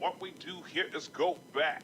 What we do here is go back.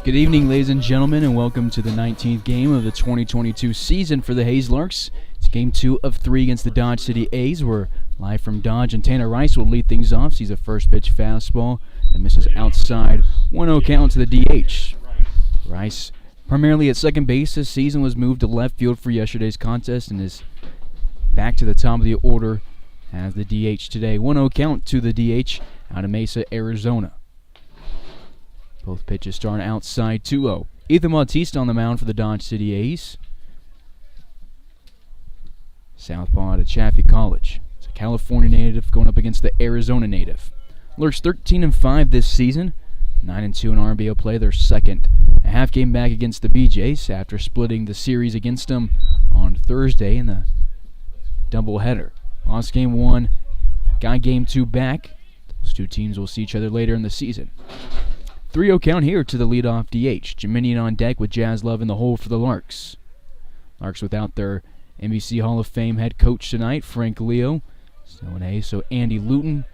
Good evening, ladies and gentlemen, and welcome to the 19th game of the 2022 season for the Hayes Larks. It's game 2 of 3 against the Dodge City A's. We're live from Dodge, and Tanner Rice will lead things off. Sees a first pitch fastball that misses outside. 1-0 count to the DH. Rice, primarily at second base this season, was moved to left field for yesterday's contest and is back to the top of the order as the DH today. 1-0 count to the DH out of Mesa, Arizona. Both pitches starting outside 2-0. Ethan Bautista on the mound for the Dodge City A's. Southpaw out of Chaffee College. It's a California native going up against the Arizona native. Larks 13-5 this season. 9-2 in RBO play. Their second a half game back against the BJs after splitting the series against them on Thursday in the doubleheader. Lost game 1, got game 2 back. Those two teams will see each other later in the season. 3-0 count here to the leadoff DH. Jiminian on deck with Jazz Love in the hole for the Larks. Larks without their NBC Hall of Fame head coach tonight, Frank Leo. So Andy Luton,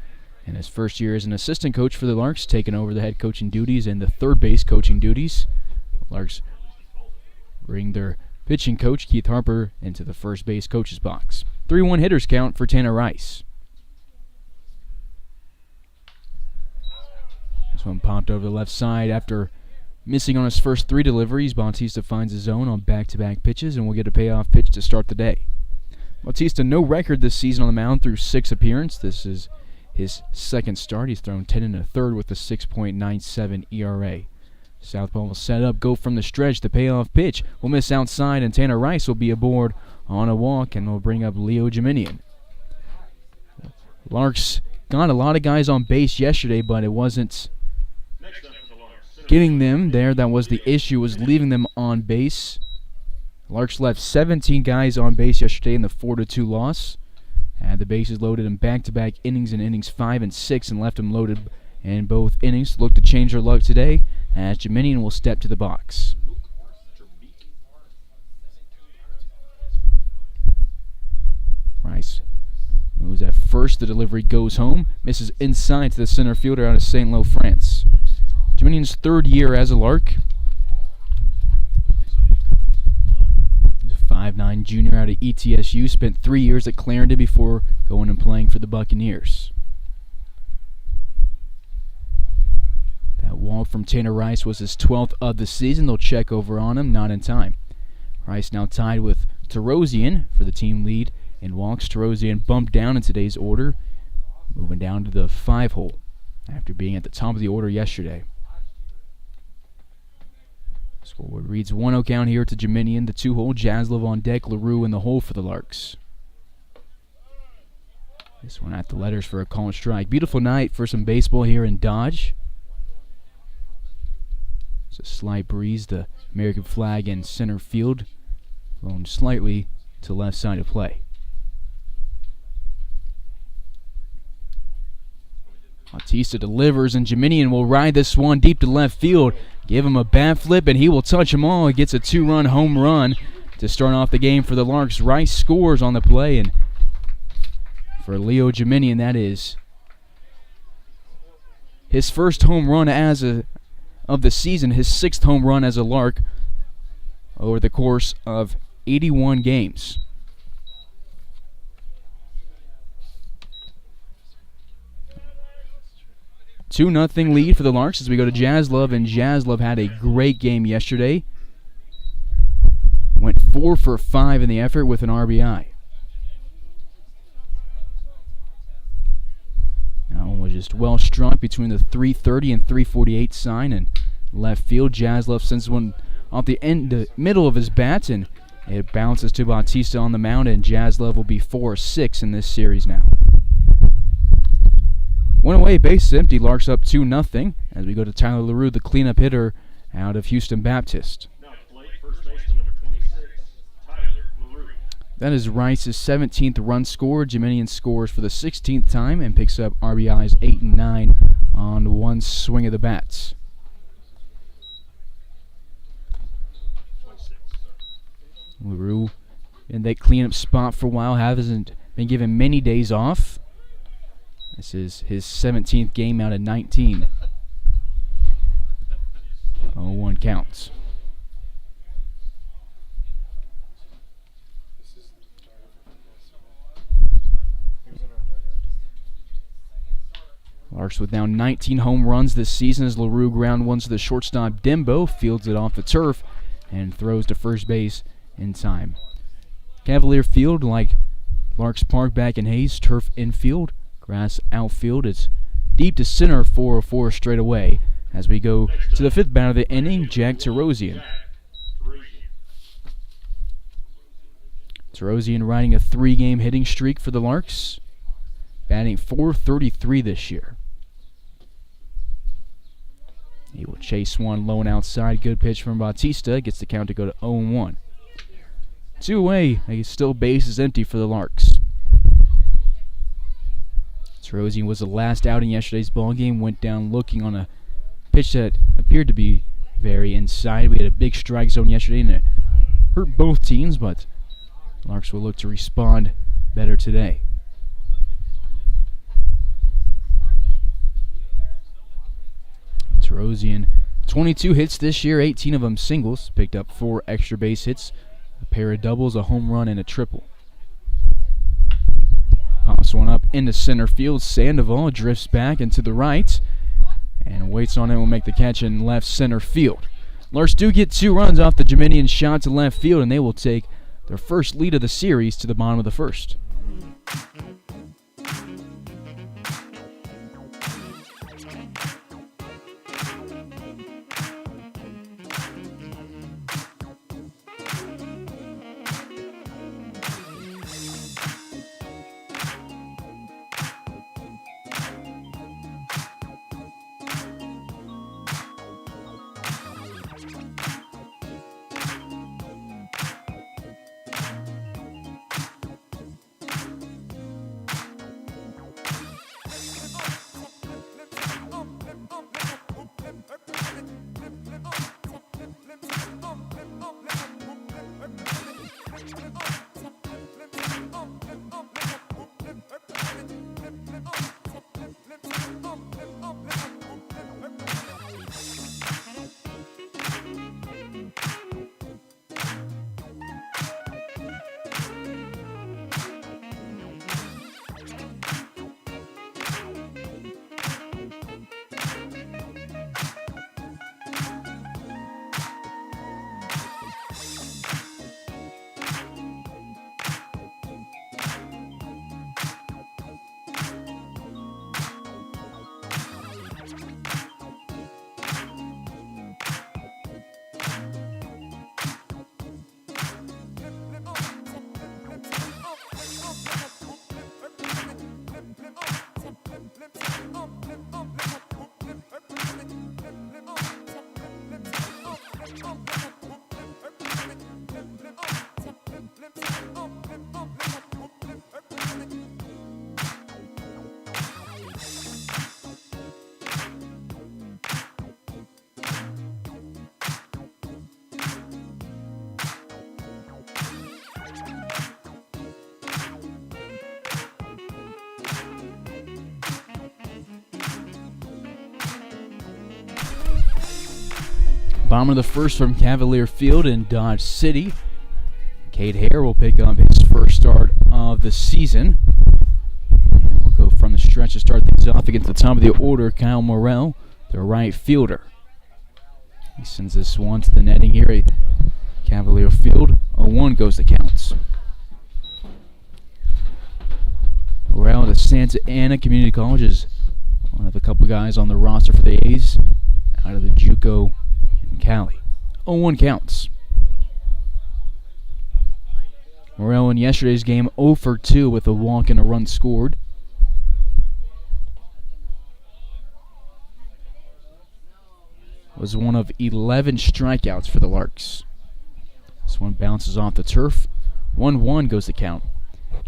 in his first year as an assistant coach for the Larks, taking over the head coaching duties and the third base coaching duties. Larks bring their pitching coach, Keith Harper, into the first base coach's box. 3-1 hitters count for Tanner Rice. This one popped over the left side after missing on his first 3 deliveries. Bautista finds his zone on back-to-back pitches and will get a payoff pitch to start the day. Bautista, no record this season on the mound through 6 appearances. This is his second start. He's thrown 10 1/3 with a 6.97 ERA. Southpaw will set up, go from the stretch. The payoff pitch will miss outside, and Tanner Rice will be aboard on a walk and will bring up Leo Jiminian. Larks got a lot of guys on base yesterday, but it wasn't getting them there. That was the issue, was leaving them on base. Larks left 17 guys on base yesterday in the 4-2 loss. Had the bases loaded in back-to-back innings in innings 5 and 6 and left them loaded in both innings. Look to change their luck today as Jiminian will step to the box. Rice moves at first. The delivery goes home. Misses inside to the center fielder out of St. Lo, France. Jiminian's third year as a Lark. He's a 5'9" junior out of ETSU. Spent 3 years at Clarendon before going and playing for the Buccaneers. That walk from Tanner Rice was his 12th of the season. They'll check over on him, not in time. Rice now tied with Tarosian for the team lead in walks. Tarosian bumped down in today's order, moving down to the 5 hole after being at the top of the order yesterday. Scoreboard reads 1-0 count here to Jiminian. The 2 hole, Jaslov on deck, LaRue in the hole for the Larks. This one at the letters for a call and strike. Beautiful night for some baseball here in Dodge. It's a slight breeze. The American flag in center field, blown slightly to left side of play. Bautista delivers, and Jiminian will ride this one deep to left field. Give him a bat flip, and he will touch them all. He gets a 2-run home run to start off the game for the Larks. Rice scores on the play, and for Leo Jiminian, that is his first home run of the season, his 6th home run as a Lark over the course of 81 games. Two 2-0 lead for the Larks as we go to Jaslov, and Jaslov had a great game yesterday. Went 4 for 5 in the effort with an RBI. That one was just well struck between the 330 and 348 sign and left field. Jaslov sends one off the middle of his bat, and it bounces to Bautista on the mound, and Jaslov will be 4-6 in this series now. One away, base empty. Larks up 2-0 as we go to Tyler LaRue, the cleanup hitter, out of Houston Baptist. Now at the plate, first baseman number 26, Tyler LaRue. That is Rice's 17th run scored. Jiminian scores for the 16th time and picks up RBIs 8 and 9 on one swing of the bats. 26. LaRue in that cleanup spot for a while, hasn't been given many days off. This is his 17th game out of 19. 0-1 counts. Larks with now 19 home runs this season as LaRue ground one to the shortstop Dembo, fields it off the turf, and throws to first base in time. Cavalier Field, like Larks Park back in Hayes, turf infield, grass outfield. It's deep to center 4-4 straight away as we go to the fifth batter of the inning, Jack Terosian. Terosian riding a 3-game hitting streak for the Larks, batting .433 this year. He will chase one low and outside. Good pitch from Bautista. Gets the count to go to 0-1. 2 away. Still base is empty for the Larks. Terosian was the last out in yesterday's ballgame. Went down looking on a pitch that appeared to be very inside. We had a big strike zone yesterday, and it hurt both teams, but Larks will look to respond better today. Terosian, 22 hits this year, 18 of them singles. Picked up 4 extra base hits, a pair of doubles, a home run, and a triple. Pops one up into center field. Sandoval drifts back into the right and waits on it. Will make the catch in left center field. Larks do get 2 runs off the Jiminian shot to left field, and they will take their first lead of the series to the bottom of the first. Bottom of the first from Cavalier Field in Dodge City. Cade Hare will pick up his first start of the season. And we'll go from the stretch to start things off against the top of the order, Kyle Morrell, the right fielder. He sends this one to the netting here at Cavalier Field. 0-1 goes the counts. Morrell to Santa Ana Community College is one of a couple guys on the roster for the A's out of the JUCO in Cali. 0-1 counts. Morrell in yesterday's game 0 for 2 with a walk and a run scored. was one of 11 strikeouts for the Larks. This one bounces off the turf. 1-1 goes the count.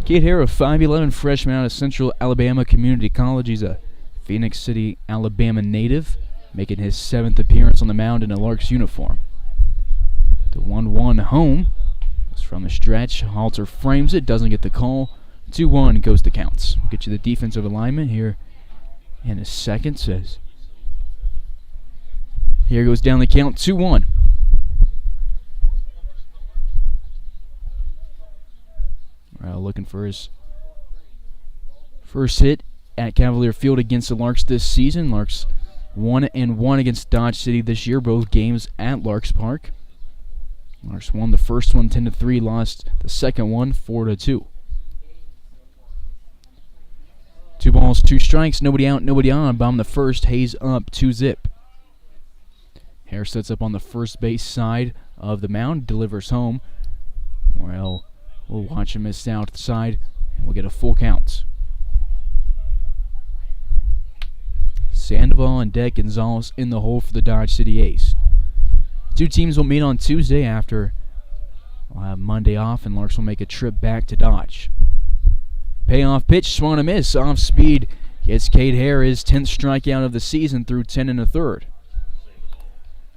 Cade Hare, a 5'11 freshman out of Central Alabama Community College. He's a Phoenix City, Alabama native, making his 7th appearance on the mound in a Larks uniform. The 1-1 home is from the stretch. Halter frames it, doesn't get the call. 2-1 goes the counts. We'll get you the defensive alignment here in a second. Says here goes down the count. 2-1. Looking for his first hit at Cavalier Field against the Larks this season. Larks 1-1 against Dodge City this year, both games at Larks Park. Larks won the first one 10-3, lost the second one 4-2. 2 balls, 2 strikes, nobody out, nobody on. Bottom of the first, Hayes up 2-zip. Hare sets up on the first base side of the mound, delivers home. Well, we'll watch him miss outside, and we'll get a full count. Sandoval and Deck Gonzalez in the hole for the Dodge City A's. 2 teams will meet on Tuesday after we'll have Monday off, and Larks will make a trip back to Dodge. Payoff pitch, swung and a miss. Off speed gets Cade Hare his 10th strikeout of the season through 10 1/3.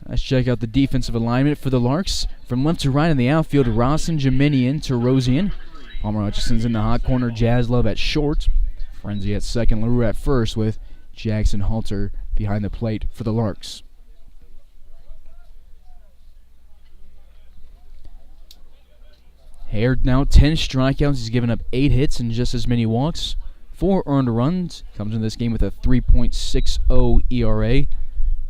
Let's check out the defensive alignment for the Larks. From left to right in the outfield, Rossin, Jeminian, Terosian. Palmer Hutchison's in the hot corner, Jaslove at short. Frenzy at second, LaRue at first, with Jackson Halter behind the plate for the Larks. Hare now 10 strikeouts. He's given up 8 hits and just as many walks. 4 earned runs. Comes into this game with a 3.60 ERA.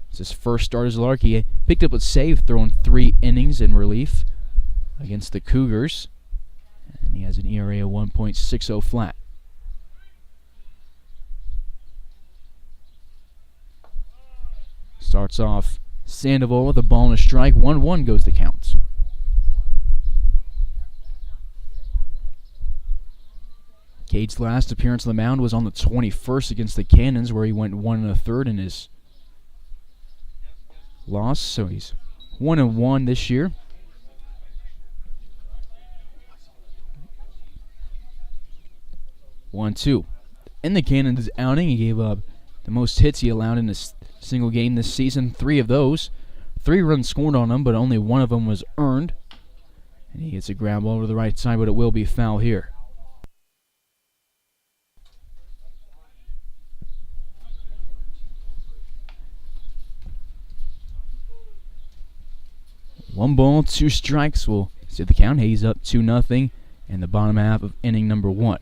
It's his first start as a Lark. He picked up a save, throwing 3 innings in relief against the Cougars. And he has an ERA of 1.60 flat. Starts off Sandoval with a ball and a strike. 1-1 goes the count. Cade's last appearance on the mound was on the 21st against the Cannons, where he went 1 1/3 in his loss. So he's 1-1 this year. One, 2. In the Cannons outing, he gave up the most hits he allowed in a single game this season. 3 of those. 3 runs scored on him, but only 1 of them was earned. And he gets a ground ball to the right side, but it will be foul here. One ball, 2 strikes. We'll see the count. Hayes up 2-0 in the bottom half of inning number 1.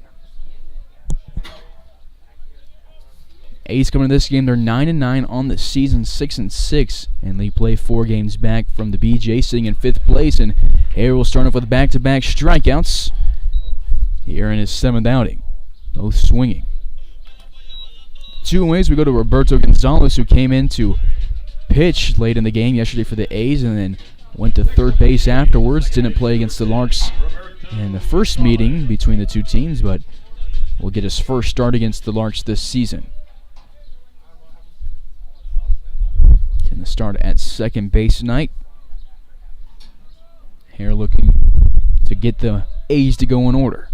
A's coming to this game. They're 9-9 on the season, 6-6, and they play 4 games back from the BJ, sitting in 5th place. And Hare will start off with back-to-back strikeouts here in his 7th outing, both swinging. 2 ways we go to Roberto Gonzalez, who came in to pitch late in the game yesterday for the A's, and then went to third base afterwards. Didn't play against the Larks in the first meeting between the 2 teams, but will get his first start against the Larks this season. Getting the start at second base tonight. Hare looking to get the A's to go in order.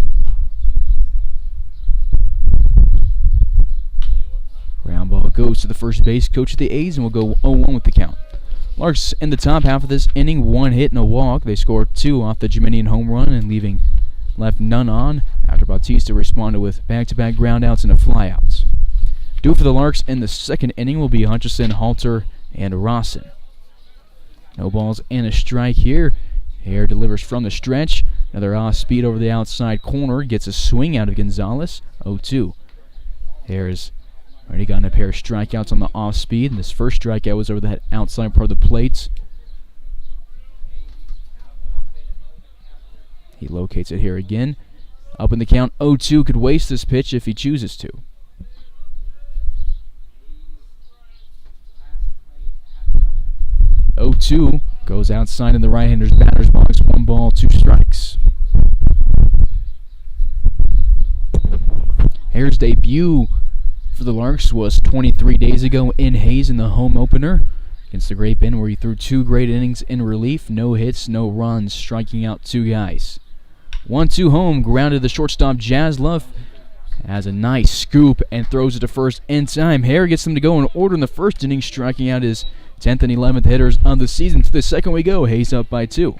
Ground ball goes to the first base coach of the A's, and we'll go 0-1 with the count. Larks in the top half of this inning, 1 hit and a walk. They scored 2 off the Jeminian home run and left none on after Bautista responded with back-to-back groundouts and a flyout. Due for the Larks in the second inning will be Hutchison, Halter, and Rossin. No balls and a strike here. Hare delivers from the stretch. Another off speed over the outside corner. Gets a swing out of Gonzalez. 0-2. Hare has already gotten a pair of strikeouts on the off speed, and this first strikeout was over that outside part of the plate. He locates it here again. Up in the count, 0-2. Could waste this pitch if he chooses to. The 0-2 goes outside in the right-hander's batter's box. 1 ball, 2 strikes. Hare's debut for the Larks was 23 days ago in Hayes in the home opener. against the Great Bend, where he threw 2 great innings in relief, no hits, no runs, striking out 2 guys. 1-2 home, grounded the shortstop Jaslov, has a nice scoop and throws it to first in time. Hare gets them to go in order in the first inning, striking out his 10th and 11th hitters of the season. To the second we go, Hayes up by 2.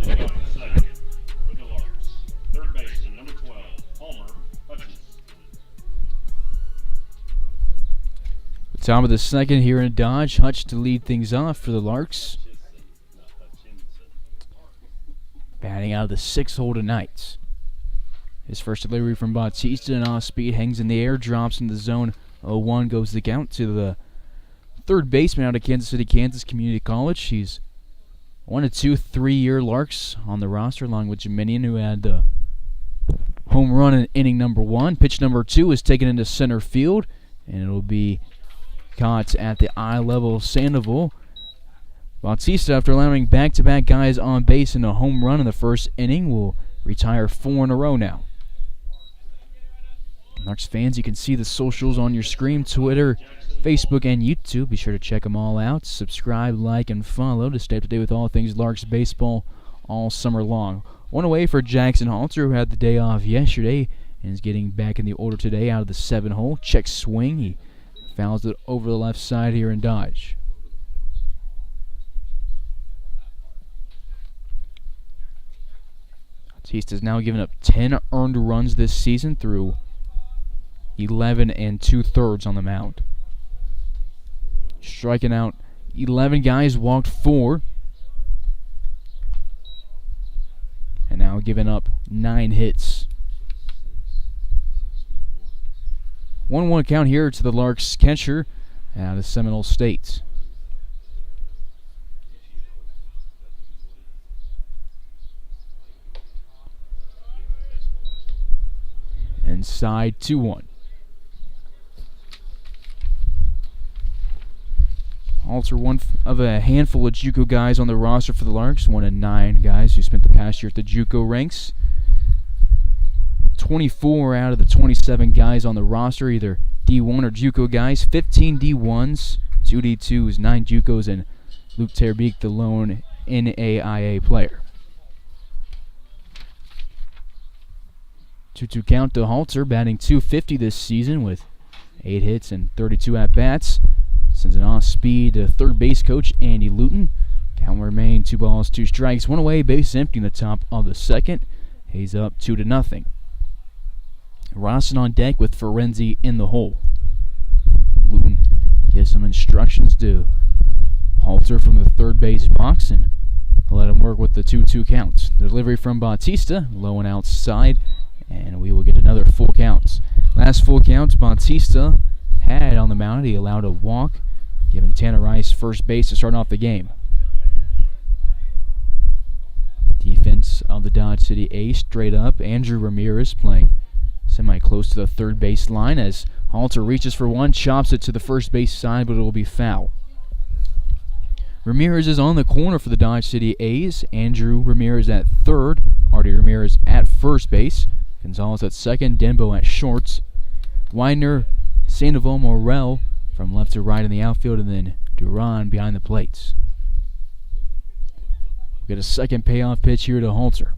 Leading off the second for the Larks, third baseman number 12, Homer Hutchinson. Top of the second here in Dodge. Hutch to lead things off for the Larks. Batting out of the 6th hole tonight. His first delivery from Bautista, and off speed, hangs in the air, drops in the zone. 0-1 goes the count to the third baseman out of Kansas City, Kansas Community College. He's one of 2 3-year Larks on the roster, along with Jiminian, who had the home run in inning number 1. Pitch number 2 is taken into center field, and it'll be caught at the eye level of Sandoval. Bautista, after allowing back-to-back guys on base in a home run in the first inning, will retire 4 in a row now. Larks fans, you can see the socials on your screen: Twitter, Facebook, and YouTube. Be sure to check them all out. Subscribe, like, and follow to stay up to date with all things Larks baseball all summer long. One away for Jackson Halter, who had the day off yesterday and is getting back in the order today out of the 7-hole. Check swing. He fouls it over the left side here in Dodge. Batista's now given up 10 earned runs this season through 11 2/3 on the mound. Striking out 11 guys, walked 4. And now giving up 9 hits. 1-1 count here to the Larks catcher out of Seminole State. Inside 2-1. Halter, one of a handful of JUCO guys on the roster for the Larks, one of 9 guys who spent the past year at the JUCO ranks. 24 out of the 27 guys on the roster, either D1 or JUCO guys. 15 D1s, 2 D2s, 9 JUCOs, and Luke Terbeek, the lone NAIA player. 2-2 count to Halter, batting .250 this season with 8 hits and 32 at-bats. Sends it off speed to third base coach Andy Luton. Count will remain 2 balls, 2 strikes, 1 away, base empty in the top of the second. Hayes up 2-0. Rosson on deck with Ferenzi in the hole. Luton gives some instructions to Halter from the third base box and let him work with the 2-2 count. The delivery from Bautista, low and outside, and we will get another full count. Last full count Bautista had on the mound. He allowed a walk, giving Tanner Rice first base to start off the game. Defense of the Dodge City A's straight up. Andrew Ramirez playing semi-close to the third base line as Halter reaches for one, chops it to the first base side, but it will be foul. Ramirez is on the corner for the Dodge City A's. Andrew Ramirez at third. Artie Ramirez at first base. Gonzalez at second. Denbo at shorts. Widener, Sandoval, Morel from left to right in the outfield, and then Duran behind the plates. We get a second payoff pitch here to Halter.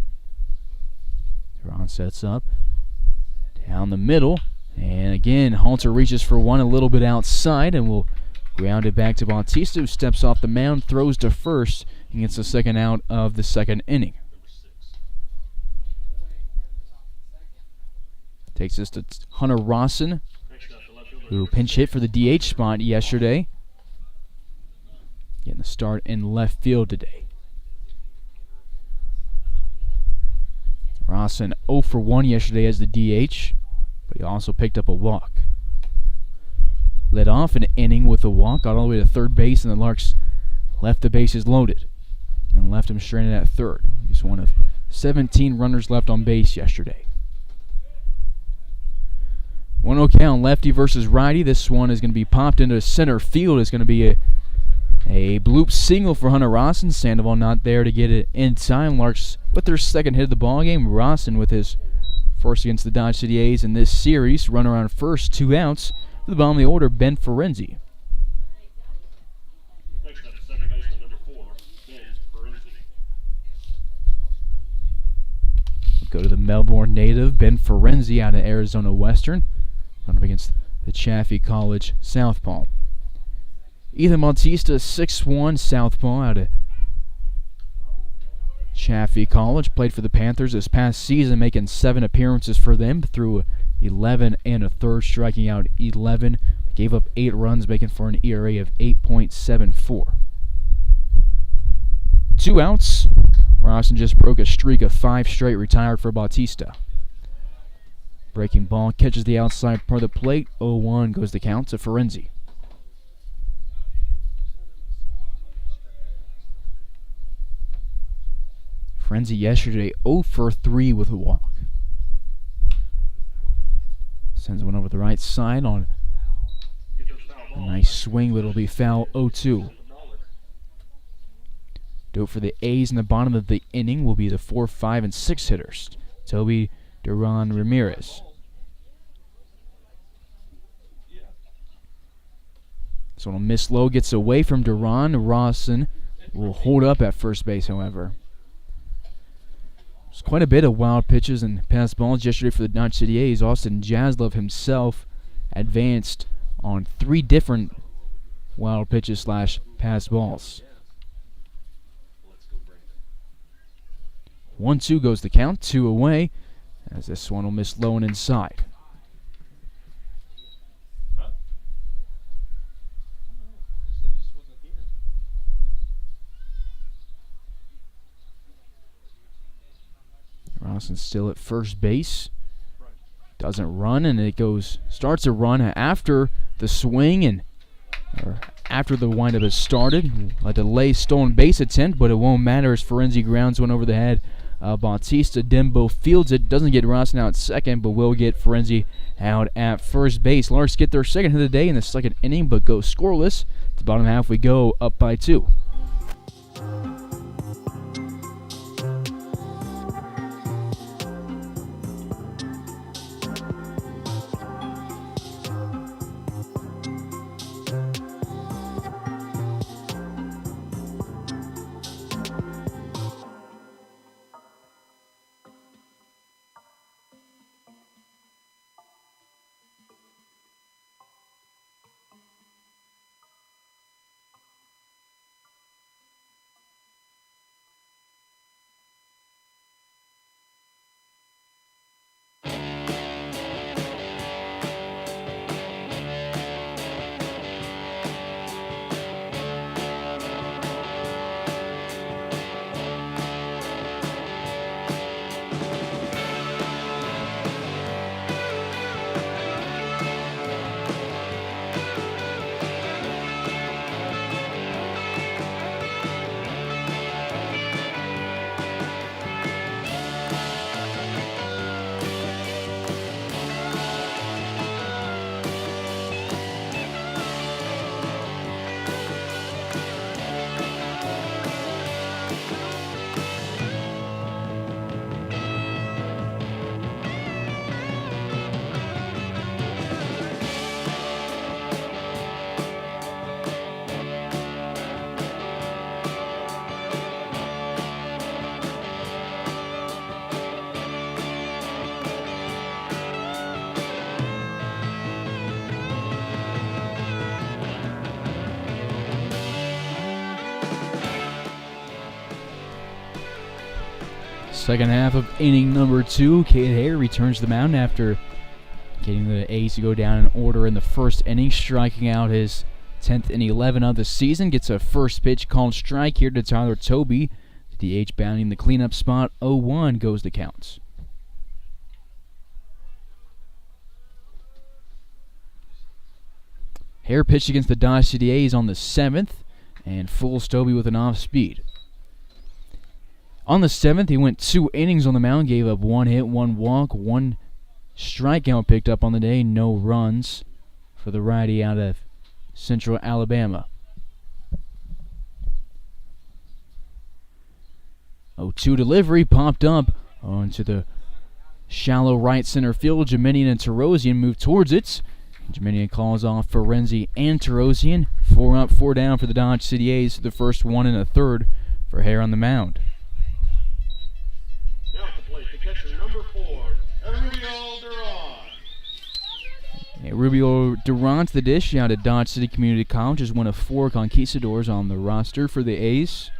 Duran sets up. Down the middle. And again, Halter reaches for one a little bit outside and will ground it back to Bautista, who steps off the mound, throws to first, and gets the second out of the second inning. Takes us to Hunter Rawson, who pinch hit for the DH spot yesterday. Getting the start in left field today. Rawson 0 for 1 yesterday as the DH, but he also picked up a walk. Led off an inning with a walk, got all the way to third base, and the Larks left the bases loaded and left him stranded at third. He's one of 17 runners left on base yesterday. 1-0 count, lefty versus righty. This one is going to be popped into center field. It's going to be a bloop single for Hunter Rawson. Sandoval not there to get it in time. Larks with their second hit of the ball game. Rawson with his first against the Dodge City A's in this series. Runner on first, 2 outs. To the bottom of the order, Ben Ferenzi. Next up, second baseman number 4, Ben Ferenzi. We'll go to the Melbourne native, Ben Ferenzi out of Arizona Western. Run up against the Chaffee College southpaw. Ethan Bautista, 6'1", southpaw out of Chaffee College. Played for the Panthers this past season, making 7 appearances for them through 11 and a third, striking out 11. Gave up 8 runs, making for an ERA of 8.74. 2 outs. Rawson just broke a streak of 5 straight, retired for Bautista. Breaking ball catches the outside part of the plate. 0-1 goes the count to Ferenzi. Ferenzi yesterday 0 for 3 with a walk. Sends one over the right side on a nice swing, but it'll be foul. 0-2. Do it for the A's in the bottom of the inning will be the 4, 5, and 6 hitters. Toby, Duran, Ramirez. This one will miss low, gets away from Duran. Rawson will hold up at first base, however. There's quite a bit of wild pitches and pass balls yesterday for the Dodge City A's. Austin Jaslov himself advanced on 3 different wild pitches / pass balls. 1-2 goes the count, 2 away, as this one will miss low and inside. Rawson still at first base. Doesn't run, and it starts a run after the swing or after the windup has started. A delay stolen base attempt, but it won't matter as Ferenzi grounds one over the head. Bautista Dembo fields it, doesn't get Rawson out second, but will get Ferenzi out at first base. Larks get their second hit of the day in the second inning, but go scoreless. To the bottom half we go, up by 2. Second half of inning number 2, Cade Hare returns to the mound after getting the A's to go down in order in the first inning, striking out his 10th and 11th of the season. Gets a first pitch called strike here to Tyler Toby. The DH bounding the cleanup spot. 0-1 goes the count. Hare pitched against the Dodge City A's on the 7th and fools Toby with an off speed. On the 7th, he went 2 innings on the mound, gave up 1 hit, 1 walk, 1 strikeout picked up on the day, no runs for the righty out of Central Alabama. 0-2 delivery popped up onto the shallow right center field. Jeminian and Terosian move towards it. Jeminian calls off Ferenzi and Terosian. 4 up, 4 down for the Dodge City A's. The first 1 and a third for Hare on the mound. Now to plate the catcher, number 4, Rubio Durant. Rubio Durant, the dish out at Dodge City Community College, is one of 4 conquistadors on the roster for the A's.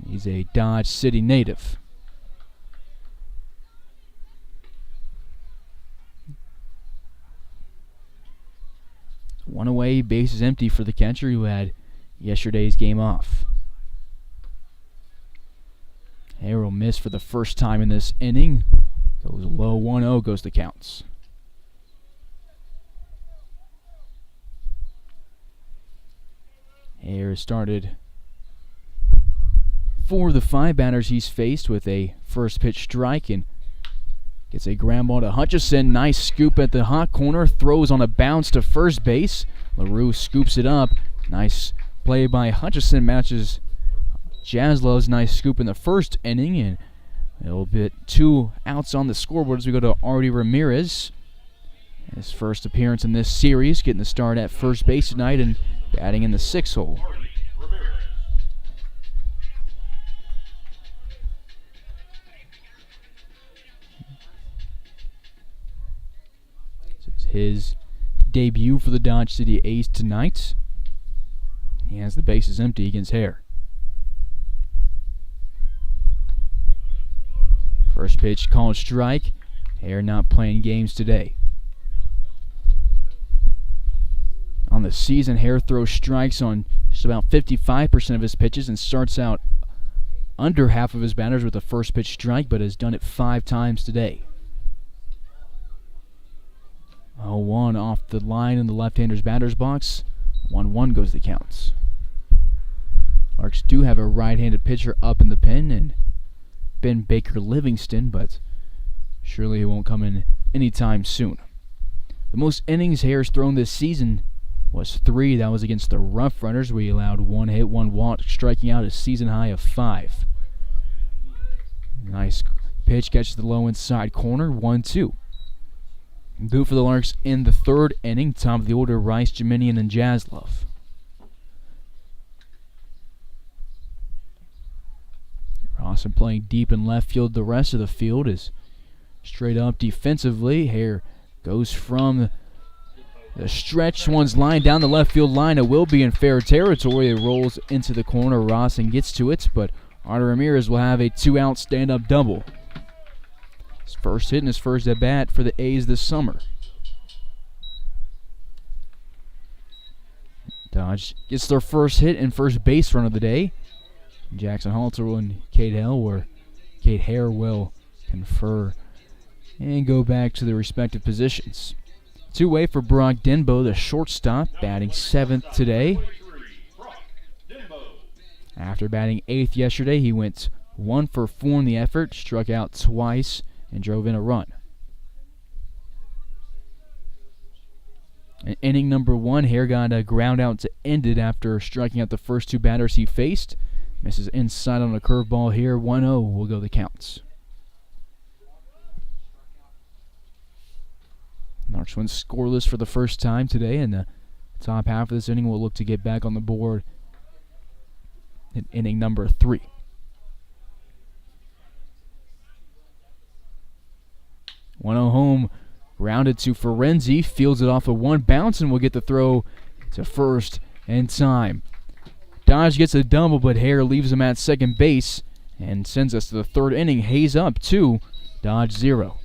He's a Dodge City native. One away, bases empty for the catcher who had yesterday's game off. Hare will miss for the first time in this inning. Goes low, 1-0 goes the counts. Hare started 4 of the 5 batters he's faced with a first pitch strike and gets a ground ball to Hutchison. Nice scoop at the hot corner. Throws on a bounce to first base. LaRue scoops it up. Nice play by Hutchison. Matches Jaslow's nice scoop in the first inning. And a little bit 2 outs on the scoreboard as we go to Artie Ramirez. His first appearance in this series. Getting the start at first base tonight and batting in the 6th hole. His debut for the Dodge City A's tonight. He has the bases empty against Hare. First pitch called strike. Hare not playing games today. On the season, Hare throws strikes on just about 55% of his pitches and starts out under half of his batters with a first pitch strike, but has done it 5 times today. 0-1 off the line in the left-hander's batter's box. 1-1 goes the counts. Larks do have a right-handed pitcher up in the pen, and Ben Baker Livingston, but surely he won't come in anytime soon. The most innings Hare's thrown this season was 3. That was against the Rough Runners, where he allowed 1 hit, 1 walk, striking out a season high of 5. Nice pitch, catches the low inside corner, 1-2. Boot for the Larks in the 3rd inning. Top of the order, Rice, Jeminian, and Jaslow. Rawson playing deep in left field. The rest of the field is straight up defensively. Hare goes from the stretch. One's line down the left field line. It will be in fair territory. It rolls into the corner. Rawson gets to it, but Artie Ramirez will have a 2-out stand-up double. His first hit and his first at-bat for the A's this summer. Dodge gets their first hit and first base run of the day. Jackson Halter and Cade Hare will confer and go back to their respective positions. 2-way for Brock Denbo, the shortstop, batting 7th today. After batting 8th yesterday, he went 1 for 4 in the effort, struck out twice, and drove in a run. In inning number 1, Hare got a ground out to end it after striking out the first 2 batters he faced. Misses inside on a curveball here. 1-0 will go the counts. Larks went scoreless for the first time today, and the top half of this inning will look to get back on the board in inning number 3. Home, grounded to Ferenzi, fields it off of 1 bounce and will get the throw to first in time. Dodge gets a double, but Hare leaves him at second base, and sends us to the third inning. Hayes up 2, Dodge 0.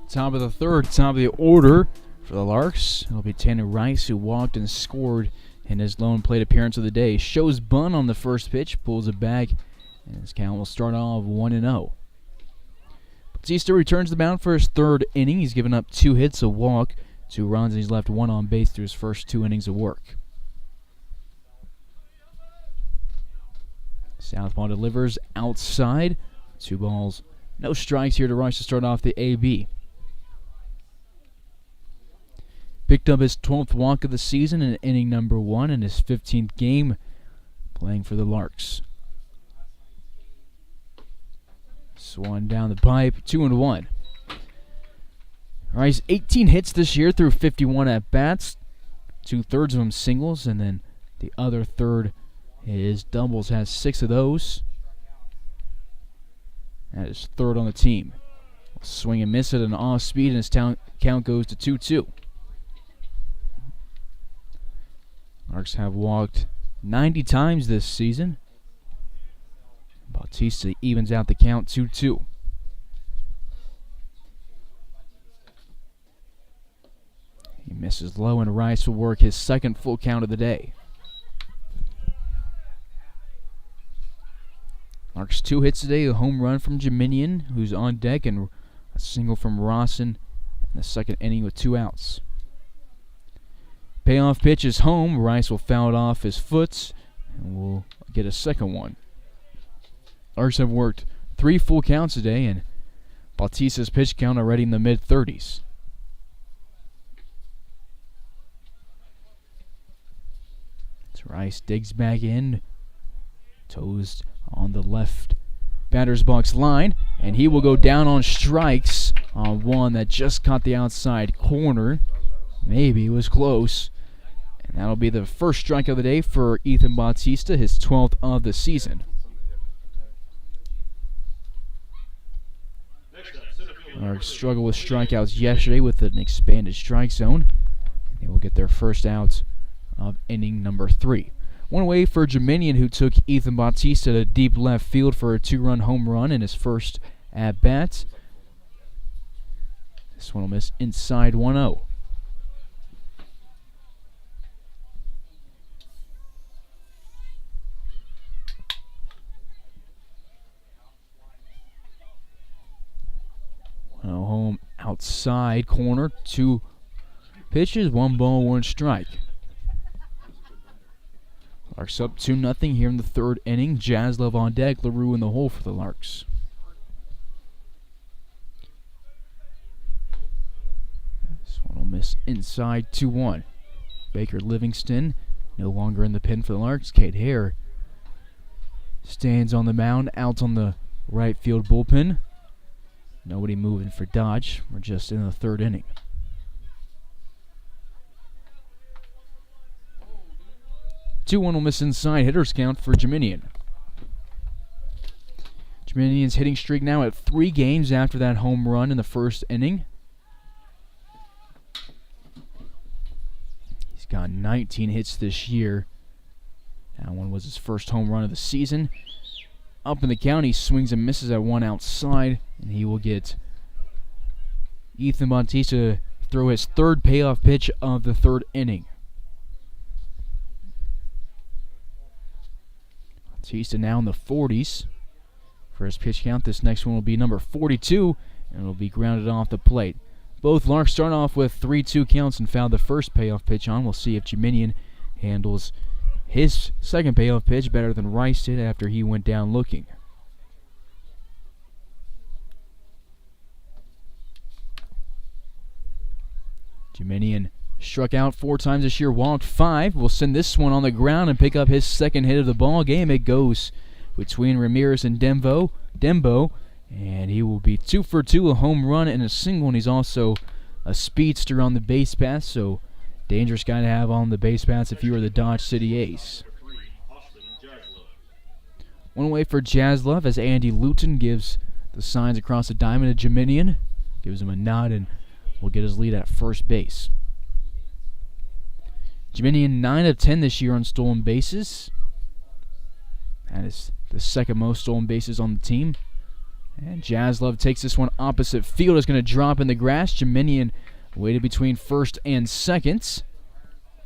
Top of the third, top of the order for the Larks. It'll be Tanner Rice, who walked and scored in his lone plate appearance of the day. Shows bunt on the first pitch, pulls it back, and his count will start off 1-0. Bautista returns the mound for his third inning. He's given up 2 hits, a walk, 2 runs, and he's left 1 on base through his first 2 innings of work. Southpaw delivers outside. 2 balls, no strikes here to Rice to start off the AB. Picked up his 12th walk of the season in inning number 1 in his 15th game playing for the Larks. Swung down the pipe, 2-1. Rice 18 hits this year through 51 at-bats, 2/3 of them singles, and then the other third is doubles, has 6 of those. That is third on the team. Swing and miss at an off speed, and his count goes to 2-2. Larks have walked 90 times this season. Bautista evens out the count 2-2. He misses low, and Rice will work his second full count of the day. Larks 2 hits today, a home run from Jeminian, who's on deck, and a single from Rawson in the second inning with 2 outs. Payoff pitch is home. Rice will foul it off his foot, and we'll get a second one. Larks have worked 3 full counts today, and Bautista's pitch count already in the mid-30s. As Rice digs back in, toes on the left batter's box line, and he will go down on strikes on one that just caught the outside corner. Maybe it was close. And that'll be the first strike of the day for Ethan Bautista, his 12th of the season. Larks struggled with strikeouts yesterday with an expanded strike zone. They will get their first out of inning number 3. One away for Jeminian, who took Ethan Bautista to deep left field for a 2-run home run in his first at-bat. This one will miss inside 1-0. Home outside corner, 2 pitches, 1 ball, 1 strike. Larks up 2-0 here in the third inning. Jaslov on deck, LaRue in the hole for the Larks. This one will miss inside 2-1. Baker Livingston no longer in the pen for the Larks. Kate Hare stands on the mound, out on the right field bullpen. Nobody moving for Dodge. We're just in the third inning. Two-one will miss inside. Hitters count for Jeminian. Jiminian's hitting streak now at 3 games after that home run in the first inning. He's got 19 hits this year. That one was his first home run of the season. Up in the count, he swings and misses at one outside, and he will get Ethan Bautista to throw his third payoff pitch of the third inning. Bautista now in the 40s for his pitch count. This next one will be number 42, and it'll be grounded off the plate. Both Larks start off with 3-2 counts and fouled the first payoff pitch on. We'll see if Jiminian handles his second payoff pitch better than Rice did after he went down looking. Jiminian struck out 4 times this year, walked 5. Will send this one on the ground and pick up his second hit of the ball game. It goes between Ramirez and Dembo, and he will be 2 for 2, a home run and a single, and he's also a speedster on the base pass, so dangerous guy to have on the base paths if you were the Dodge City Ace. One away for Jaslov as Andy Luton gives the signs across the diamond to Jiminian. Gives him a nod and will get his lead at first base. Jiminian 9 of 10 this year on stolen bases. That is the second most stolen bases on the team. And Jaslov takes this one opposite field. It's going to drop in the grass. Jiminian waited between first and second.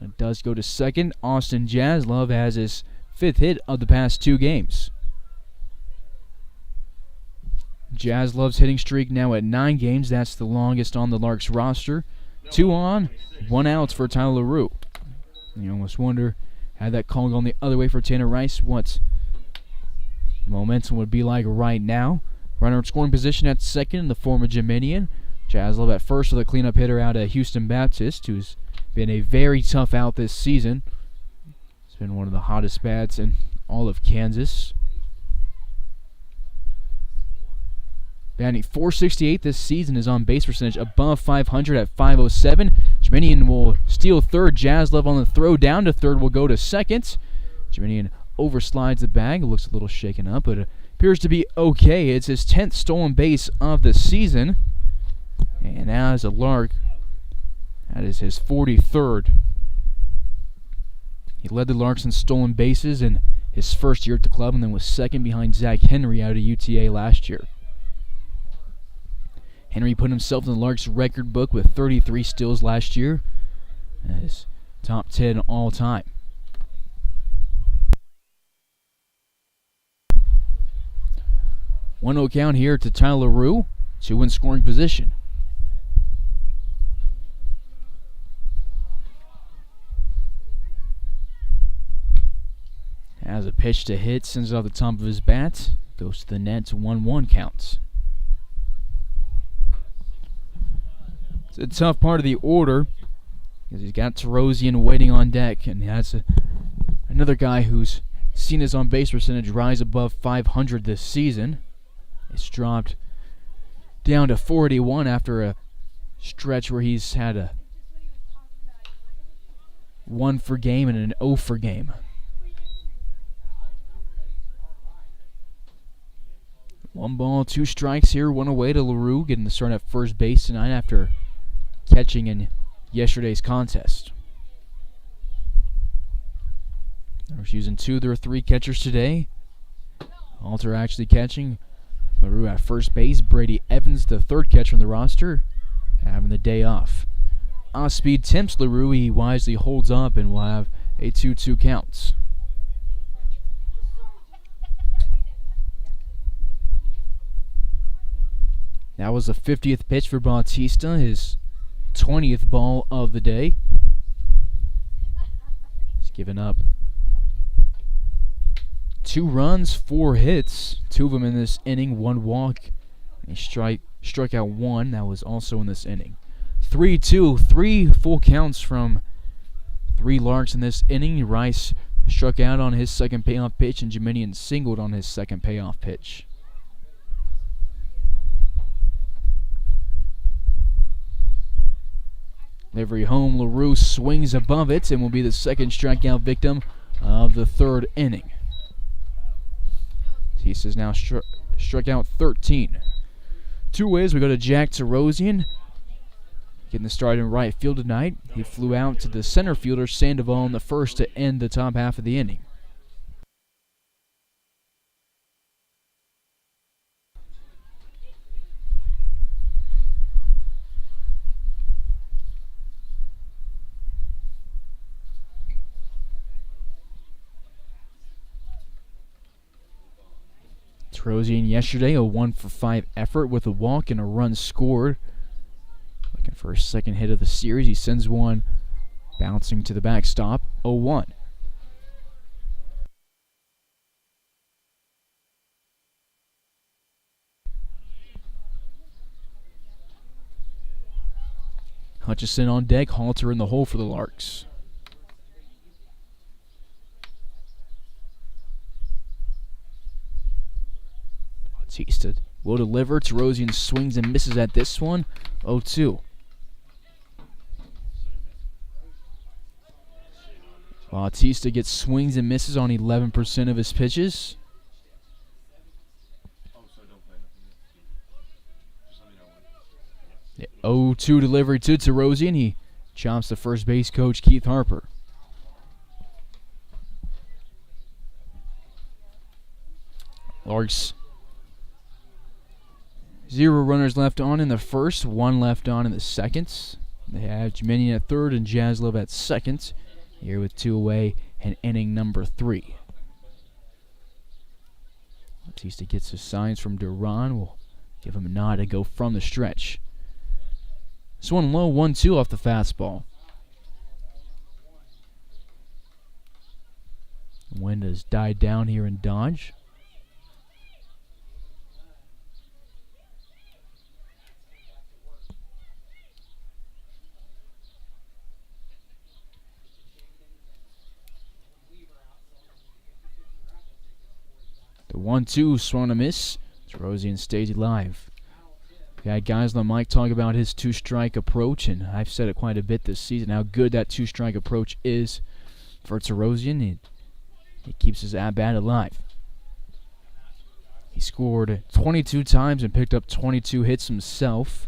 It does go to second. Austin Jaslov has his 5th hit of the past 2 games. Jaslov's hitting streak now at 9 games. That's the longest on the Larks roster. 2 on, 1 out for Tyler LaRue. You almost wonder, had that call gone the other way for Tanner Rice, what the momentum would be like right now. Runner in scoring position at second in the form of Jiminian. Jaslov at first with a cleanup hitter out of Houston Baptist, who's been a very tough out this season. It's been one of the hottest bats in all of Kansas. Batting .468 this season, his on-base percentage above 500 at .507. Jiminian will steal third. Jaslov on the throw down to third will go to second. Jiminian overslides the bag. Looks a little shaken up, but it appears to be okay. It's his 10th stolen base of the season. And as a Lark, that is his 43rd. He led the Larks in stolen bases in his first year at the club and then was second behind Zach Henry out of UTA last year. Henry put himself in the Larks record book with 33 steals last year. That is top 10 all time. One-0 count here to Tyler LaRue, 2 in scoring position. Has a pitch to hit, sends it off the top of his bat, goes to the net, 1-1 counts. It's a tough part of the order because he's got Tarosian waiting on deck, and that's another guy who's seen his on-base percentage rise above 500 this season. It's dropped down to 481 after a stretch where he's had a 1 for game and an 0 for game. One ball, 2 strikes here, 1 away to LaRue, getting the start at first base tonight after catching in yesterday's contest. They're using 2 of their 3 catchers today. Alter actually catching. LaRue at first base. Brady Evans, the 3rd catcher on the roster, having the day off. Off-speed tempts LaRue. He wisely holds up and will have a 2-2 count. That was the 50th pitch for Bautista, his 20th ball of the day. He's given up 2 runs, 4 hits, 2 of them in this inning, 1 walk. He struck out 1. That was also in this inning. 3-2, 3 full counts from 3 Larks in this inning. Rice struck out on his second payoff pitch, and Jiminian singled on his second payoff pitch. Delivery home, LaRue swings above it and will be the second strikeout victim of the 3rd inning. Bautista's now struck out 13. Two ways, we go to Jack Tarosian, getting the start in right field tonight. He flew out to the center fielder Sandoval in the first to end the top half of the inning. Tarosian yesterday, a 1-for-5 effort with a walk and a run scored. Looking for his second hit of the series. He sends one bouncing to the backstop, 0-1. Hutchison on deck, Halter in the hole for the Larks. Bautista will deliver. Tarosian swings and misses at this one, 0-2. Bautista gets swings and misses on 11% of his pitches. 0-2 delivery to Tarosian. He chops the first base coach, Keith Harper. Larks, 0 runners left on in the first, 1 left on in the second. They have Jemenian at third and Jaslov at second. Here with 2 away and inning number 3. Bautista gets his signs from Duran. We'll give him a nod to go from the stretch. This one low, 1-2 off the fastball. Wind has died down here in Dodge. The 1-2 swung a miss. Tarosian stays alive. We had guys on the mic talk about his two-strike approach, and I've said it quite a bit this season, how good that two-strike approach is for Tarosian. It keeps his at-bat alive. He scored 22 times and picked up 22 hits himself.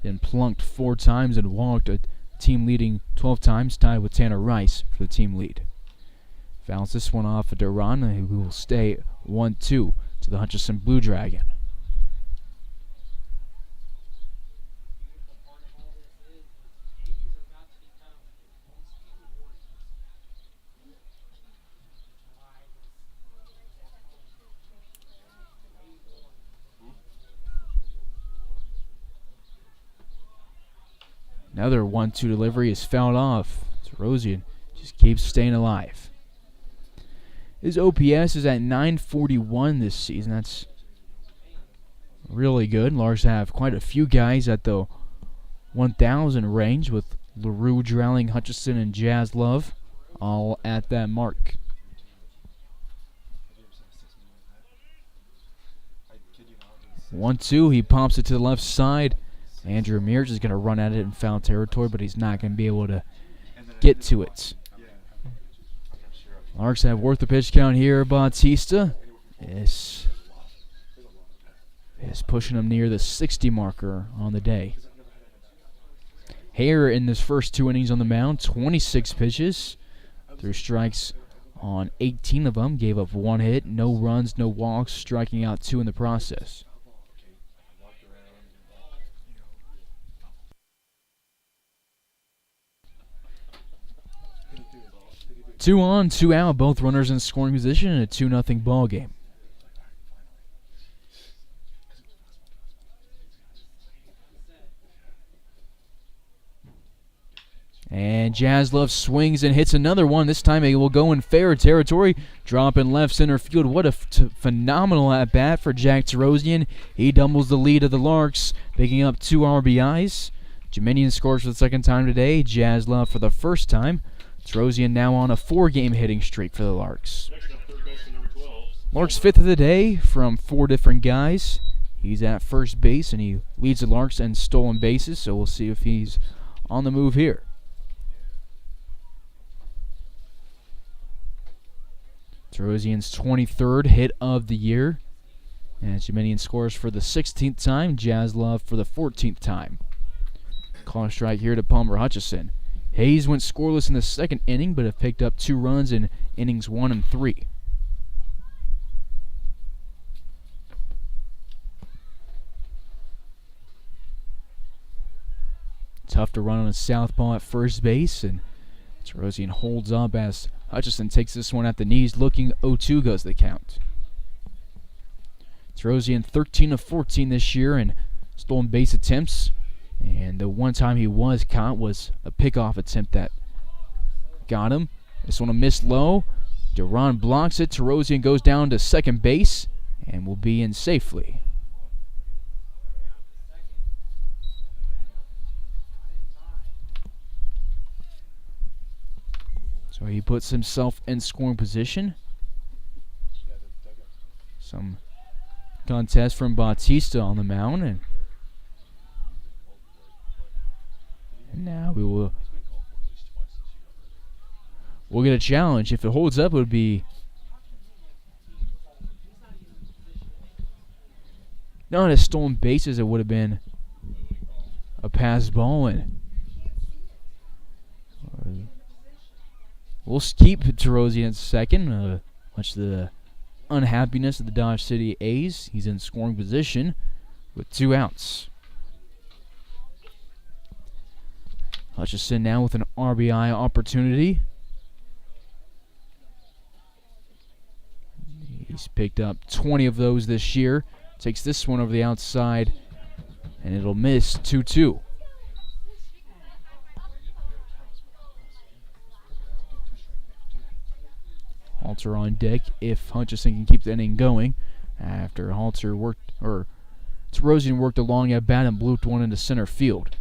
Then plunked 4 times and walked a team-leading 12 times, tied with Tanner Rice for the team lead. Fouls this one off of Duran, who will stay 1-2 to the Hutchison Blue Dragon. Another 1-2 delivery is fouled off. Tarosian just keeps staying alive. His OPS is at 941 this season. That's really good. Larks have quite a few guys at the 1,000 range, with LaRue, Drowling, Hutchison, and Jaslov all at that mark. One-two, he pops it to the left side. Andrew Ramirez is going to run at it in foul territory, but he's not going to be able to get to it. Larks have worth the pitch count here. Bautista is pushing him near the 60 marker on the day. Hare in his first 2 innings on the mound, 26 pitches, threw strikes on 18 of them, gave up 1 hit, no runs, no walks, striking out 2 in the process. Two on, 2 out, both runners in scoring position in a 2-0 ball game. And Jaslov swings and hits another one. This time it will go in fair territory. Drop in left center field. What a phenomenal at-bat for Jack Tarosian. He doubles the lead of the Larks, picking up 2 RBIs. Jemenian scores for the second time today. Jaslov for the first time. Tarosian now on a 4-game hitting streak for the Larks. Larks 5th of the day from 4 different guys. He's at first base, and he leads the Larks in stolen bases, so we'll see if he's on the move here. Tarosian's 23rd hit of the year. And Jemenian scores for the 16th time, Jaslov for the 14th time. Call strike here to Palmer Hutchison. Hayes went scoreless in the second inning, but have picked up 2 runs in innings 1 and 3. Tough to run on a southpaw at first base, and Terosian holds up as Hutchison takes this one at the knees, looking 0-2 goes the count. Terosian 13 of 14 this year in stolen base attempts, and the one time he was caught was a pickoff attempt that got him. This one a miss low. Duran blocks it. Terosian goes down to second base and will be in safely. So he puts himself in scoring position. Some contest from Bautista on the mound, and now we'll get a challenge. If it holds up, it would be not a stolen bases. It would have been a pass ball, and we'll keep Terosian at second, much to the unhappiness of the Dodge City A's. He's in scoring position with 2 outs. Hutchison now with an RBI opportunity. He's picked up 20 of those this year. Takes this one over the outside, and it'll miss 2-2. Halter on deck if Hutchison can keep the inning going. After Terosian worked along at bat and blooped one into center field.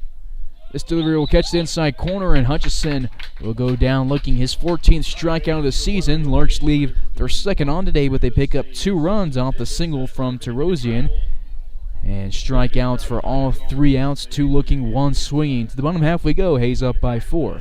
This delivery will catch the inside corner, and Hutchison will go down looking his 14th strikeout of the season. Larks leave their second on today, but they pick up 2 runs off the single from Terosian. And strikeouts for all 3 outs, 2 looking, 1 swinging. To the bottom half we go. Hayes up by 4.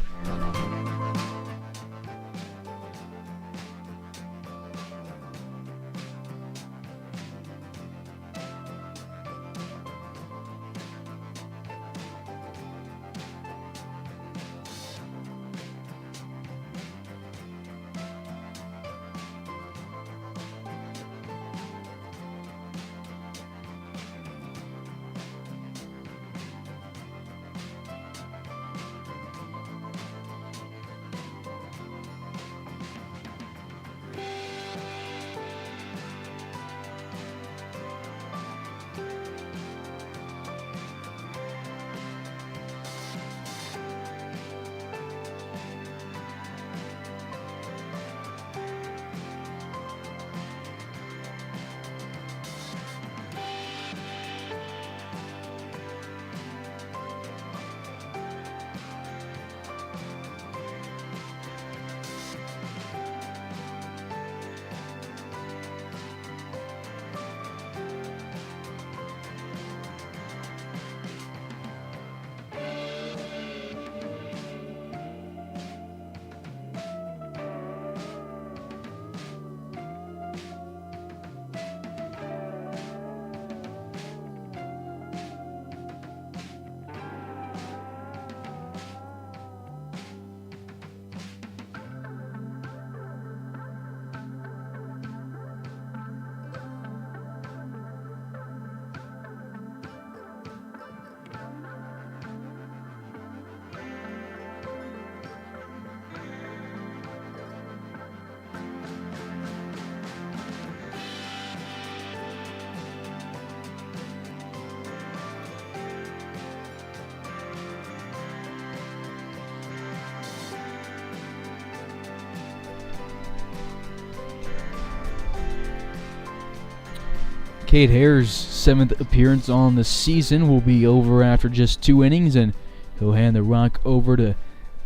Cade Hare's 7th appearance on the season will be over after just 2 innings, and he'll hand the rock over to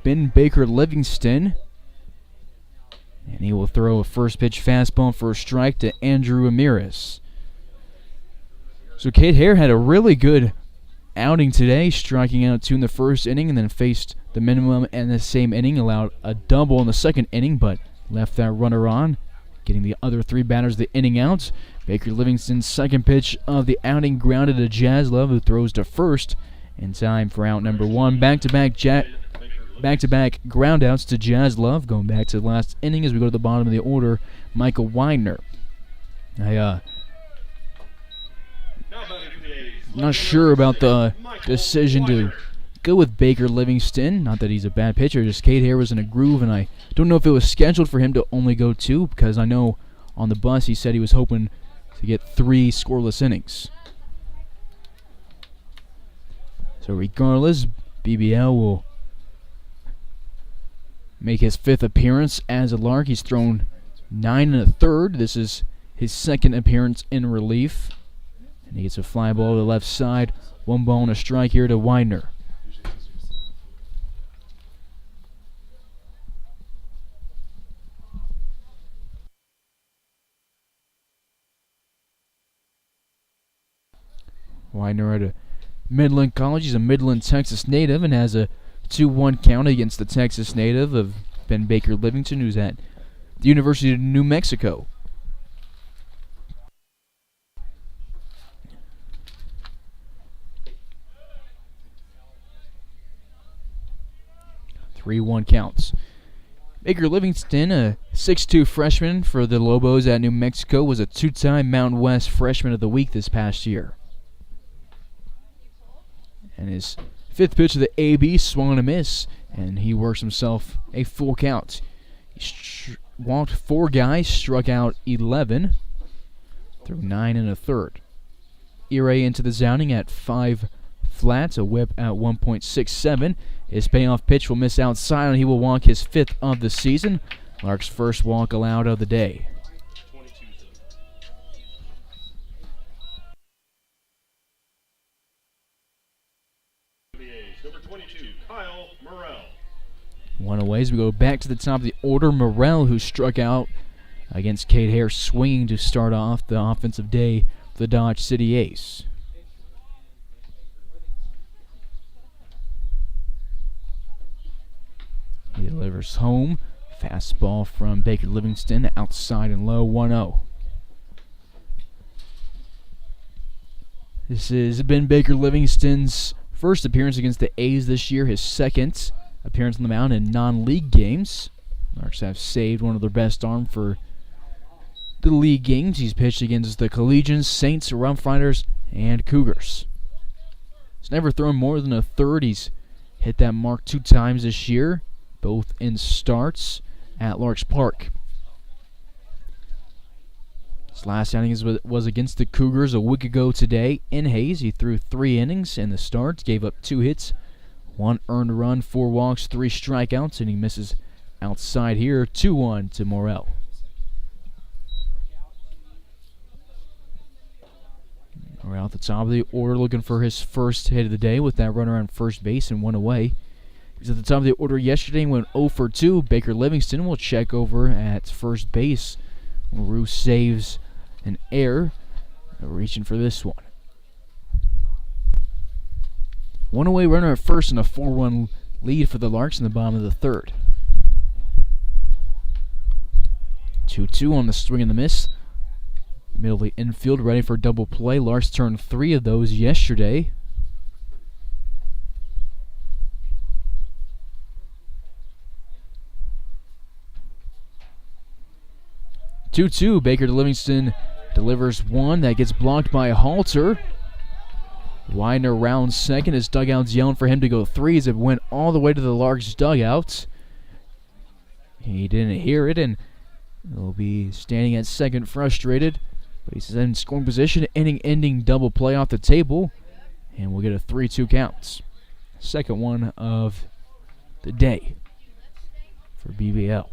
Ben Baker Livingston. And he will throw a first pitch fastball for a strike to Andrew Ramirez. So Cade Hare had a really good outing today, striking out 2 in the first inning and then faced the minimum in the same inning, allowed a double in the second inning, but left that runner on. getting the other 3 batters the inning out. Baker Livingston's second pitch of the outing grounded to Jaslov, who throws to first in time for out number 1. Back-to-back groundouts to Jaslov. Going back to the last inning as we go to the bottom of the order, Michael Widener. I'm not sure about the decision to go with Baker Livingston. Not that he's a bad pitcher, just Cade Hare was in a groove, and I don't know if it was scheduled for him to only go 2, because I know on the bus he said he was hoping to get 3 scoreless innings. So regardless, BBL will make his 5th appearance as a Lark. He's thrown 9 1/3. This is his 2nd appearance in relief. And he gets a fly ball to the left side. 1 ball and a strike here to Widener. Widener at a Midland College. He's a Midland, Texas native and has a 2-1 count against the Texas native of Ben Baker Livingston, who's at the University of New Mexico. Three-1 counts. Baker Livingston, a 6'2 freshman for the Lobos at New Mexico, was a 2-time Mountain West Freshman of the Week this past year. And his 5th pitch of the AB swung and a miss, and he works himself a full count. He walked 4 guys, struck out 11, threw 9 1/3. ERA into the outing at 5 flats, a whip at 1.67. His payoff pitch will miss outside, and he will walk his 5th of the season. Lark's first walk allowed of the day. Number 22, Kyle Morrell. One away as we go back to the top of the order. Morrell, who struck out against Cade Hare, swinging to start off the offensive day for the Dodge City Ace. He delivers home. Fastball from Baker Livingston, outside and low, 1-0. This has been Baker Livingston's first appearance against the A's this year, his 2nd appearance on the mound in non-league games. Larks have saved one of their best arm for the league games. He's pitched against the Collegians, Saints, Rough Riders, and Cougars. He's never thrown more than 1/3. He's hit that mark 2 times this year, both in starts at Larks Park. His last outing was against the Cougars a week ago today in Hayes. He threw 3 innings in the start, gave up 2 hits, 1 earned run, 4 walks, 3 strikeouts, and he misses outside here, 2-1 to Morrell. Morrell at the top of the order looking for his first hit of the day with that runner on first base and 1 away. He's at the top of the order yesterday and went 0 for 2. Baker Livingston will check over at first base. LaRue saves an error. Reaching for this one. 1 away runner at first and a 4-1 lead for the Larks in the bottom of the 3rd. 2-2 on the swing and the miss. Middle of the infield ready for double play. Larks turned 3 of those yesterday. Baker to Livingston delivers 1 that gets blocked by Halter. Widener rounds second. His dugout's yelling for him to go 3 as it went all the way to the Larks dugout. He didn't hear it, and he'll be standing at second frustrated. But he's in scoring position, inning-ending double play off the table, and we'll get a 3-2 count. Second one of the day for BBL.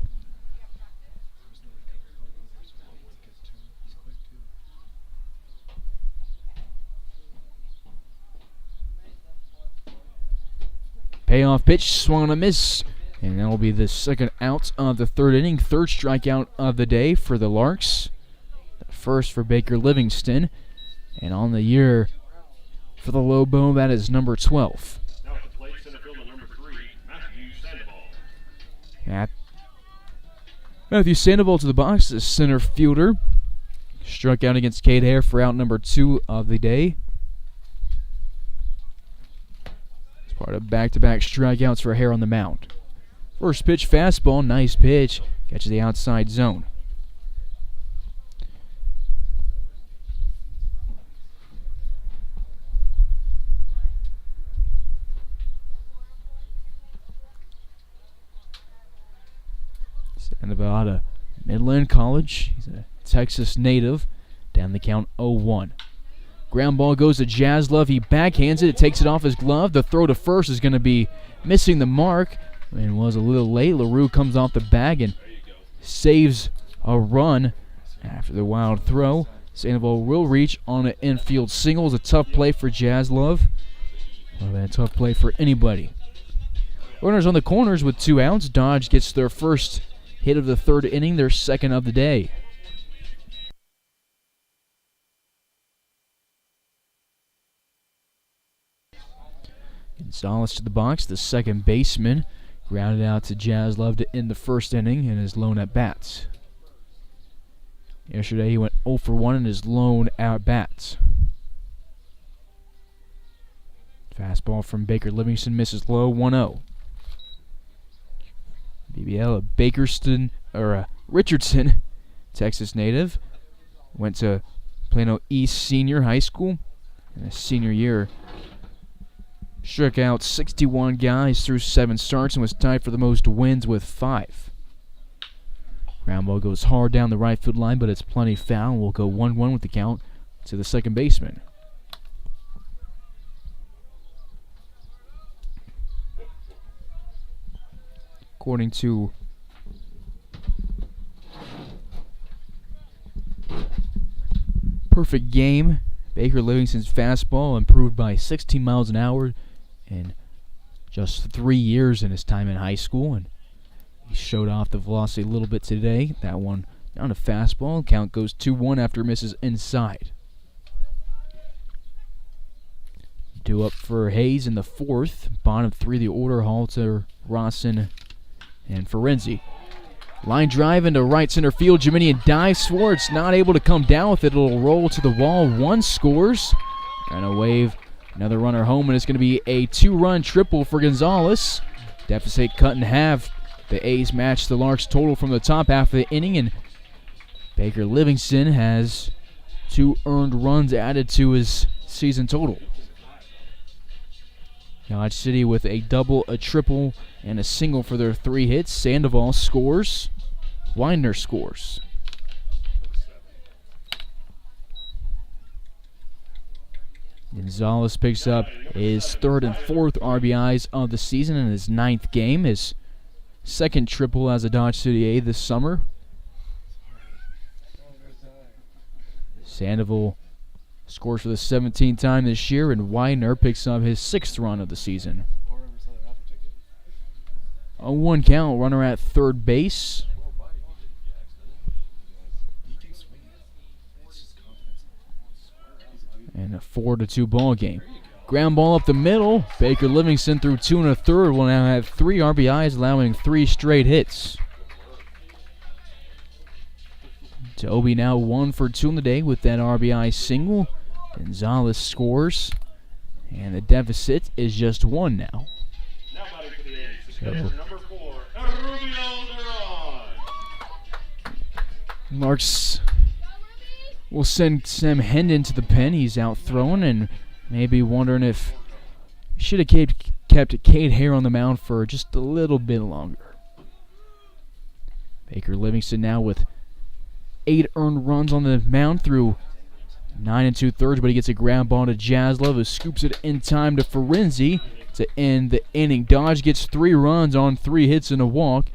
Payoff pitch, swung on a miss, and that will be the second out of the 3rd inning. 3rd strikeout of the day for the Larks. The first for Baker Livingston, and on the year for the Lobo, that is number 12. Now at the plate, center fielder number 3, Matthew Sandoval. Matthew Sandoval to the box, the center fielder. Struck out against Cade Hare for out number 2 of the day. It's part of back-to-back strikeouts for Hare on the mound. First pitch, fastball, nice pitch. Catches the outside zone. Sandoval out of Midland College. He's a Texas native. Down the count 0-1. Ground ball goes to Jaslov. He backhands it. It takes it off his glove. The throw to first is going to be missing the mark and was a little late. LaRue comes off the bag and saves a run after the wild throw. Sandoval will reach on an infield single. It's a tough play for Jaslov. Well, a tough play for anybody. Runners on the corners with 2 outs. Dodge gets their first hit of the 3rd inning, their 2nd of the day. Gonzalez to the box, the 2nd baseman. Grounded out to Jaslov to end the 1st inning in his lone at-bats. Yesterday he went 0 for 1 in his lone at-bats. Fastball from Baker Livingston misses low, 1-0. BBL, Richardson, Texas native. Went to Plano East Senior High School in his senior year. Struck out 61 guys through 7 starts and was tied for the most wins with 5. Ground ball goes hard down the right field line, but it's plenty foul. We'll go 1-1 with the count to the 2nd baseman. According to Perfect Game, Baker Livingston's fastball improved by 16 miles an hour in just 3 years in his time in high school, and he showed off the velocity a little bit today. That one down to fastball. Count goes 2-1 after misses inside. 2 up for Hayes in the 4th. Bottom 3 the order, Halter, Rawson, and Ferenzi. Line drive into right center field. Jiminian dives for it. It's not able to come down with it. It'll roll to the wall. 1 scores. And a wave. Another runner home, and it's going to be a 2-run triple for Gonzalez. Deficit cut in half. The A's match the Larks total from the top half of the inning, and Baker Livingston has 2 earned runs added to his season total. Dodge City with a double, a triple, and a single for their 3 hits. Sandoval scores. Winder scores. Gonzalez picks up his 3rd and 4th RBIs of the season in his 9th game. His 2nd triple as a Dodge City A this summer. Sandoval scores for the 17th time this year, and Widener picks up his 6th run of the season. A 1 count, runner at 3rd base. And a 4-2 ball game. Ground ball up the middle. Baker Livingston through 2 1/3 will now have 3 RBIs, allowing 3 straight hits. Toby now 1 for 2 in the day with that RBI single. Gonzalez scores, and the deficit is just 1 now. So Larks will send Sam Hendon to the pen. He's out throwing and maybe wondering if he should have kept Cade Hare on the mound for just a little bit longer. Baker Livingston now with 8 earned runs on the mound through 9 2/3, but he gets a ground ball to Jaslov, who scoops it in time to Ferenzi to end the inning. Dodge gets 3 runs on 3 hits and a walk,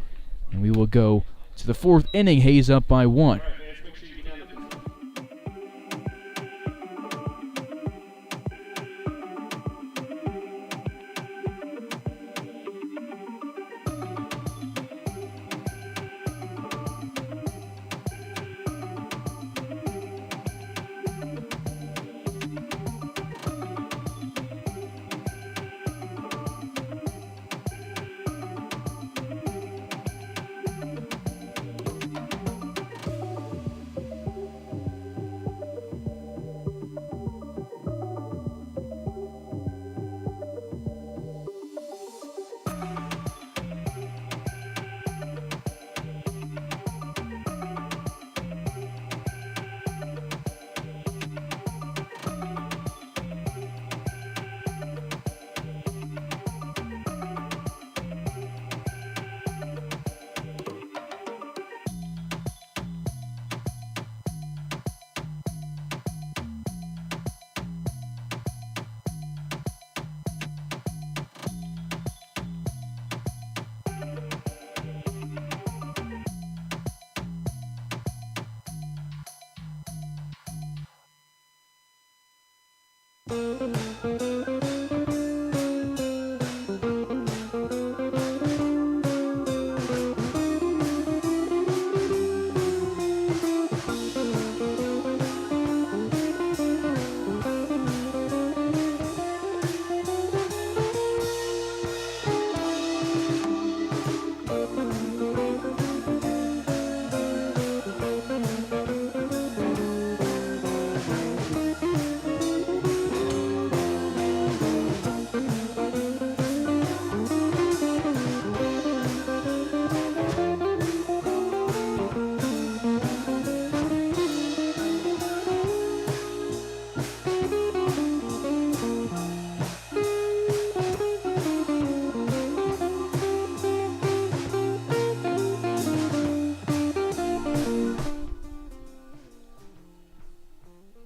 and we will go to the 4th inning. Hayes up by 1.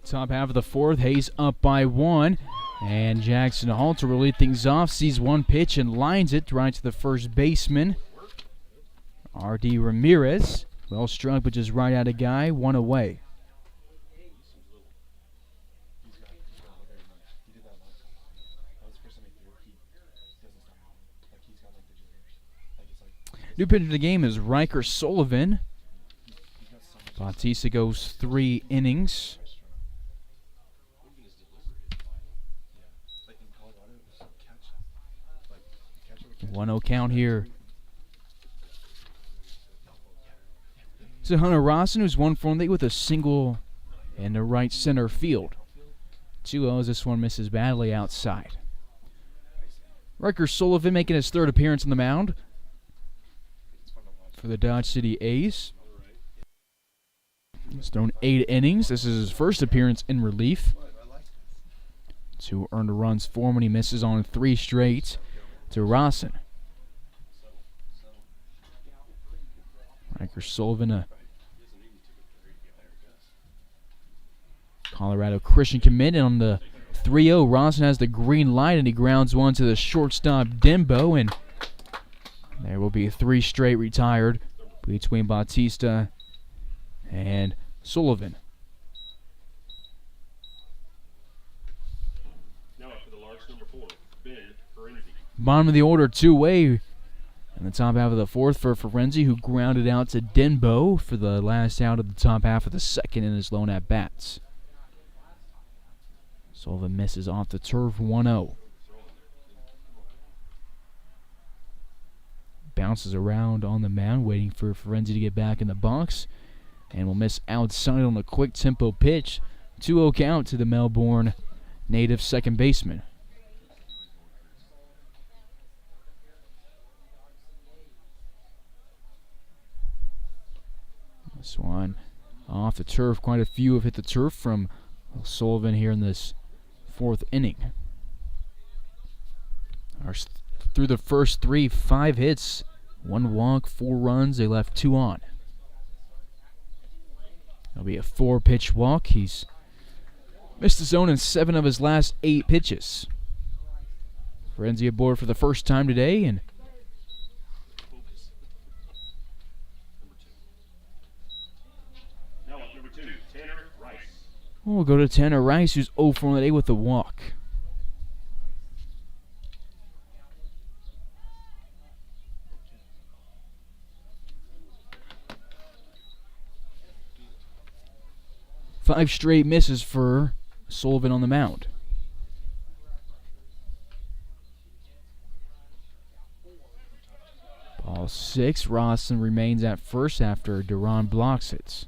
Top half of the fourth, Hayes up by 1. And Jackson Halter will lead things off, sees one pitch and lines it right to the first baseman. R.D. Ramirez, well struck but just right at a guy, one away. New pitcher of the game is Riker Sullivan. Bautista goes 3 innings. 1-0 count here. So Hunter Rawson, who's 1 for 8 with a single in the right center field. 2-0 as this one misses badly outside. Riker Sullivan making his 3rd appearance on the mound for the Dodge City A's. He's thrown 8 innings. This is his 1st appearance in relief. 2 earned runs for him when he misses on 3 straight to Rawson. Riker Sullivan, a Colorado Christian commit, and on the 3-0, Rawson has the green light and he grounds one to the shortstop Dembo, and there will be 3 straight retired between Bautista and Sullivan. Now up for the Larks, number 4, Ben Ferenzi. Bottom of the order, 2-way. And the top half of the 4th for Ferenzi, who grounded out to Denbo for the last out of the top half of the 2nd in his lone at-bats. Sullivan misses off the turf, 1-0. Bounces around on the mound, waiting for Ferenzi to get back in the box. And will miss outside on a quick tempo pitch. 2-0 count to the Melbourne native second baseman. This one off the turf. Quite a few have hit the turf from Sullivan here in this 4th inning. Through the first 3, 5 hits, 1 walk, 4 runs. They left 2 on. That'll be a 4-pitch walk. He's missed the zone in 7 of his last 8 pitches. Ferenzi aboard for the first time today, and we'll go to Tanner Rice, who's 0 for 8 with a walk. Five straight misses for Sullivan on the mound. Ball 6. Rawson remains at first after Duran blocks it.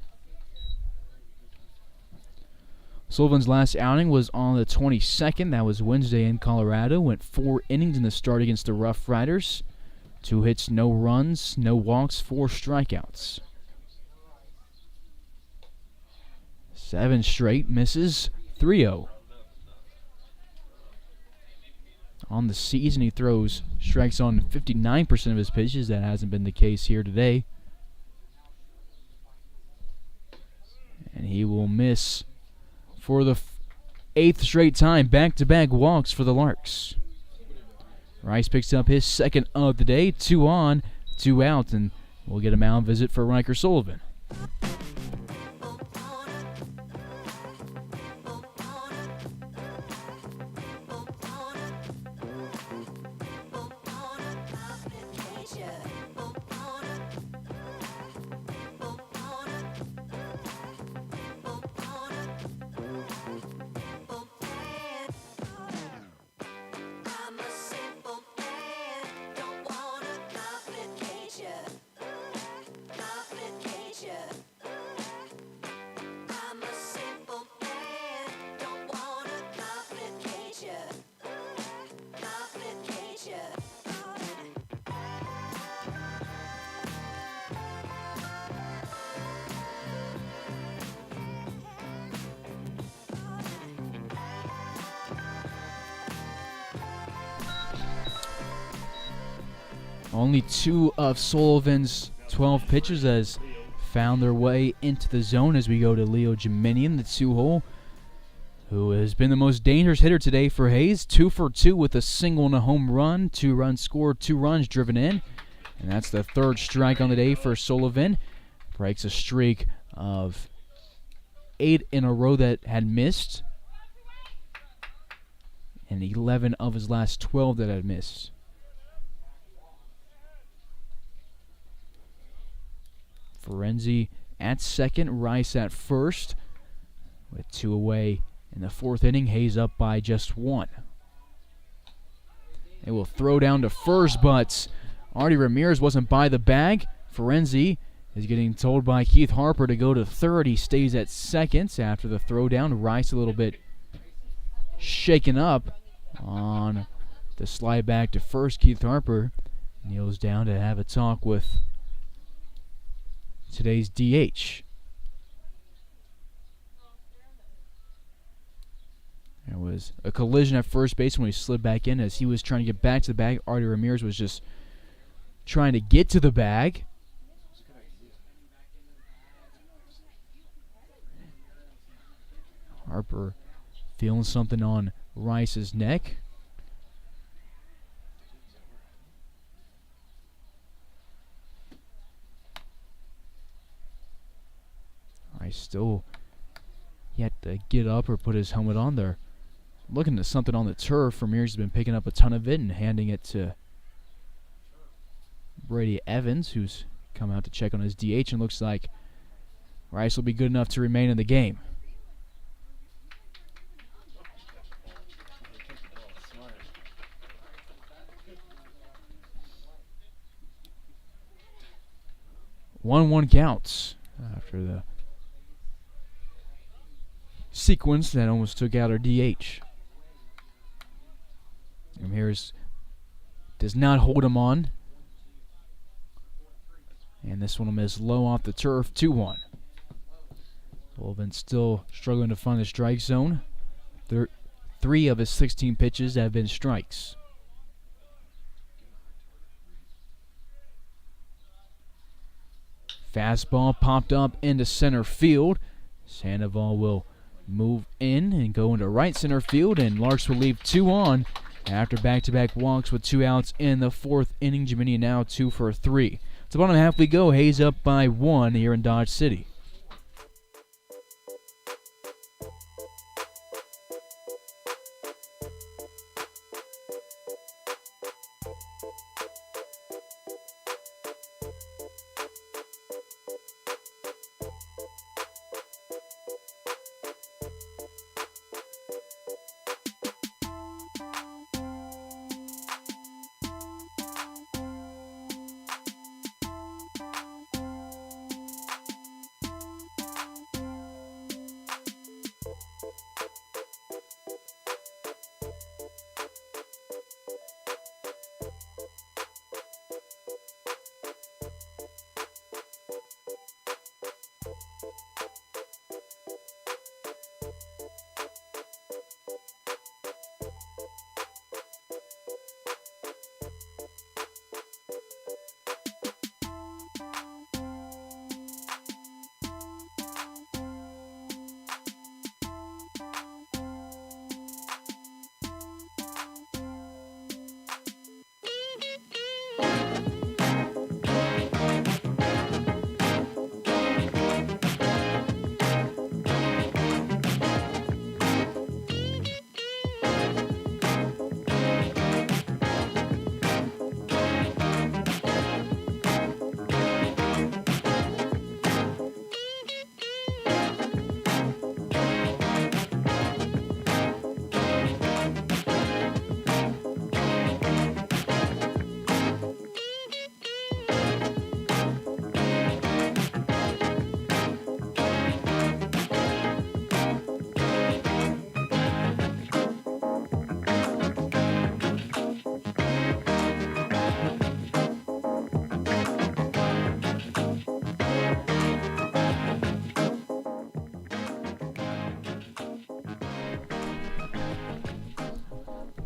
Sullivan's last outing was on the 22nd. That was Wednesday in Colorado. Went 4 innings in the start against the Rough Riders. 2 hits, no runs, no walks, 4 strikeouts. 7 straight misses, 3-0. On the season, he throws strikes on 59% of his pitches. That hasn't been the case here today. And he will miss for the 8th straight time. Back-to-back walks for the Larks. Rice picks up his 2nd of the day. 2 on, 2 out, and we'll get a mound visit for Riker Sullivan. Only 2 of Sullivan's 12 pitches has found their way into the zone as we go to Leo Jiminian, the 2-hole, who has been the most dangerous hitter today for Hayes. 2 for 2 with a single and a home run. 2 runs scored, 2 runs driven in. And that's the 3rd strike on the day for Sullivan. Breaks a streak of 8 in a row that had missed, and 11 of his last 12 that had missed. Ferenzi at second, Rice at first. With 2 away in the 4th inning, Hayes up by just 1. They will throw down to first, but Artie Ramirez wasn't by the bag. Ferenzi is getting told by Keith Harper to go to third. He stays at second after the throwdown. Rice a little bit shaken up on the slide back to first. Keith Harper kneels down to have a talk with today's DH. There was a collision at first base when he slid back in as he was trying to get back to the bag. Artie Ramirez was just trying to get to the bag. Harper feeling something on Rice's neck. Rice still yet to get up or put his helmet on there. Looking at something on the turf. Ramirez has been picking up a ton of it and handing it to Brady Evans, who's come out to check on his DH, and looks like Rice will be good enough to remain in the game. One counts after the sequence that almost took out our DH. Ramirez does not hold him on. And this one will miss low off the turf, 2-1. Sullivan still struggling to find the strike zone. 3 of his 16 pitches have been strikes. Fastball popped up into center field. Sandoval will move in and go into right center field, and Larks will leave 2 on after back-to-back walks with 2 outs in the 4th inning. Jiminian now 2 for 3. It's the bottom half we go. Hayes up by 1 here in Dodge City.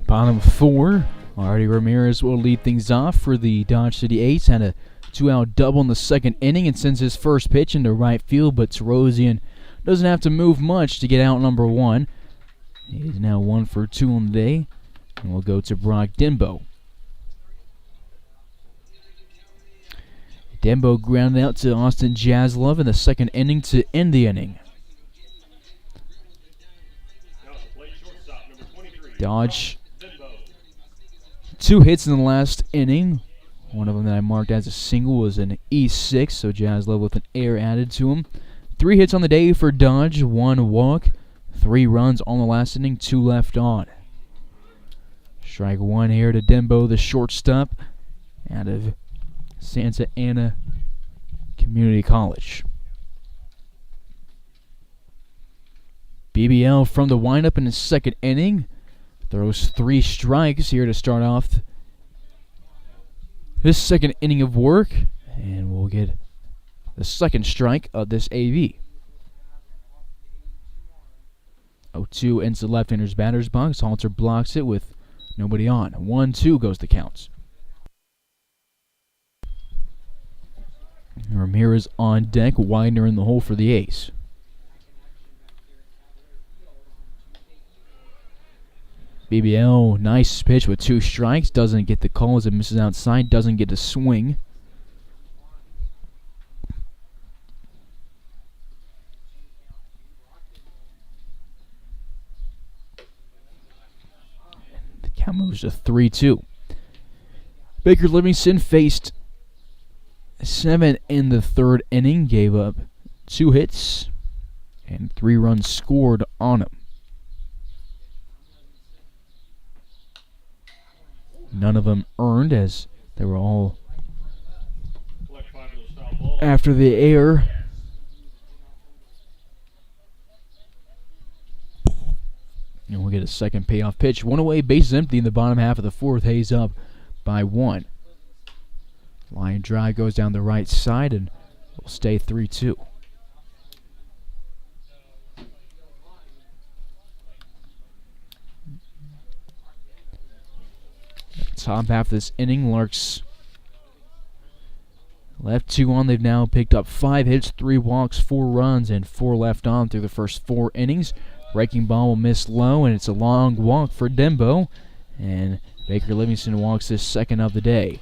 Bottom 4 Artie Ramirez will lead things off for the Dodge City Ace. Had a 2-out double in the second inning and sends his first pitch into right field, but Terosian doesn't have to move much to get out number 1. He is now 1 for 2 on the day, and we'll go to Brock Denbo. Denbo grounded out to Austin Jaslove in the second inning to end the inning. Dodge 2 hits in the last inning. One of them that I marked as a single was an E6, so Jaslove with an error added to him. 3 hits on the day for Dodge, 1 walk, 3 runs on the last inning, 2 left on. Strike 1 here to Denbo, the shortstop out of Santa Ana Community College. BBL from the windup in the second inning. Throws 3 strikes here to start off this second inning of work. And we'll get the second strike of this AV. 0-2 ends the left-hander's batter's box. Halter blocks it with nobody on. 1-2 goes the count. Ramirez on deck. Widener in the hole for the Ace. BBL, nice pitch with 2 strikes. Doesn't get the call as it misses outside. Doesn't get a swing. The count moves to 3-2. Baker Livingston faced 7 in the third inning. Gave up 2 hits and 3 runs scored on him. None of them earned, as they were all after the error. And we'll get a second payoff pitch. 1 away, bases empty in the bottom half of the 4th. Hayes up by 1. Line drive goes down the right side and will stay 3-2. Top half of this inning, Larks left 2 on. They've now picked up 5 hits, 3 walks, 4 runs, and 4 left on through the first 4 innings. Breaking ball will miss low, and it's a long walk for Denbo. And Baker Livingston walks his second of the day.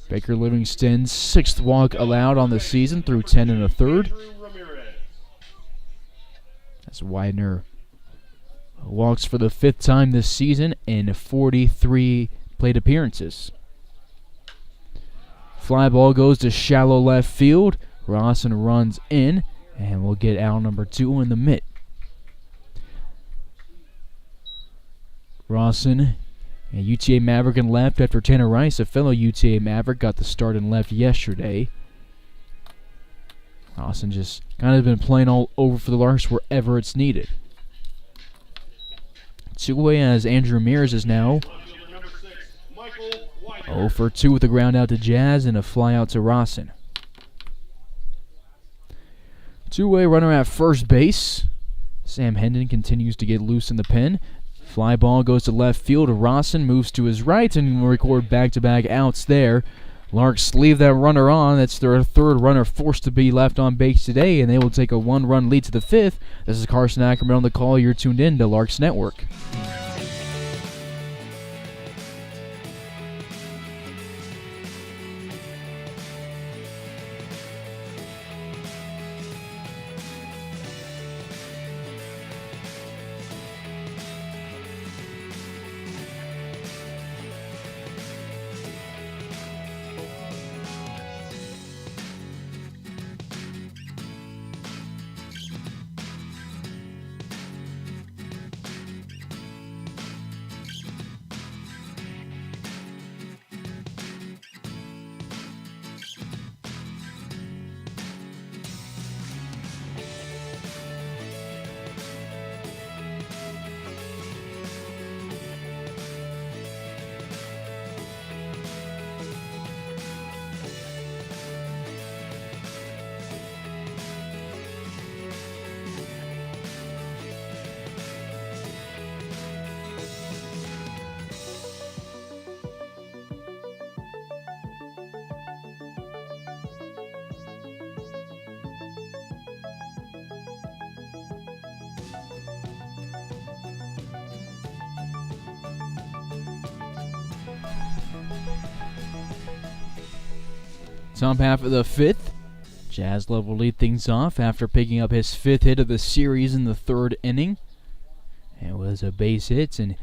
Baker Livingston's 6th walk allowed on the season through 10 1/3. As Widener walks for the 5th time this season in 43 plate appearances. Fly ball goes to shallow left field. Rawson runs in, and we'll get out number 2 in the mitt. Rawson, a UTA Maverick in left after Tanner Rice, a fellow UTA Maverick, got the start in left yesterday. Rawson just kind of been playing all over for the Larks wherever it's needed. 2 away as Andrew Ramirez is now 0 for 2 with a ground out to Jazz and a fly out to Rawson. 2 away runner at first base. Sam Hendon continues to get loose in the pen. Fly ball goes to left field. Rawson moves to his right and will record back-to-back outs there. Larks leave that runner on. That's their 3rd runner forced to be left on base today, and they will take a 1-run lead to the 5th. This is Carson Ackerman on the call. You're tuned in to Larks Network. Top half of the fifth, Jaslov will lead things off after picking up his fifth hit of the series in the third inning. It was a base hit, and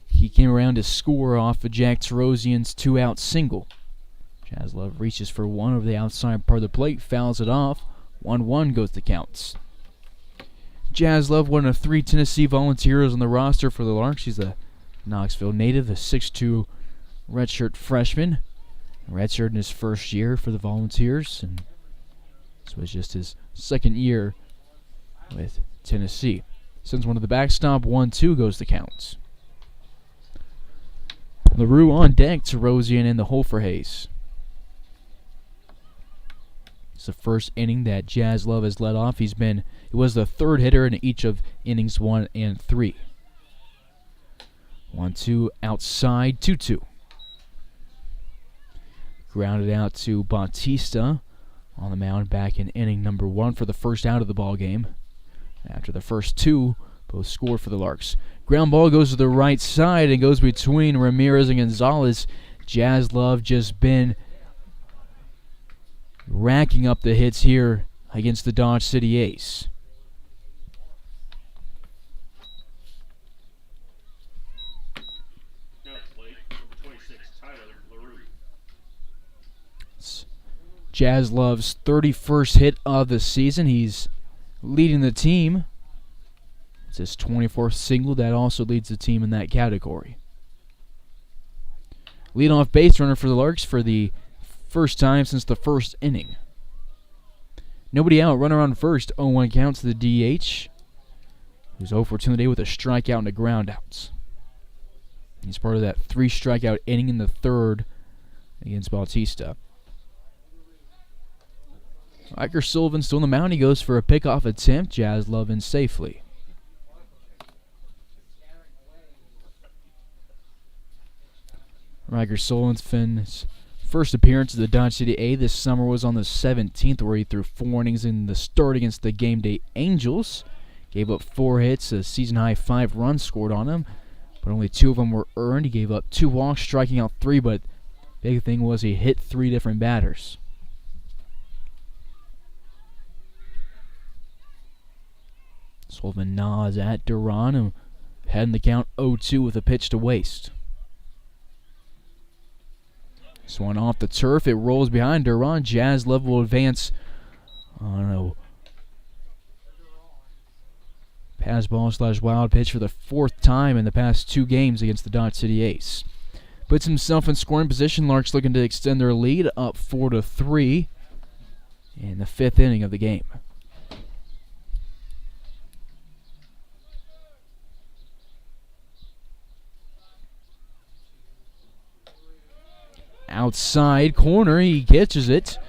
he came around to score off of Jack Tarosian's two-out single. Jaslov reaches for one over the outside part of the plate, fouls it off. 1-1 goes the counts. Jaslov, one of three Tennessee Volunteers on the roster for the Larks. He's a Knoxville native, a 6'2" redshirt freshman. Redshirt in his first year for the Volunteers, and this was just his second year with Tennessee. Sends one to the backstop, 1-2 goes the counts. LaRue on deck, Tarosian in the hole for Hayes. It's the first inning that Jaslov has led off. He was the third hitter in each of innings 1 and 3. 1-2 outside, 2-2. Grounded out to Bautista on the mound back in inning number 1 for the first out of the ball game. After the first two, both scored for the Larks. Ground ball goes to the right side and goes between Ramirez and Gonzalez. Jaslov just been racking up the hits here against the Dodge City Ace. It's Jaslov's 31st hit of the season. He's leading the team. It's his 24th single that also leads the team in that category. Leadoff base runner for the Larks for the first time since the first inning. Nobody out, runner on first, 0-1 counts to the DH, who's 0 for 2 today with a strikeout and a groundout. He's part of that 3 strikeout inning in the third against Bautista. Riker Sullivan still on the mound. He goes for a pickoff attempt. Jaslov in safely. Riker Sullivan's first appearance at the Dodge City A this summer was on the 17th, where he threw 4 innings in the start against the Game Day Angels. Gave up 4 hits, a season-high 5 runs scored on him, but only 2 of them were earned. He gave up 2 walks, striking out 3, but big thing was he hit 3 different batters. Sullivan nods at Duran, and heading the count 0-2 with a pitch to waste. This one off the turf. It rolls behind Duran. Jaslov will advance on a pass ball / wild pitch for the 4th time in the past 2 games against the Dodge City Ace. Puts himself in scoring position. Larks looking to extend their lead up 4-3 in the 5th inning of the game. Outside corner, he catches it,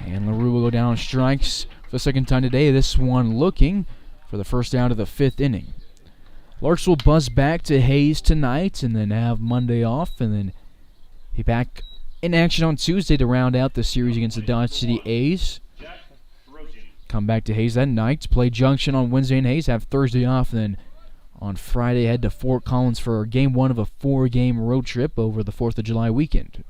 and LaRue will go down on strikes for the second time today. This one looking for the first out of the 5th inning. Larks will buzz back to Hayes tonight and then have Monday off, and then be back in action on Tuesday to round out the series against the Dodge City A's. Come back to Hayes that night to play Junction on Wednesday and Hayes, have Thursday off, and then on Friday head to Fort Collins for Game 1 of a 4-game road trip over the 4th of July weekend.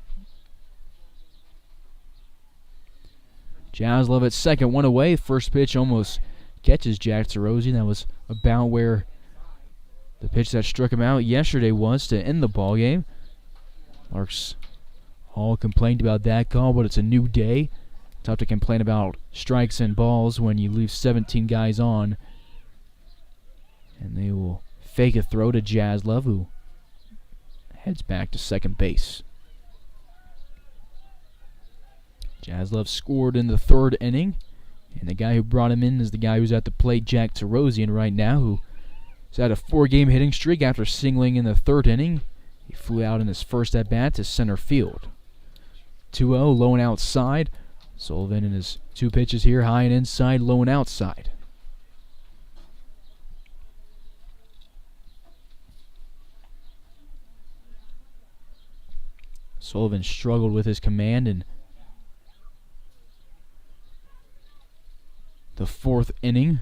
Jaslov at second, 1 away. First pitch almost catches Jack Tarosian. That was about where the pitch that struck him out yesterday was to end the ball game. Larks all complained about that call, but it's a new day. Tough to complain about strikes and balls when you leave 17 guys on. And they will fake a throw to Jaslov, who heads back to second base. Jaslov scored in the 3rd inning, and the guy who brought him in is the guy who's at the plate, Jack Tarosian, right now, who's had a 4-game hitting streak after singling in the 3rd inning. He flew out in his first at-bat to center field. 2-0, low and outside. Sullivan in his 2 pitches here, high and inside, low and outside. Sullivan struggled with his command in the 4th inning.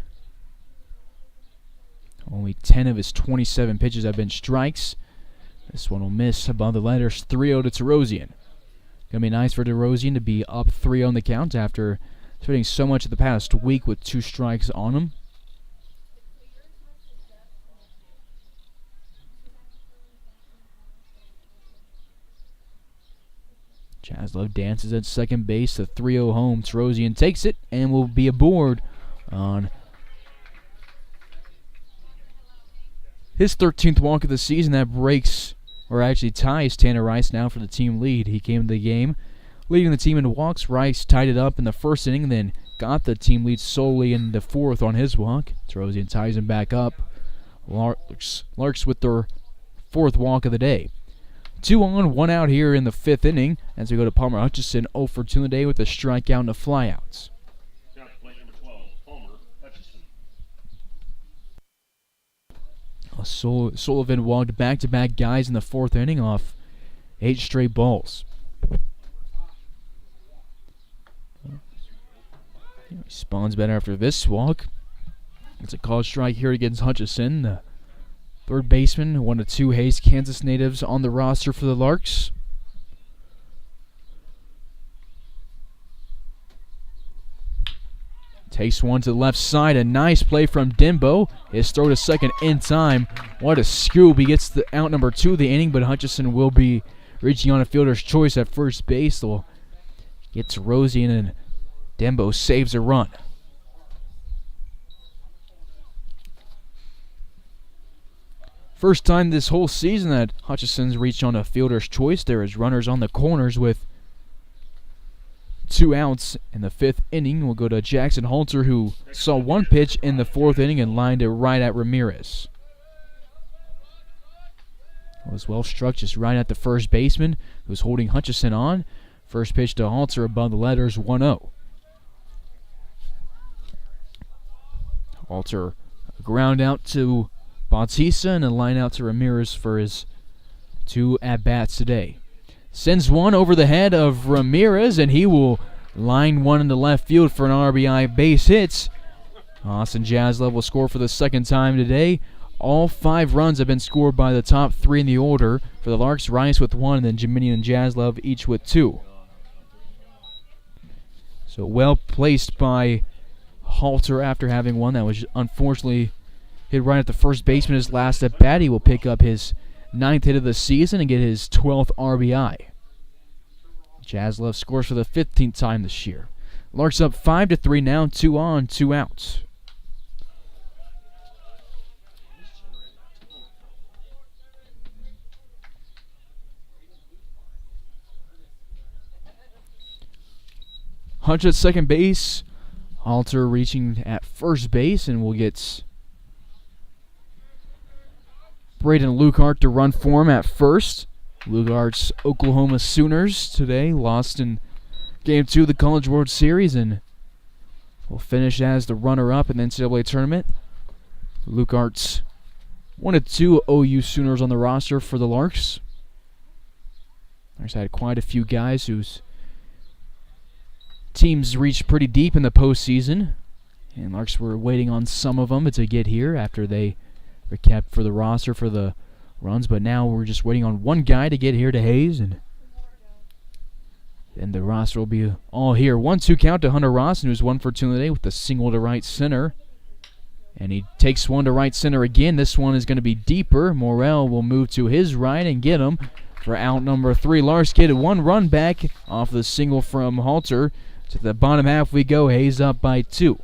Only 10 of his 27 pitches have been strikes. This one will miss above the letters, 3-0 to Tarosian. Going to be nice for DeRozan to be up 3 on the count after spending so much of the past week with 2 strikes on him. Jaslov dances at second base, the 3-0 home. DeRozan takes it and will be aboard on his 13th walk of the season. That breaks, or actually ties, Tanner Rice now for the team lead. He came to the game leading the team in walks. Rice tied it up in the first inning, then got the team lead solely in the 4th on his walk. DeRozan ties him back up. Larks with their 4th walk of the day. 2 on, 1 out here in the 5th inning as we go to Palmer Hutchison, 0 for 2 in the day with a strikeout and a flyouts. Down to plate number 12, Palmer Hutchison. Sullivan walked back-to-back guys in the 4th inning off 8 straight balls. He responds better after this walk. It's a called strike here against Hutchison. The 3rd baseman, 1 of 2 Hayes, Kansas natives on the roster for the Larks. Takes one to the left side. A nice play from Dimbo. His throw to second in time. What a scoop. He gets the out number 2 of the inning, but Hutchison will be reaching on a fielder's choice at first base. They'll get to Rosian, and Dimbo saves a run. First time this whole season that Hutchison's reached on a fielder's choice. There is runners on the corners with 2 outs in the 5th inning. We'll go to Jackson Halter, who saw 1 pitch in the 4th inning and lined it right at Ramirez. It was well struck just right at the first baseman, who's holding Hutchison on. First pitch to Halter above the letters, 1-0. Halter, a ground out to Bautista and a line out to Ramirez for his 2 at-bats today. Sends one over the head of Ramirez, and he will line one into left field for an RBI base hit. Austin Jaslov will score for the 2nd time today. All 5 runs have been scored by the top 3 in the order. For the Larks, Rice with 1, and then Jiminian and Jaslov each with 2. So well placed by Halter after having one that was unfortunately hit right at the first baseman. His last at bat. He will pick up his 9th hit of the season and get his 12th RBI. Jaslov scores for the 15th time this year. Larks up 5-3 now, 2 on, 2 outs. Hutch at second base. Halter reaching at first base, and we'll get Braden Lukehart to run for him at first. Lukehart's Oklahoma Sooners today lost in Game 2 of the College World Series and will finish as the runner-up in the NCAA tournament. Lukehart's 1 of 2 OU Sooners on the roster for the Larks. Larks had quite a few guys whose teams reached pretty deep in the postseason, and Larks were waiting on some of them to get here after they were kept for the roster for the runs, but now we're just waiting on one guy to get here to Hayes, and the roster will be all here. 1-2 count to Hunter Rawson, who's 1 for 2 today with a single to right center, and he takes one to right center again. This one is going to be deeper. Morel will move to his right and get him for out number 3. Larks get 1 run back off the single from Halter. To the bottom half we go. Hayes up by 2.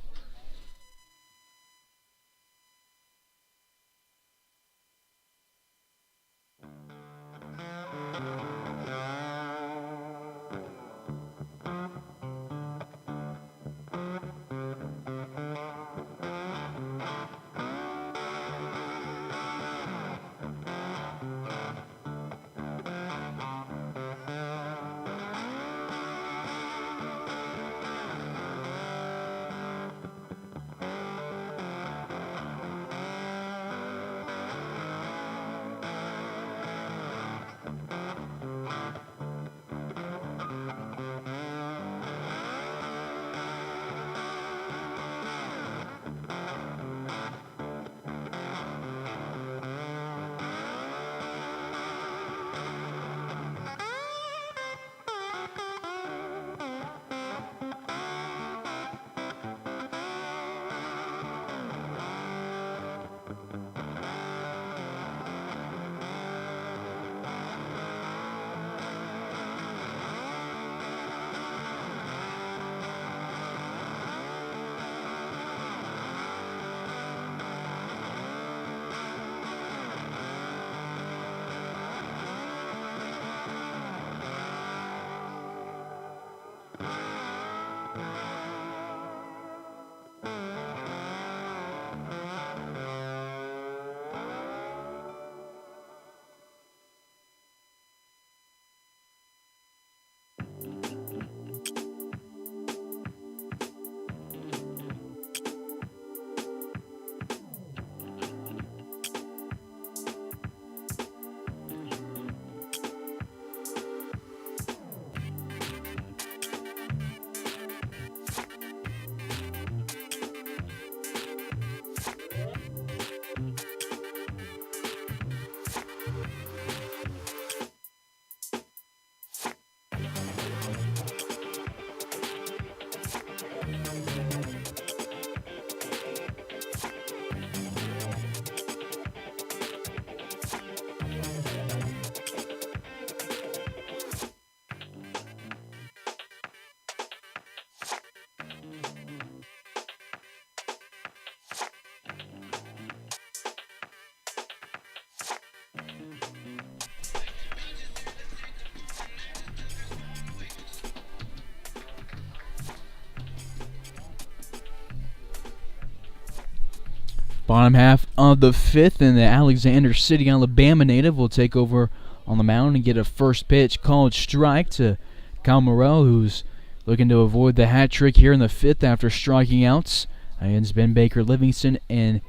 Bottom half of the fifth, and the Alexander City, Alabama native will take over on the mound and get a first pitch called strike to Kyle Morrell, who's looking to avoid the hat trick here in the fifth after striking outs against Ben Baker Livingston and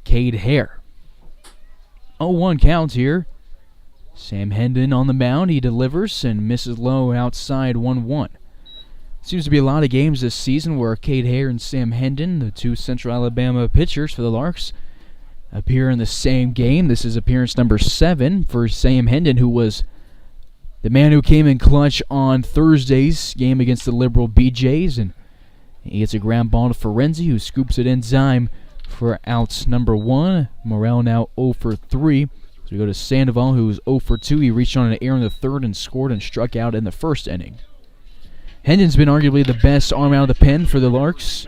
Cade Hare. 0-1 count here. Sam Hendon on the mound. He delivers and misses low outside 1-1. Seems to be a lot of games this season where Cade Hare and Sam Hendon, the two Central Alabama pitchers for the Larks, appear in the same game. This is appearance number 7 for Sam Hendon, who was the man who came in clutch on Thursday's game against the Liberal BJs. And he gets a ground ball to Ferenzi, who scoops it in time for outs number 1. Morrell now 0 for 3. So we go to Sandoval, who's 0 for 2. He reached on an error in the third and scored and struck out in the first inning. Hendon's been arguably the best arm out of the pen for the Larks,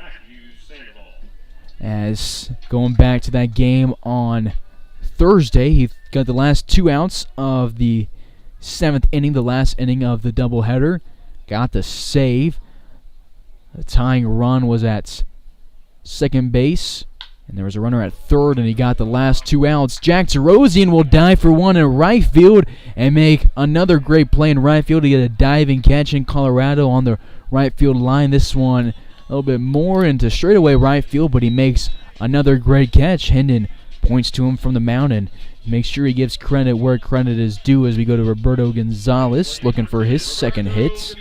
as going back to that game on Thursday, he got the last 2 outs of the 7th inning, the last inning of the doubleheader, got the save. The tying run was at second base, and there was a runner at third, and he got the last 2 outs. Jack Terosian will dive for one in right field and make another great play in right field to get a diving catch in Colorado on the right field line. This one a little bit more into straightaway right field, but he makes another great catch. Hendon points to him from the mound and makes sure he gives credit where credit is due as we go to Roberto Gonzalez, looking for his second hit.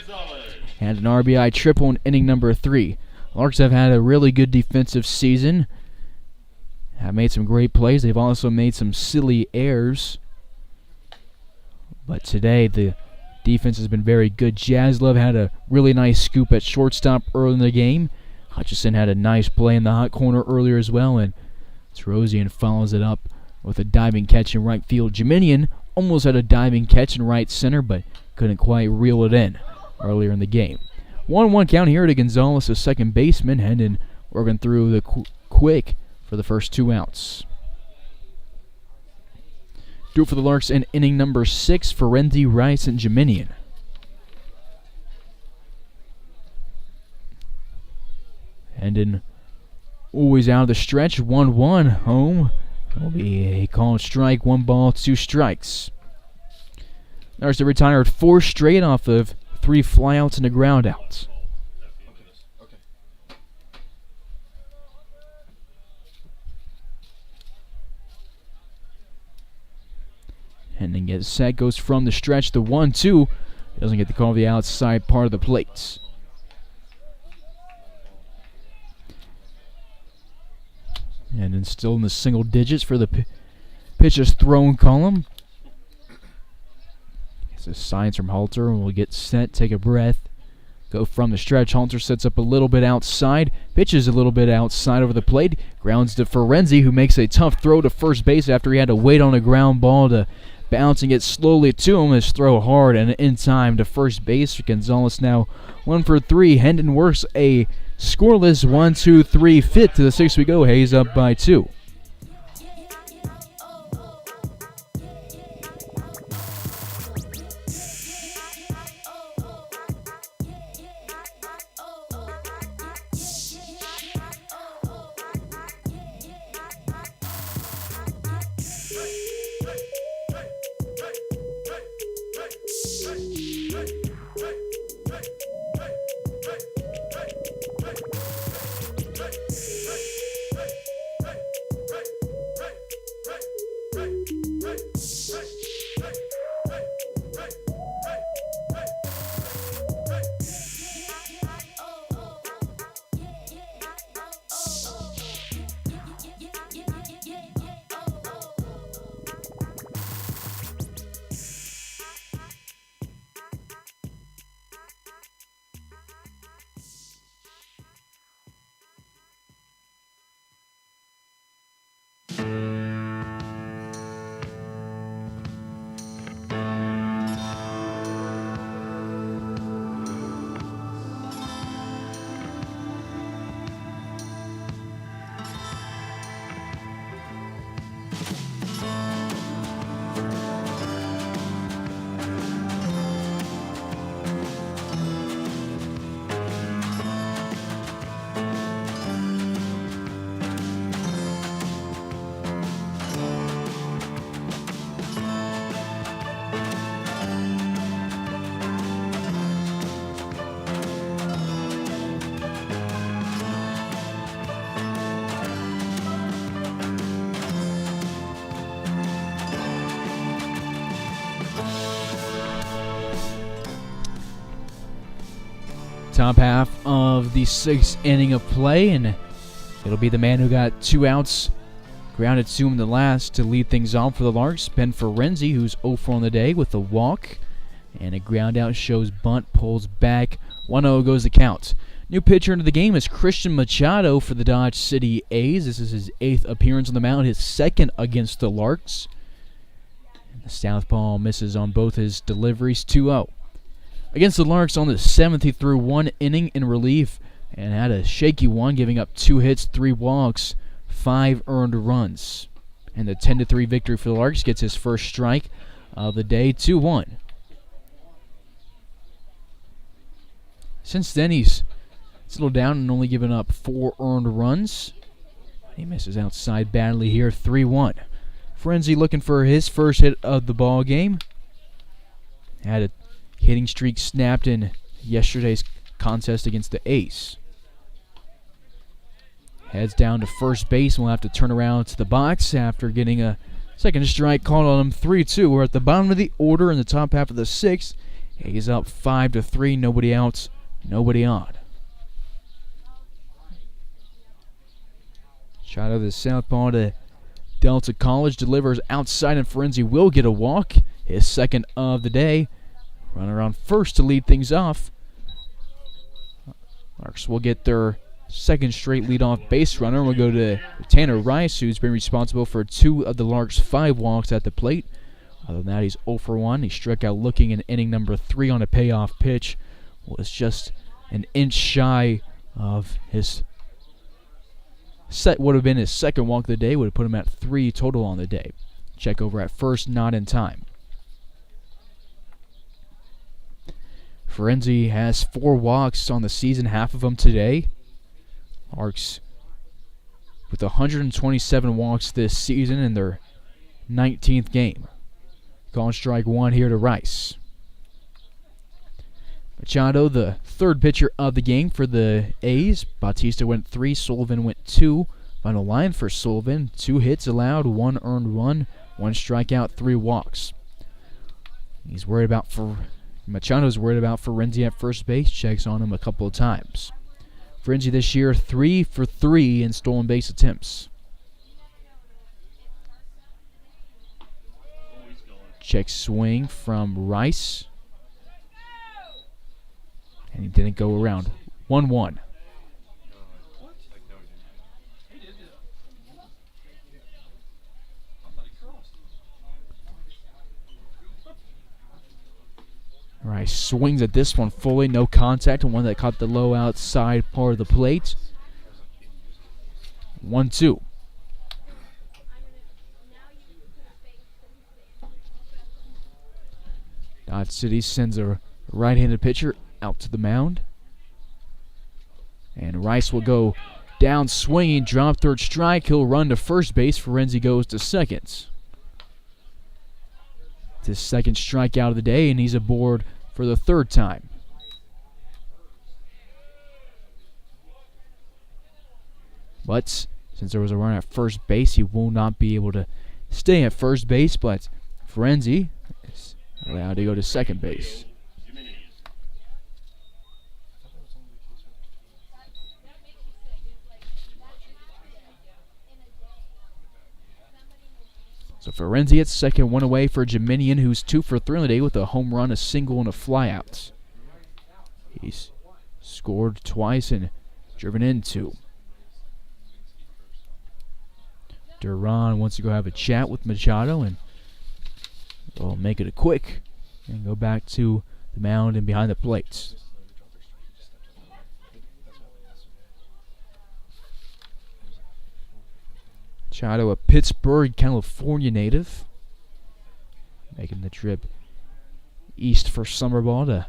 And an RBI triple in inning number 3. Larks have had a really good defensive season, have made some great plays. They've also made some silly errors. But today, the defense has been very good. Jaslov had a really nice scoop at shortstop early in the game. Hutchison had a nice play in the hot corner earlier as well. And Terosian follows it up with a diving catch in right field. Jiminian almost had a diving catch in right center, but couldn't quite reel it in earlier in the game. 1-1 count here to Gonzalez, the second baseman. Hendon working through the quick for the first 2 outs. Do it for the Larks in inning number 6, Ferenzi, Rice, and Jiminian. Hendon always out of the stretch, 1-1 home. That'll be a called strike, 1 ball, 2 strikes. Larks have retired 4 straight off of 3 flyouts and a ground out. Hendon gets set, goes from the stretch to 1-2. Doesn't get the call of the outside part of the plate. And then still in the single digits for the pitcher's thrown column. It's a signs from Halter, and we'll get set, take a breath, go from the stretch. Halter sets up a little bit outside, pitches a little bit outside over the plate, grounds to Ferenzi, who makes a tough throw to first base after he had to wait on a ground ball to bounce and get slowly to him. His throw hard and in time to first base. Gonzalez now 1 for 3. Hendon works a scoreless 1-2-3 fit to the 6th we go. Hayes up by 2. top half of the 6th inning of play, and it'll be the man who got 2 outs, grounded 2 in the last to lead things off for the Larks. Ben Ferenzi, who's 0 for on the day with a walk, and a ground out shows bunt, pulls back. 1-0 goes the count. New pitcher into the game is Christian Machado for the Dodge City A's. This is his 8th appearance on the mound, his 2nd against the Larks. And the southpaw misses on both his deliveries. 2-0. Against the Larks on the 7th, he threw 1 inning in relief and had a shaky one, giving up 2 hits, 3 walks, 5 earned runs. And the 10-3 victory for the Larks gets his first strike of the day. 2-1. Since then, he's settled down and only given up 4 earned runs. He misses outside badly here. 3-1. Ferenzi looking for his first hit of the ball game. Had a hitting streak snapped in yesterday's contest against the A's. Heads down to first base and will have to turn around to the box after getting a second strike called on him. 3-2. We're at the bottom of the order in the top half of the 6th. He's up 5-3. Nobody out, nobody on. Shot of the southpaw to Delta College, delivers outside, and Ferenzi will get a walk, his 2nd of the day. Runner on first to lead things off. Larks will get their 2nd straight leadoff base runner. We'll go to Tanner Rice, who's been responsible for 2 of the Larks' 5 walks at the plate. Other than that, he's 0 for 1. He struck out looking in inning number 3 on a payoff pitch. Was just an inch shy of his would have been his 2nd walk of the day. Would have put him at 3 total on the day. Check over at first, not in time. Ferenzi has 4 walks on the season, half of them today. Larks with 127 walks this season in their 19th game. Call strike 1 here to Rice. Machado, the 3rd pitcher of the game for the A's. Bautista went 3, Sullivan went 2. Final line for Sullivan: 2 hits allowed, 1 earned run, 1 strikeout, 3 walks. Machado's worried about Ferenzi at first base. Checks on him a couple of times. Ferenzi this year 3 for 3 in stolen base attempts. Check swing from Rice. And he didn't go around. 1-1. Rice swings at this one fully, no contact, and one that caught the low outside part of the plate. 1-2. Dodge City sends a right-handed pitcher out to the mound. And Rice will go down swinging, drop 3rd strike. He'll run to first base. Ferenzi goes to 2nd. It's his 2nd strikeout of the day, and he's aboard for the 3rd time. But since there was a run at first base, he will not be able to stay at first base, but Ferenzi is allowed to go to 2nd base. So Ferenzi at 2nd, 1 away for Jiminian, who's 2 for 3 on the day with a home run, a single, and a flyout. He's scored twice and driven in 2. Duran wants to go have a chat with Machado, and we'll make it a quick and go back to the mound and behind the plates. Machado, a Pittsburgh, California native, making the trip east for summer ball to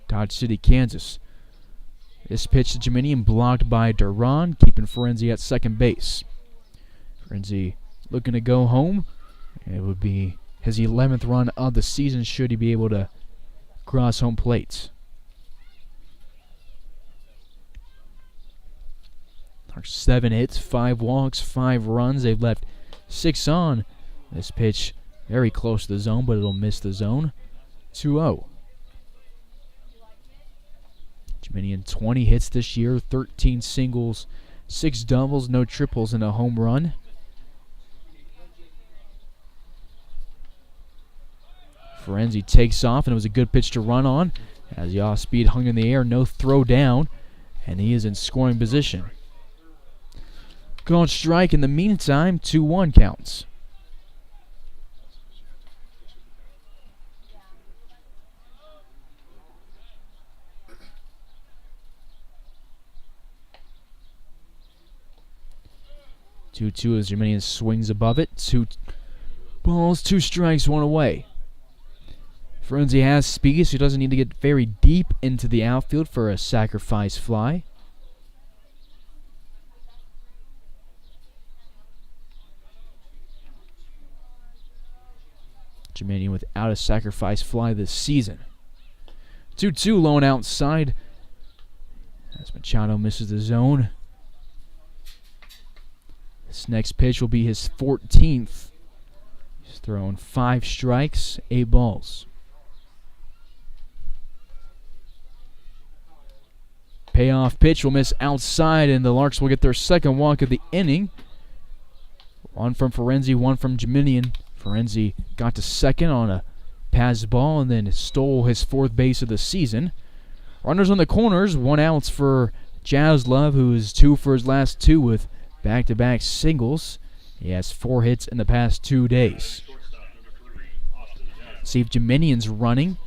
Dodge City, Kansas. This pitch to Jiminian blocked by Duran, keeping Ferenzi at 2nd base. Ferenzi looking to go home. It would be his 11th run of the season should he be able to cross home plate. Larks 7 hits, 5 walks, 5 runs. They've left 6 on. This pitch very close to the zone, but it'll miss the zone. 2-0. Jiminian 20 hits this year, 13 singles, 6 doubles, no triples, and a home run. Ferenzi takes off, and it was a good pitch to run on as the off-speed hung in the air, no throw down, and he is in scoring position. Called strike in the meantime, 2-1 counts. Two as Jiminian swings above it. 2 balls, 2 strikes, 1 away. Ferenzi has speed, so he doesn't need to get very deep into the outfield for a sacrifice fly. Jiminian without a sacrifice fly this season. 2-2 low and outside as Machado misses the zone. This next pitch will be his 14th. He's thrown 5 strikes, 8 balls. Payoff pitch will miss outside, and the Larks will get their second walk of the inning. 1 from Ferenzi, 1 from Jiminian. Ferenzi got to second on a pass ball and then stole his 4th base of the season. Runners on the corners, 1 out for Jaslov, who is 2 for his last 2 with back-to-back singles. He has 4 hits in the past 2 days. See if Jiminian's running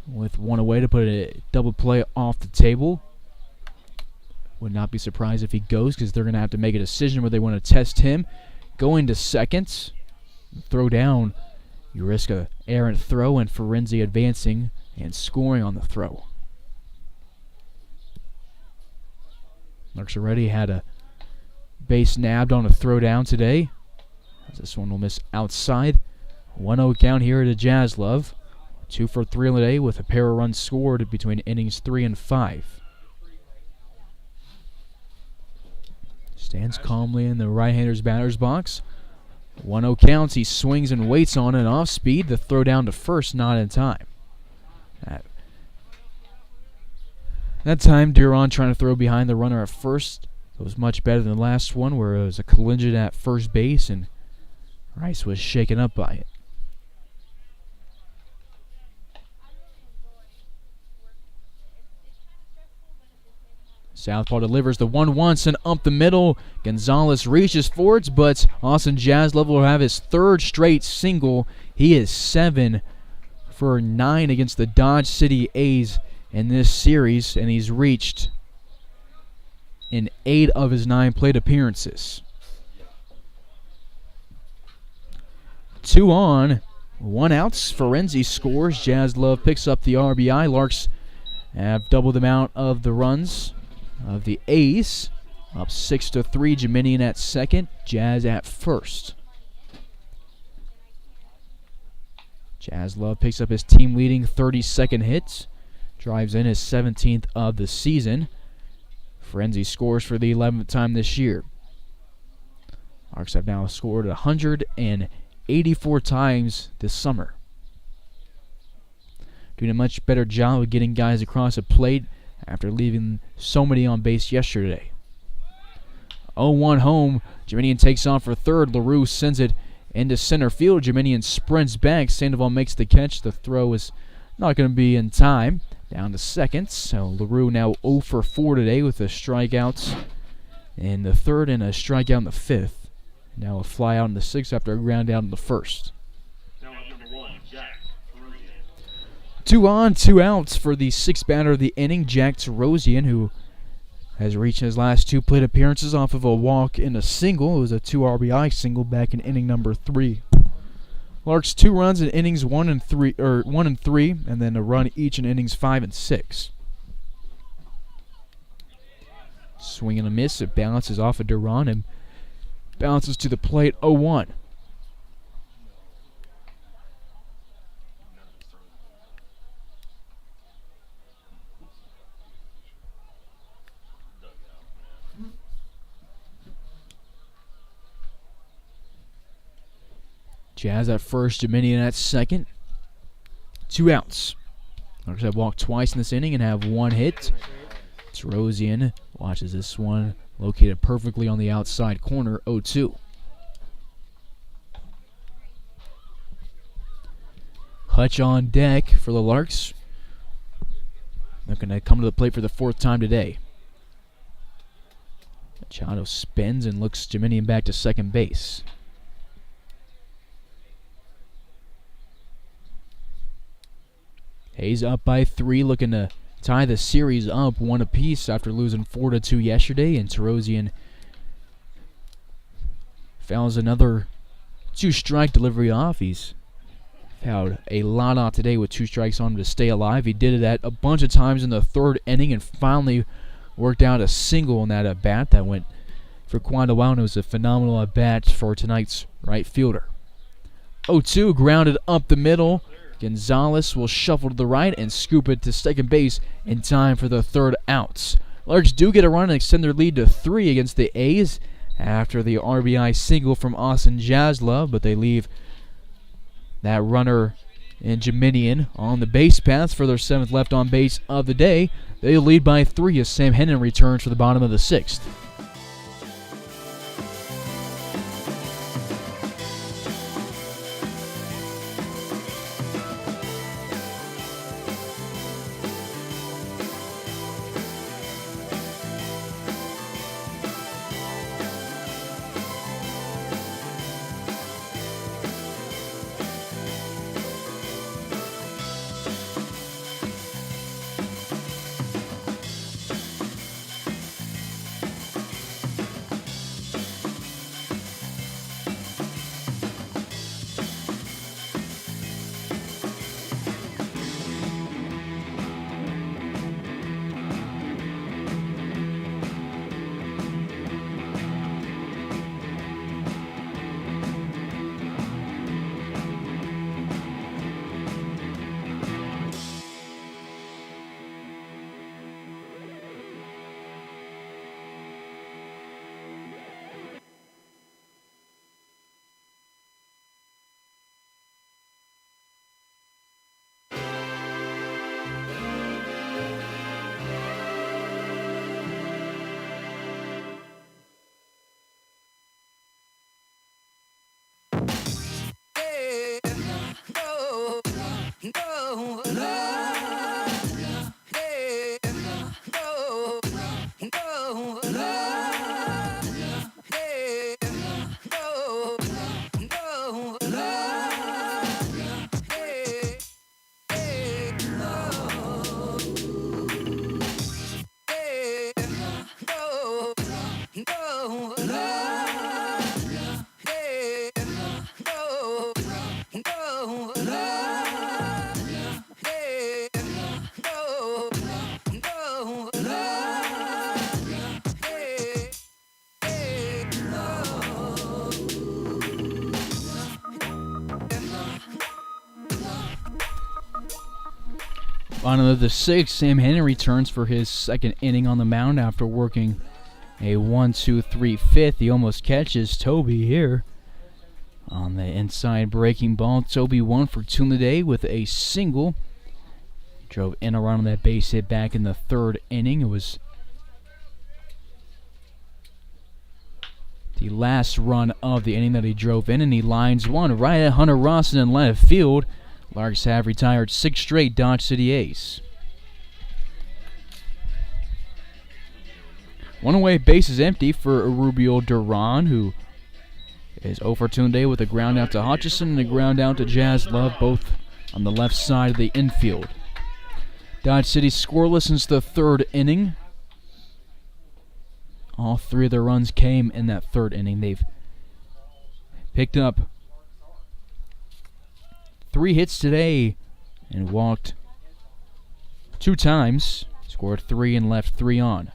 with 1 away to put a double play off the table. Would not be surprised if he goes, because they're going to have to make a decision where they want to test him. Going to second, throw down. You risk a errant throw, and Ferenzi advancing and scoring on the throw. Larks already had a base nabbed on a throw down today. This one will miss outside. 1-0 count here to Jaslov. 2 for 3 on the day with a pair of runs scored between innings 3 and 5. Stands calmly in the right-hander's batter's box. 1-0 counts. He swings and waits on an off-speed. The throw down to first, not in time. That time, Duran trying to throw behind the runner at first. It was much better than the last one, where it was a collision at first base, and Rice was shaken up by it. Southpaw delivers the 1-1 and up the middle. Gonzalez reaches for it, but Austin Jaslov will have his 3rd straight single. He is 7 for 9 against the Dodge City A's in this series, and he's reached in 8 of his 9 plate appearances. 2 on, 1 out. Ferenzi scores. Jaslov picks up the RBI. Larks have double the amount of the runs of the A's. Up 6-3. Jiminian at second. Jazz at first. Jaslov picks up his team-leading 32nd hit. Drives in his 17th of the season. Ferenzi scores for the 11th time this year. Larks have now scored 184 times this summer. Doing a much better job of getting guys across the plate after leaving so many on base yesterday. 0-1 home. Jiminian takes off for third. LaRue sends it into center field. Jiminian sprints back. Sandoval makes the catch. The throw is not going to be in time. Down to second. So LaRue now 0 for 4 today with the strikeouts in the 3rd and a strikeout in the 5th. Now a fly out in the 6th after a ground out in the 1st. 2 on, 2 outs for the 6th batter of the inning, Jack Terosian, who has reached his last 2 plate appearances off of a walk and a single. It was a 2 RBI single back in inning number 3. Larks 2 runs in innings 1 and 3, and then a run each in innings 5 and 6. Swing and a miss. It bounces off of Duran and bounces to the plate. 0-1. Jazz at first, Jiminian at second. 2 outs. Larks have walked twice in this inning and have one hit. Terosian watches this one, located perfectly on the outside corner, 0-2. Hutch on deck for the Larks. Looking to come to the plate for the 4th time today. Machado spins and looks Dominion back to second base. Hayes up by 3, looking to tie the series up 1 apiece after losing 4-2 yesterday, and Terosian fouls another 2-strike delivery off. He's fouled a lot off today with 2 strikes on him to stay alive. He did that a bunch of times in the 3rd inning and finally worked out a single in that at-bat that went for quite a while, and it was a phenomenal at-bat for tonight's right fielder. 0-2, grounded up the middle. Gonzalez will shuffle to the right and scoop it to second base in time for the 3rd out. Larks do get a run and extend their lead to 3 against the A's after the RBI single from Austin Jasla, but they leave that runner in Dominion on the base paths for their 7th left on base of the day. They lead by 3 as Sam Hennon returns for the bottom of the 6th. Bottom of the 6th, Sam Hennon returns for his 2nd inning on the mound after working a 1-2-3 fifth. He almost catches Toby here on the inside breaking ball. Toby 1 for 2 in the day with a single. Drove in a run on that base hit back in the 3rd inning. It was the last run of the inning that he drove in, and he lines one right at Hunter Rawson in left field. Larks have retired 6 straight Dodge City A's. One away base is empty for Rubio Duran, who is 0 for 2 today with a ground out to Hutchison and a ground out to Jazz Love, both on the left side of the infield. Dodge City scoreless since the 3rd inning. All 3 of their runs came in that 3rd inning. They've picked up 3 hits today and walked 2 times, scored 3 and left 3 on.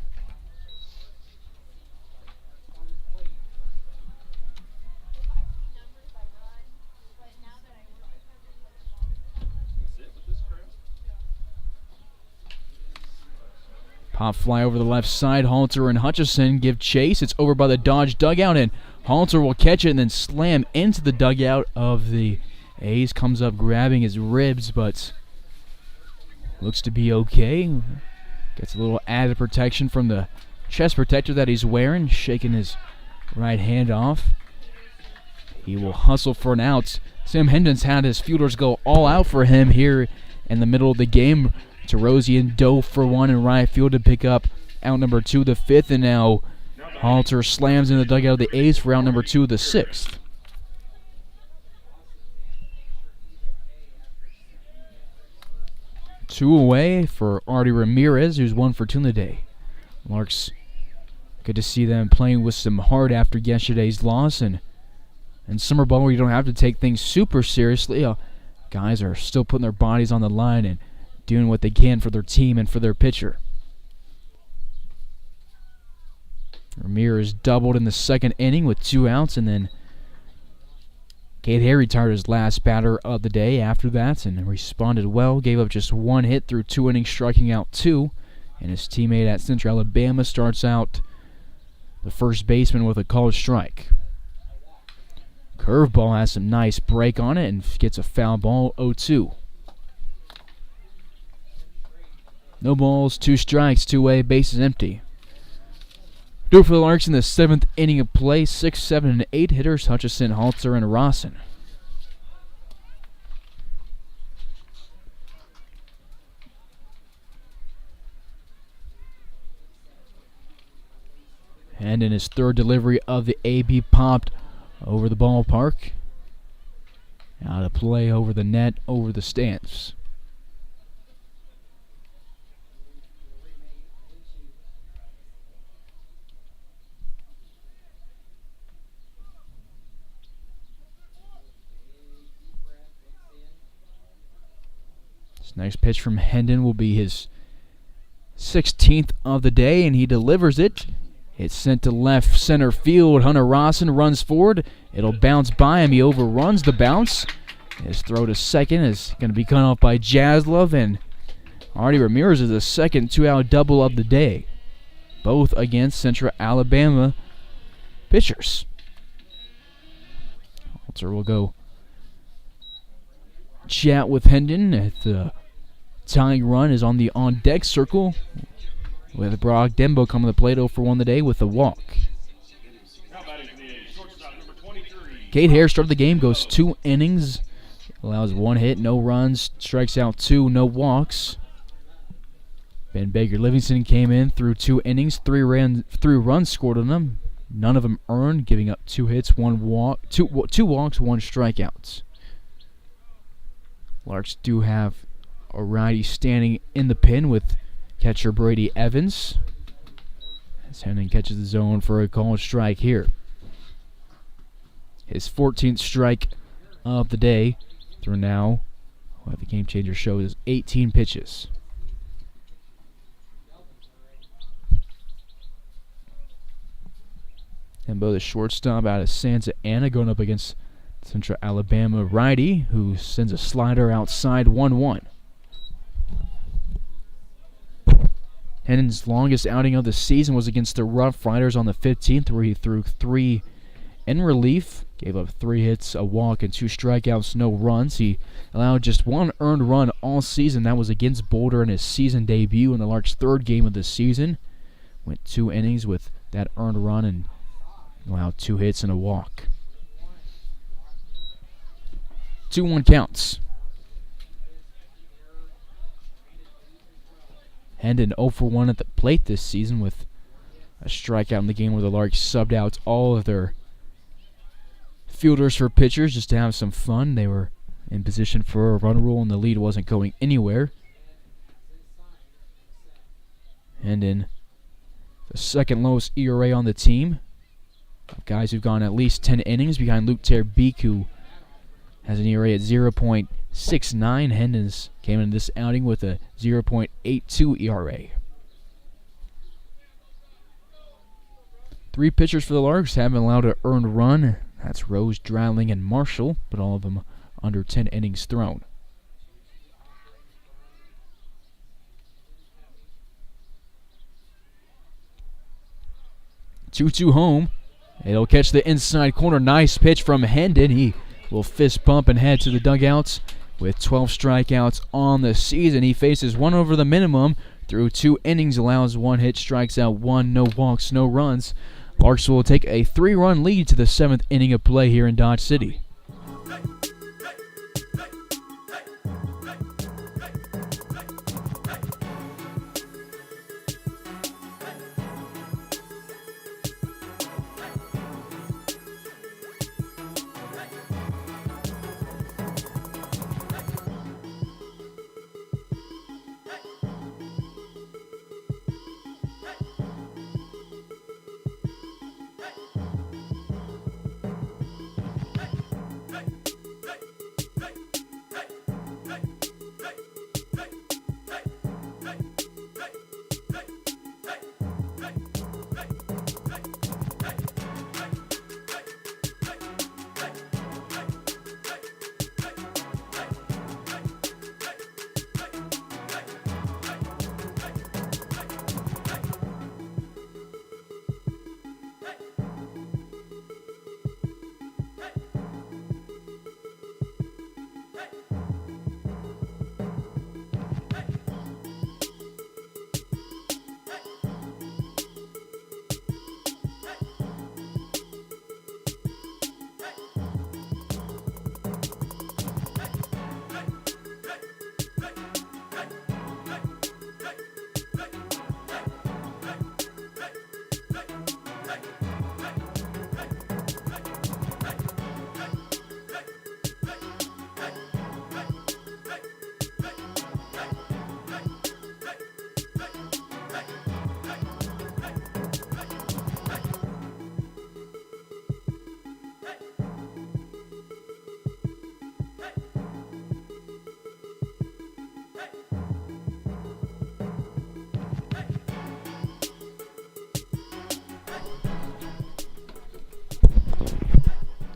Pop fly over the left side. Halter and Hutchison give chase. It's over by the Dodge dugout, and Halter will catch it and then slam into the dugout of the A's. Comes up grabbing his ribs, but Looks to be okay. Gets a little added protection from the chest protector that he's wearing, shaking his right hand off. He will hustle for an out. Sam Hendon's had his fielders go all out for him here in the middle of the game. Terosian dove for one in right field to pick up out number 2, the 5th, and now Halter slams in the dugout of the A's for out number 2, the 6th. Two away for Artie Ramirez, who's 1 for 2 in the day. Larks, good to see them playing with some heart after yesterday's loss. And in summer ball, where you don't have to take things super seriously, guys are still putting their bodies on the line and doing what they can for their team and for their pitcher. Ramirez doubled in the second inning with 2 outs, and then Cade Hare retired his last batter of the day after that and responded well. Gave up just 1 hit through 2 innings, striking out 2. And his teammate at Central Alabama starts out the first baseman with a called strike. Curveball has some nice break on it and gets a foul ball, 0-2. No balls, 2 strikes, 2 away, bases empty. Do it for the Larks in the 7th inning of play. 6, 7, and 8 hitters, Hutchison, Halter, and Rawson. And in his 3rd delivery of the AB, popped over the ballpark. Out of play, over the net, over the stands. This next pitch from Hendon will be his 16th of the day, and he delivers it. It's sent to left center field. Hunter Rawson runs forward. It'll bounce by him. He overruns the bounce. His throw to second is going to be cut off by Jaslov, and Artie Ramirez is the second 2-out double of the day, both against Central Alabama pitchers. Halter will go chat with Hendon. The tying run is on the on-deck circle, with Brock Dembo coming to the plate 0 for 1 today with a walk. Cade Hare started the game, goes 2 innings, allows 1 hit, no runs, strikes out 2, no walks. Ben Baker Livingston came in through 2 innings, 3 runs scored on them, none of them earned, giving up 2 hits, 1 walk, 2 walks, 1 strikeouts. Larks do have a righty standing in the pen with catcher Brady Evans, as Hendon catches the zone for a called strike here. His 14th strike of the day through now, what the game changer shows, 18 pitches. Dembo, the shortstop out of Santa Ana, going up against Central Alabama righty, who sends a slider outside, 1-1. Hendon's longest outing of the season was against the Rough Riders on the 15th, where he threw 3 in relief, gave up 3 hits, a walk, and 2 strikeouts, no runs. He allowed just 1 earned run all season. That was against Boulder in his season debut in the Larks' 3rd game of the season. Went 2 innings with that earned run and allowed 2 hits and a walk. 2-1 counts. Hendon 0 for 1 at the plate this season with a strikeout in the game where the Larks subbed out all of their fielders for pitchers just to have some fun. They were in position for a run rule and the lead wasn't going anywhere. Hendon, the 2nd lowest ERA on the team. Guys who've gone at least 10 innings behind Luke Terbeek, who has an ERA at 0.69. Hendon's came in this outing with a 0.82 ERA. 3 pitchers for the Larks haven't allowed an earned run. That's Rose, Dreiling, and Marshall, but all of them under 10 innings thrown. Two home. It'll catch the inside corner. Nice pitch from Hendon. He will fist bump and head to the dugouts with 12 strikeouts on the season. He faces one over the minimum through 2 innings, allows 1 hit, strikes out 1, no walks, no runs. Larks will take a 3-run lead to the 7th inning of play here in Dodge City.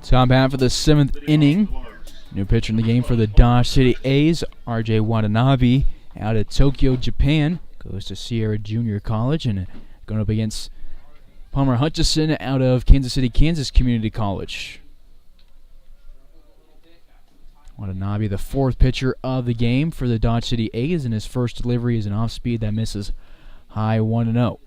Top half of the 7th inning. New pitcher in the game for the Dodge City A's, R.J. Watanabe, out of Tokyo, Japan. Goes to Sierra Junior College and going up against Palmer Hutchison out of Kansas City, Kansas Community College. Watanabe, the 4th pitcher of the game for the Dodge City A's, and his first delivery is an off-speed that misses high 1-0.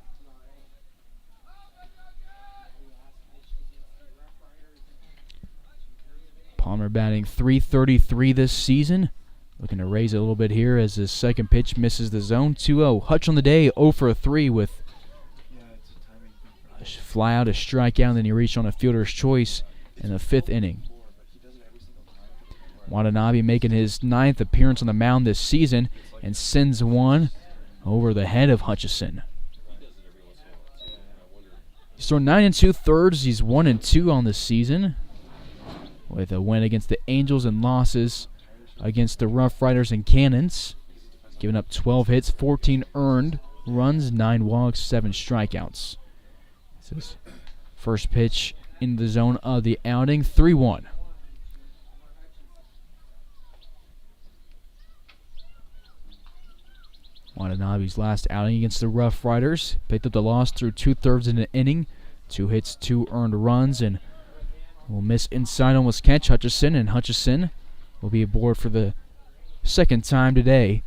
Palmer batting .333 this season. Looking to raise it a little bit here as his second pitch misses the zone. 2-0. Hutch on the day, 0 for 3 with a fly out, a strikeout, and then he reached on a fielder's choice in the 5th inning. Watanabe making his 9th appearance on the mound this season and sends one over the head of Hutchison. He's thrown 9 2/3. He's 1-2 on the season, with a win against the Angels and losses against the Rough Riders and Cannons. Giving up 12 hits, 14 earned runs, 9 walks, 7 strikeouts. This is first pitch in the zone of the outing, 3-1. Watanabe's last outing against the Rough Riders. Picked up the loss through 2/3 in an inning. 2 hits, 2 earned runs, and will miss inside almost catch Hutchison, and Hutchison will be aboard for the 2nd time today,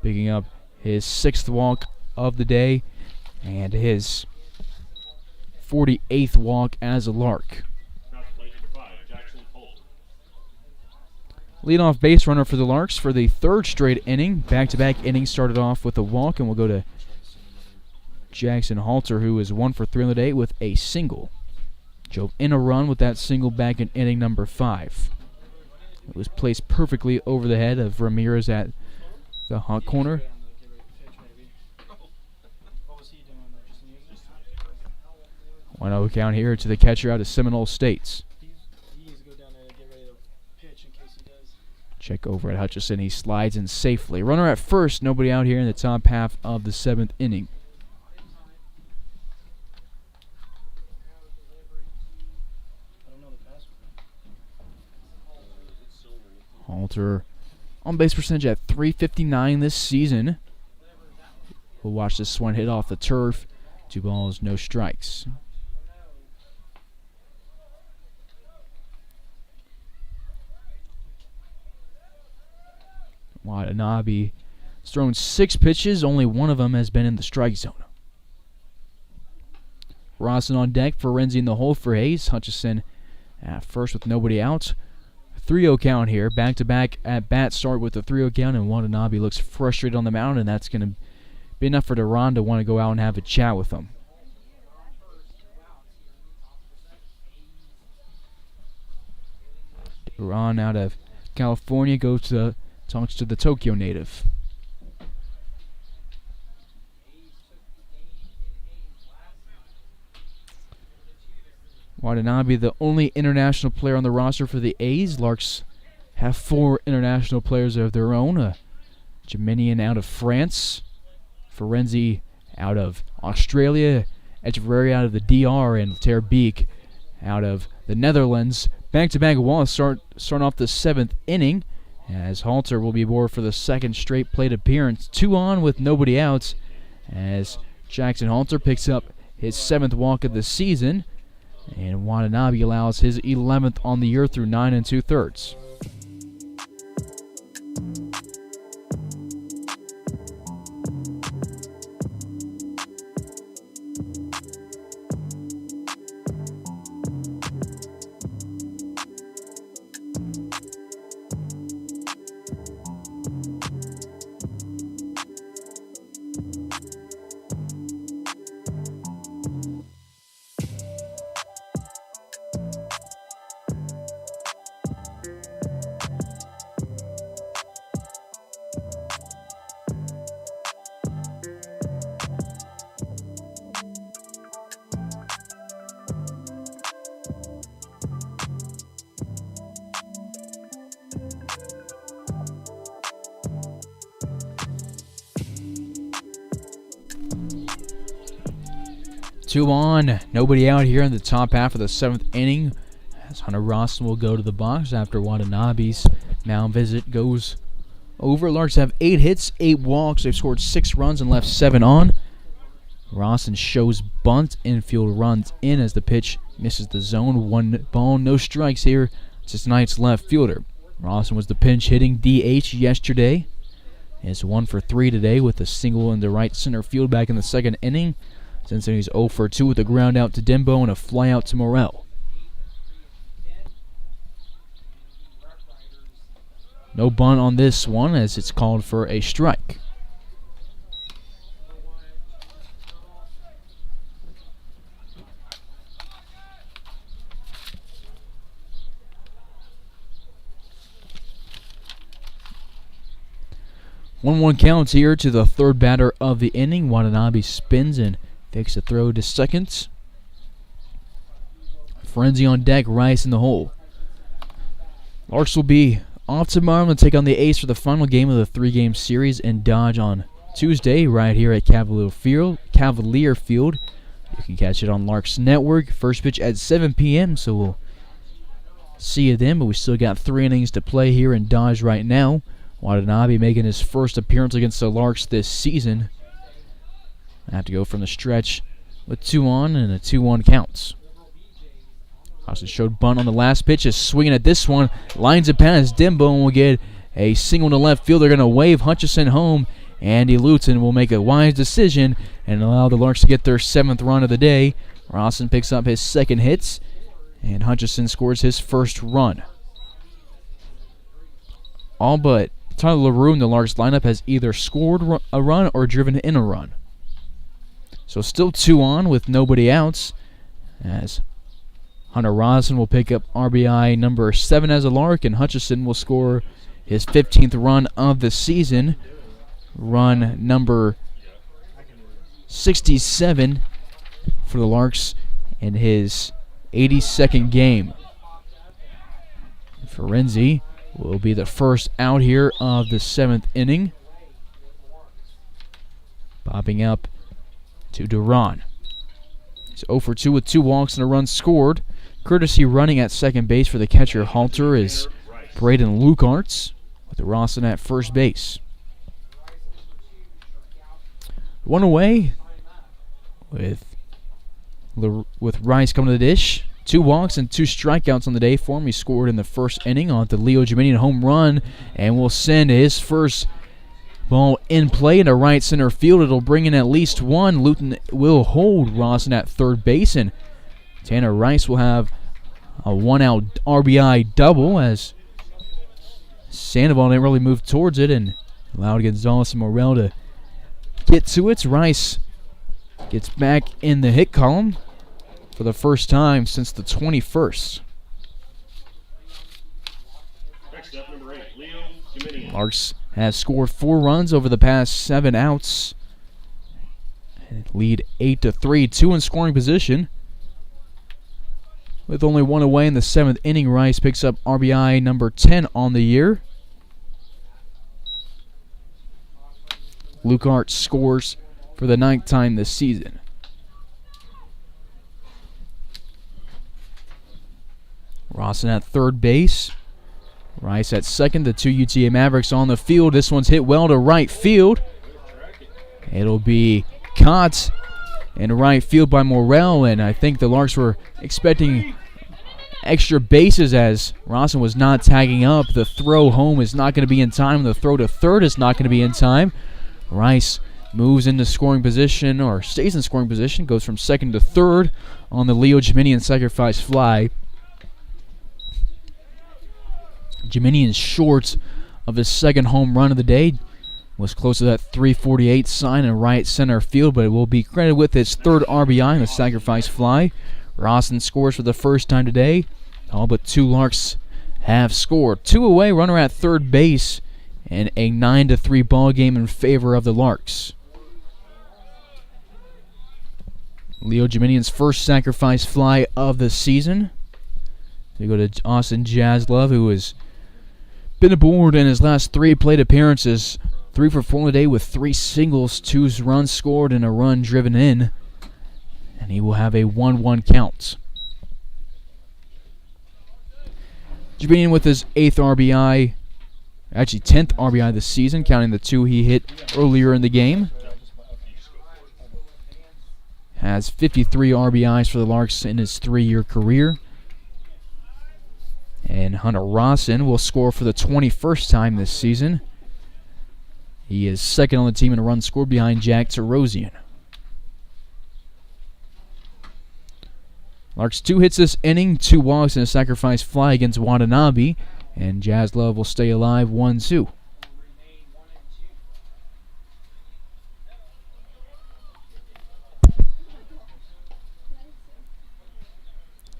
picking up his 6th walk of the day and his 48th walk as a Lark. Leadoff base runner for the Larks for the 3rd straight inning. Back-to-back innings started off with a walk, and we'll go to Jackson Halter, who is 1 for 3 on the day with a single. Drove in a run with that single back in inning number 5. It was placed perfectly over the head of Ramirez at the hot corner. 1-0 count here to the catcher out of Seminole States. Check over at Hutchison. He slides in safely. Runner at first. Nobody out here in the top half of the 7th inning. Halter on base percentage at .359 this season. We'll watch this one hit off the turf. 2 balls, no strikes. Watanabe has thrown 6 pitches. Only one of them has been in the strike zone. Rawson on deck. Ferenzi in the hole for Hayes. Hutchison at first with nobody out. 3-0 count here. Back-to-back at bat start with the 3-0 count, and Watanabe looks frustrated on the mound, and that's going to be enough for Duran to want to go out and have a chat with him. Duran out of California talks to the Tokyo native. Watanabe, the only international player on the roster for the A's. Larks have 4 international players of their own. Geminian out of France. Ferenzi out of Australia. Echeverria out of the DR. And Terbeek out of the Netherlands. Back-to-back walls starting off the 7th inning, as Halter will be aboard for the 2nd straight plate appearance. 2 on with nobody out, as Jackson Halter picks up his 7th walk of the season. And Watanabe allows his 11th on the year through 9 2/3. Two on, nobody out here in the top half of the 7th inning, as Hunter Rawson will go to the box after Watanabe's mound visit goes over. Larks have 8 hits, 8 walks. They've scored 6 runs and left 7 on. Rawson shows bunt. Infield runs in as the pitch misses the zone. 1 ball, no strikes here to tonight's left fielder. Rawson was the pinch hitting DH yesterday. Is 1 for 3 today with a single in the right center field back in the 2nd inning. Cincinnati's 0 for 2 with a ground out to Dembo and a fly out to Morel. No bunt on this one as it's called for a strike. One counts here to the 3rd batter of the inning. Watanabe spins and fakes a throw to second. Ferenzi on deck, Rice in the hole. Larks will be off tomorrow to take on the A's for the final game of the 3-game series in Dodge on Tuesday, right here at Cavalier Field. You can catch it on Larks Network. First pitch at 7 p.m., so we'll see you then, but we still got 3 innings to play here in Dodge right now. Watanabe making his first appearance against the Larks this season. I have to go from the stretch with 2 on and a 2-1 counts. Austin showed bunt on the last pitch, is swinging at this one, lines it past Dimbo and will get a single to left field. They're going to wave Hutchison home. Andy Luton will make a wise decision and allow the Larks to get their 7th run of the day. Rawson picks up his 2nd hits, and Hutchison scores his 1st run. All but Tyler LaRue in the Larks lineup has either scored a run or driven in a run. So still 2 on with nobody outs, as Hunter Rawson will pick up RBI number 7 as a Lark, and Hutchison will score his 15th run of the season, run number 67 for the Larks in his 82nd game. Ferenzi will be the first out here of the 7th inning. Popping up to Duran. He's 0 for 2 with 2 walks and a run scored. Courtesy running at second base for the catcher Halter is Braden Lucarts, with Rawson at first base. 1 away with Rice coming to the dish. 2 walks and 2 strikeouts on the day for him. He scored in the first inning on the Leo Jiminian home run and will send his first ball in play into right center field. It'll bring in at least one. Luton will hold Rawson at third base, and Tanner Rice will have a 1-out RBI double as Sandoval didn't really move towards it and allowed Gonzalez and Morel to get to it. Rice gets back in the hit column for the first time since the 21st. Next up, number 8, Leo Jiminian. Larks has scored 4 runs over the past 7 outs. Lead 8-3, 2 in scoring position. With only 1 away in the 7th inning, Rice picks up RBI number 10 on the year. Luke Hart scores for the 9th time this season. Rawson at third base. Rice at second. The 2 UTA Mavericks on the field. This one's hit well to right field. It'll be caught in right field by Morel, and I think the Larks were expecting extra bases as Rawson was not tagging up. The throw home is not going to be in time. The throw to third is not going to be in time. Rice moves into scoring position, or stays in scoring position, goes from second to third on the Leo Jiminian sacrifice fly. Jiminian short of his second home run of the day. Was close to that 348 sign in right center field, but it will be credited with his 3rd RBI in the sacrifice fly. Rawson scores for the first time today. All but 2 Larks have scored. 2 away, runner at third base, and a 9-3 ball game in favor of the Larks. Leo Jiminian's first sacrifice fly of the season. We go to Austin Jaslove, who has been aboard in his last 3 plate appearances. 3 for 4 today with 3 singles, 2 runs scored, and a run driven in. And he will have a 1-1 count. Jiminian with his 8th RBI, actually 10th RBI this season, counting the 2 he hit earlier in the game. Has 53 RBIs for the Larks in his 3-year career. And Hunter Rawson will score for the 21st time this season. He is second on the team in a run scored behind Jack Tarosian. Larks 2 hits this inning, 2 walks, and a sacrifice fly against Watanabe. And Jaslove will stay alive 1-2.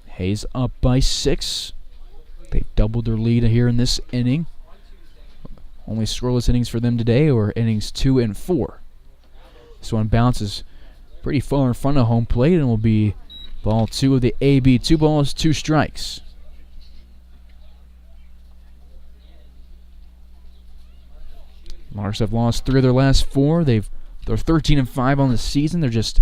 Hayes up by 6. They've doubled their lead here in this inning. Only scoreless innings for them today, or innings 2 and 4. This one bounces pretty far in front of home plate and will be ball 2 of the AB. 2 balls, 2 strikes. Larks have lost 3 of their last 4. They're 13-5 on the season. They're just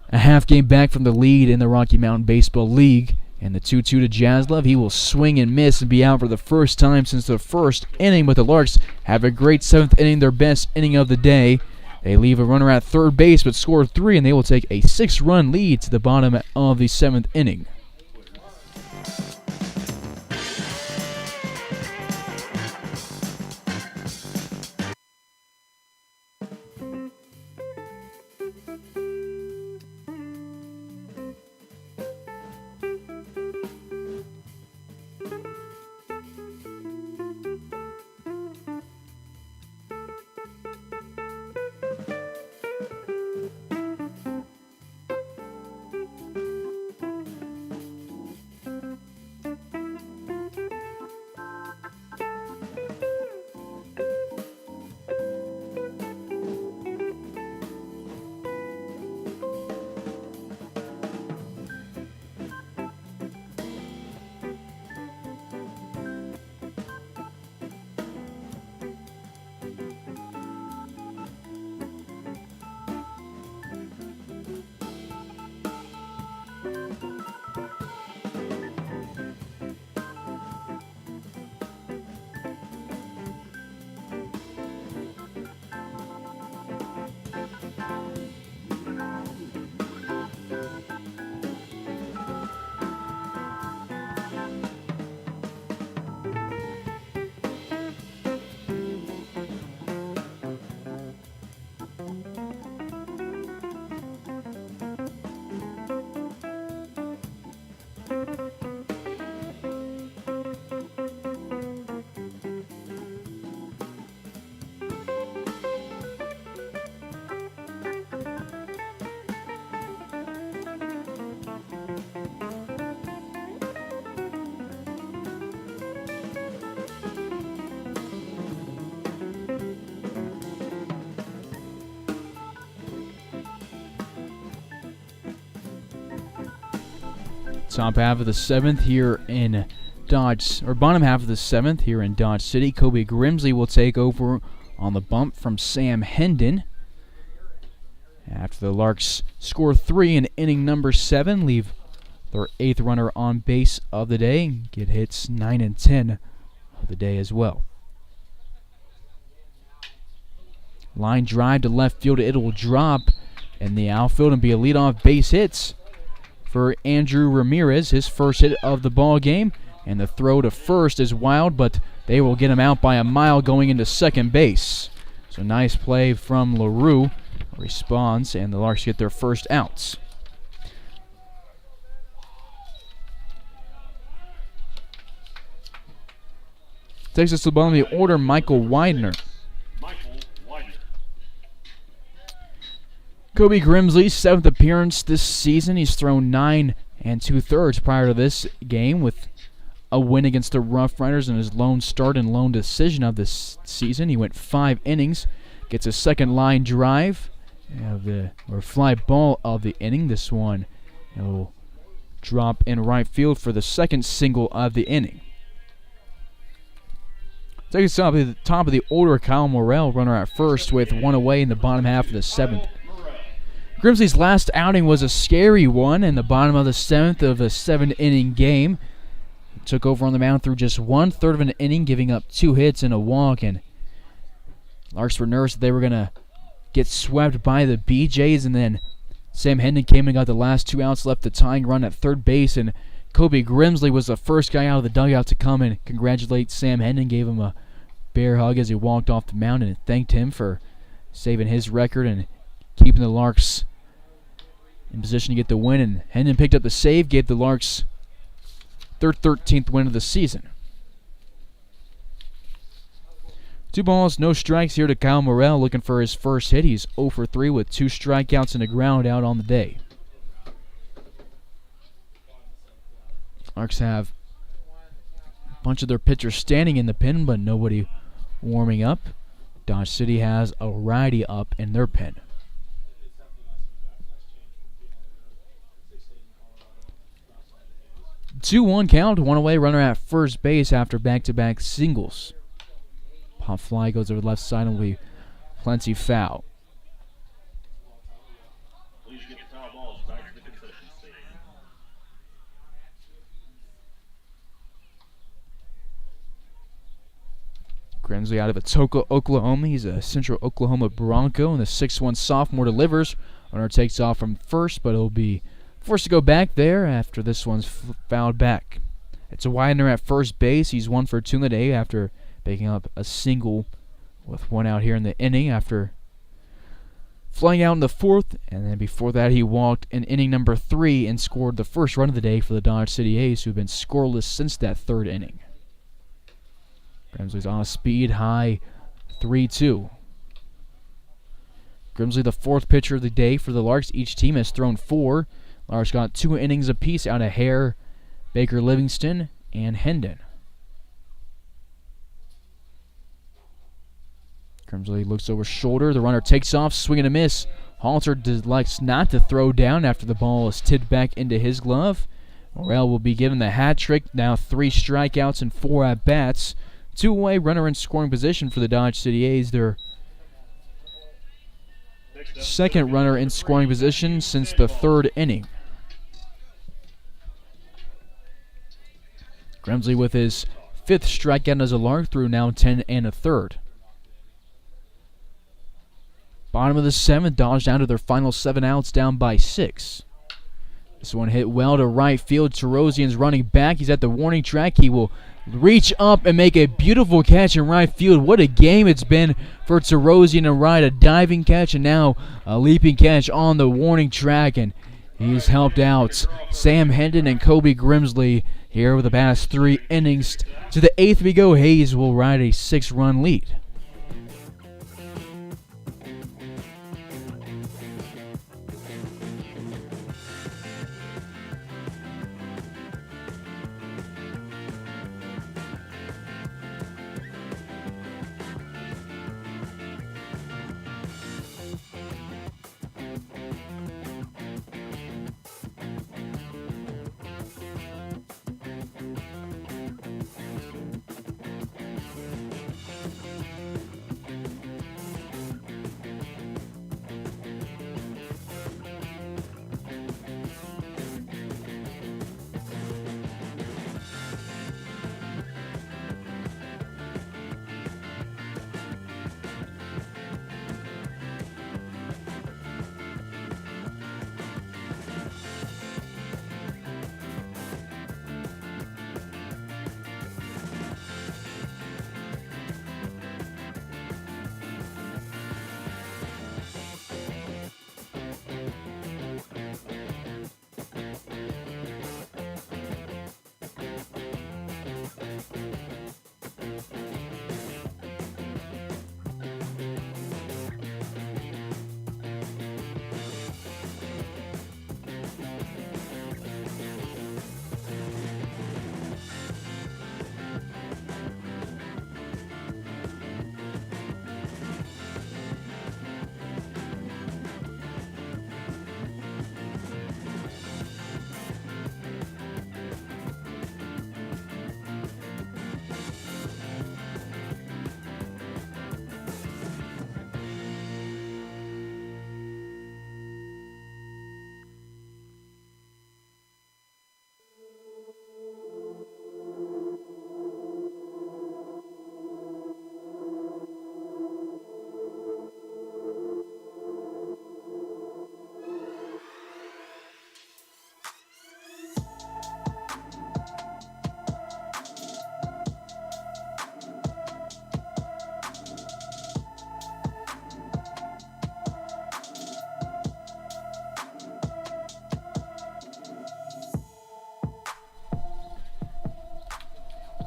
a half game back from the lead in the Rocky Mountain Baseball League. And the 2-2 to Jaslove. He will swing and miss and be out for the first time since the first inning. But the Larks have a great 7th inning, their best inning of the day. They leave a runner at third base but score 3, and they will take a 6-run lead to the bottom of the 7th inning. Top half of the seventh here in bottom half of the seventh here in Dodge City. Kobe Grimsley will take over on the bump from Sam Hendon. After the Larks score 3 in inning number 7, leave their 8th runner on base of the day, and get hits 9 and 10 of the day as well. Line drive to left field, it will drop in the outfield and be a leadoff base hit for Andrew Ramirez, his first hit of the ball game. And the throw to first is wild, but they will get him out by a mile going into second base. So nice play from LaRue. Responds, and the Larks get their first outs. Takes us to the bottom of the order, Michael Widener. Kobe Grimsley's 7th appearance this season. He's thrown 9 2/3 prior to this game, with a win against the Rough Riders in his lone start and lone decision of this season. He went 5 innings, gets a second line drive, or fly ball of the inning. This one will drop in right field for the second single of the inning. Take us up to the top of the order, Kyle Morrell, runner at first with one away in the bottom half of the 7th. Grimsley's last outing was a scary one in the bottom of the 7th of a 7-inning game. He took over on the mound through just 1/3 of an inning, giving up 2 hits and a walk, and Larks were nervous that they were going to get swept by the BJs, and then Sam Hendon came and got the last 2 outs, left the tying run at third base, and Kobe Grimsley was the first guy out of the dugout to come and congratulate Sam Hendon, gave him a bear hug as he walked off the mound and thanked him for saving his record and keeping the Larks in position to get the win. And Hendon picked up the save, gave the Larks their 13th win of the season. 2 balls, no strikes here to Kyle Morrell, looking for his first hit. He's 0 for 3 with 2 strikeouts and a ground out on the day. Larks have a bunch of their pitchers standing in the pen, but nobody warming up. Dodge City has a righty up in their pen. 2-1 count, one away, runner at first base after back-to-back singles. Pop fly goes over the left side and will be plenty foul. Please get the foul balls back to the concession stand. Grimsley out of Atoka, Oklahoma. He's a Central Oklahoma Bronco, and the 6'1 sophomore delivers. Runner takes off from first, but he'll be forced to go back there after this one's fouled back. It's a Widener at first base. He's 1 for 2 in the day after picking up a single with 1 out here in the inning after flying out in the 4th, and then before that he walked in inning number 3 and scored the first run of the day for the Dodge City A's, who've been scoreless since that 3rd inning. Grimsley's on a speed high 3-2. Grimsley, the 4th pitcher of the day for the Larks. Each team has thrown 4. Larks got 2 innings apiece out of Hare, Baker Livingston, and Hendon. Grimsley looks over shoulder. The runner takes off, swing and a miss. Halter likes not to throw down after the ball is tipped back into his glove. Morrell will be given the hat trick. Now 3 strikeouts and 4 at-bats. 2 away, runner in scoring position for the Dodge City A's. Their second runner in scoring position since the 3rd inning. Grimsley with his 5th strikeout as a Lark through now 10 1/3. Bottom of the 7th, Dodge down to their final 7 outs, down by 6. This one hit well to right field. Terosian's running back. He's at the warning track. He will reach up and make a beautiful catch in right field. What a game it's been for Terosian to ride. A diving catch and now a leaping catch on the warning track. And he's helped out Sam Hendon and Kobe Grimsley here with the past 3 innings. To the 8th we go. Hayes will ride a 6-run lead.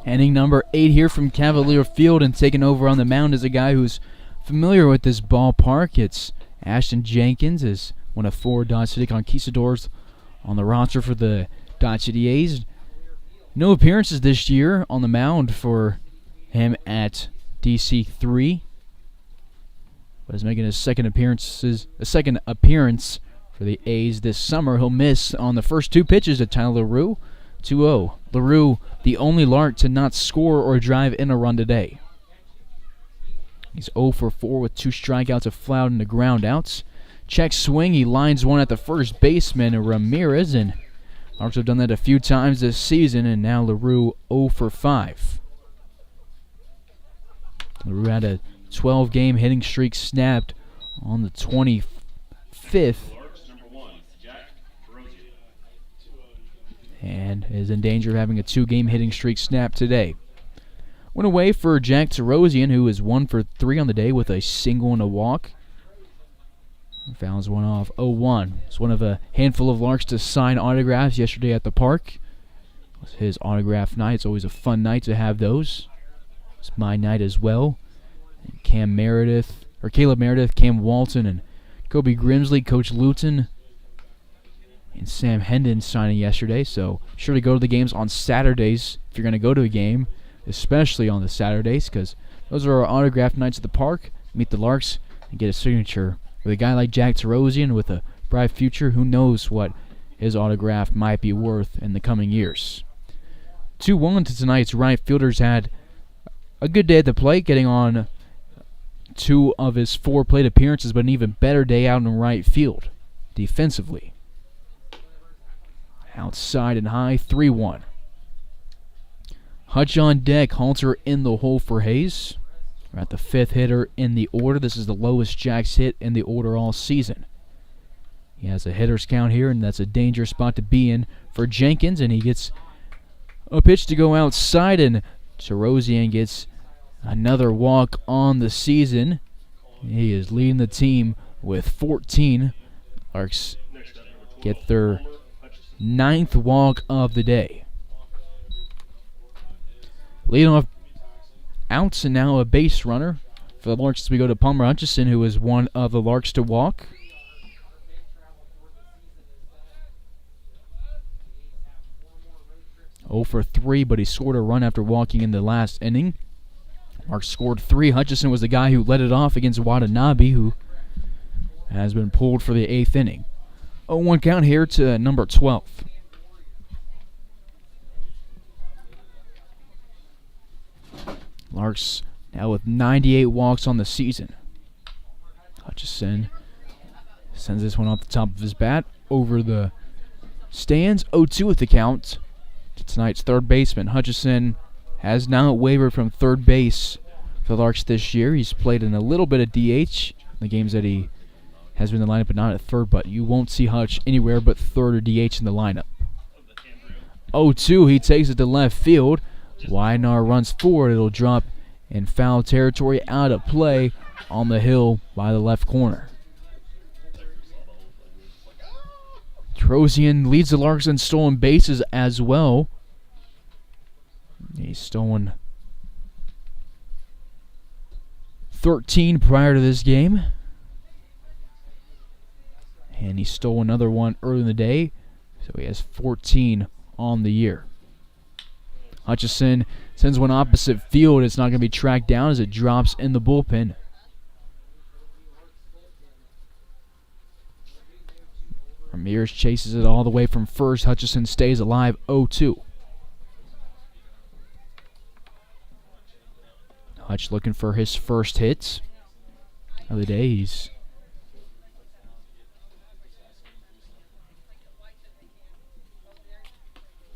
Inning number 8 here from Cavalier Field, and taking over on the mound is a guy who's familiar with this ballpark. It's Ashton Jenkins, is one of 4 Dodge City Conquistadors on the roster for the Dodge City A's. No appearances this year on the mound for him at DC3, but is making his second appearance for the A's this summer. He'll miss on the first 2 pitches to Tyler LaRue. 2-0. LaRue, the only Lark to not score or drive in a run today. He's 0 for 4 with 2 strikeouts, a foul, and the groundouts. Check swing, he lines one at the first baseman, Ramirez, and Larks have done that a few times this season, and now LaRue 0 for 5. LaRue had a 12-game hitting streak snapped on the 25th, and is in danger of having a 2-game hitting streak snap today. Went away for Jack Tarosian, who is 1 for 3 on the day with a single and a walk. Fouls one off 0-1. It's one of a handful of Larks to sign autographs yesterday at the park. It was his autograph night. It's always a fun night to have those. It's my night as well. And Caleb Meredith, Cam Walton, and Kobe Grimsley, Coach Luton, and Sam Hendon signing yesterday. So sure to go to the games on Saturdays if you're going to go to a game, especially on the Saturdays, because those are our autograph nights at the park. Meet the Larks and get a signature. With a guy like Jack Tarosian with a bright future, who knows what his autograph might be worth in the coming years. 2-1 to tonight's right fielders had a good day at the plate, getting on 2 of his 4 plate appearances, but an even better day out in right field defensively. Outside and high, 3-1. Hutch on deck, Halter in the hole for Hayes. We're at the 5th hitter in the order. This is the lowest Jack's hit in the order all season. He has a hitter's count here, and that's a dangerous spot to be in for Jenkins, and he gets a pitch to go outside, and Tarosian gets another walk on the season. He is leading the team with 14. Larks get their 9th walk of the day. Leadoff outs, and now a base runner for the Larks as we go to Palmer Hutchison, who is one of the Larks to walk. Oh for 3, but he scored a run after walking in the last inning. Larks scored 3. Hutchison was the guy who led it off against Watanabe, who has been pulled for the 8th inning. 0-1 count here to number 12. Larks now with 98 walks on the season. Hutchison sends this one off the top of his bat over the stands. 0-2 with the count to tonight's third baseman. Hutchison has now wavered from third base for the Larks this year. He's played in a little bit of DH in the games that he has been in the lineup, but not at third. But you won't see Hutch anywhere but third or DH in the lineup. 0-2, he takes it to left field. Widenar runs forward. It'll drop in foul territory, out of play on the hill by the left corner. Tarosian leads the Larks in stolen bases as well. He's stolen 13 prior to this game. And he stole another one early in the day, so he has 14 on the year. Hutchison sends one opposite field. It's not going to be tracked down as it drops in the bullpen. Ramirez chases it all the way from first. Hutchison stays alive, 0-2. Hutch looking for his first hits of the day. He's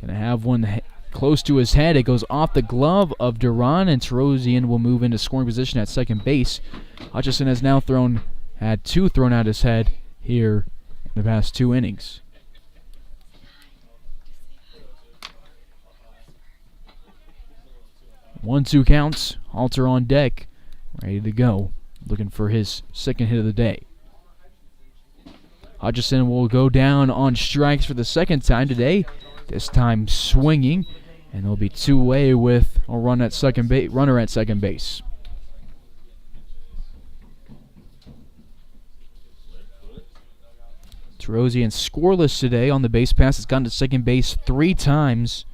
going to have one close to his head. It goes off the glove of Duran, and Tarosian will move into scoring position at second base. Hutchison has now had 2 thrown at his head here in the past 2 innings. One-two counts. Halter on deck, ready to go, looking for his second hit of the day. Hutchison will go down on strikes for the second time today, this time swinging, And there'll be two away with a runner at second base. Terosian scoreless today on the base pass. Has gotten to second base 3 times,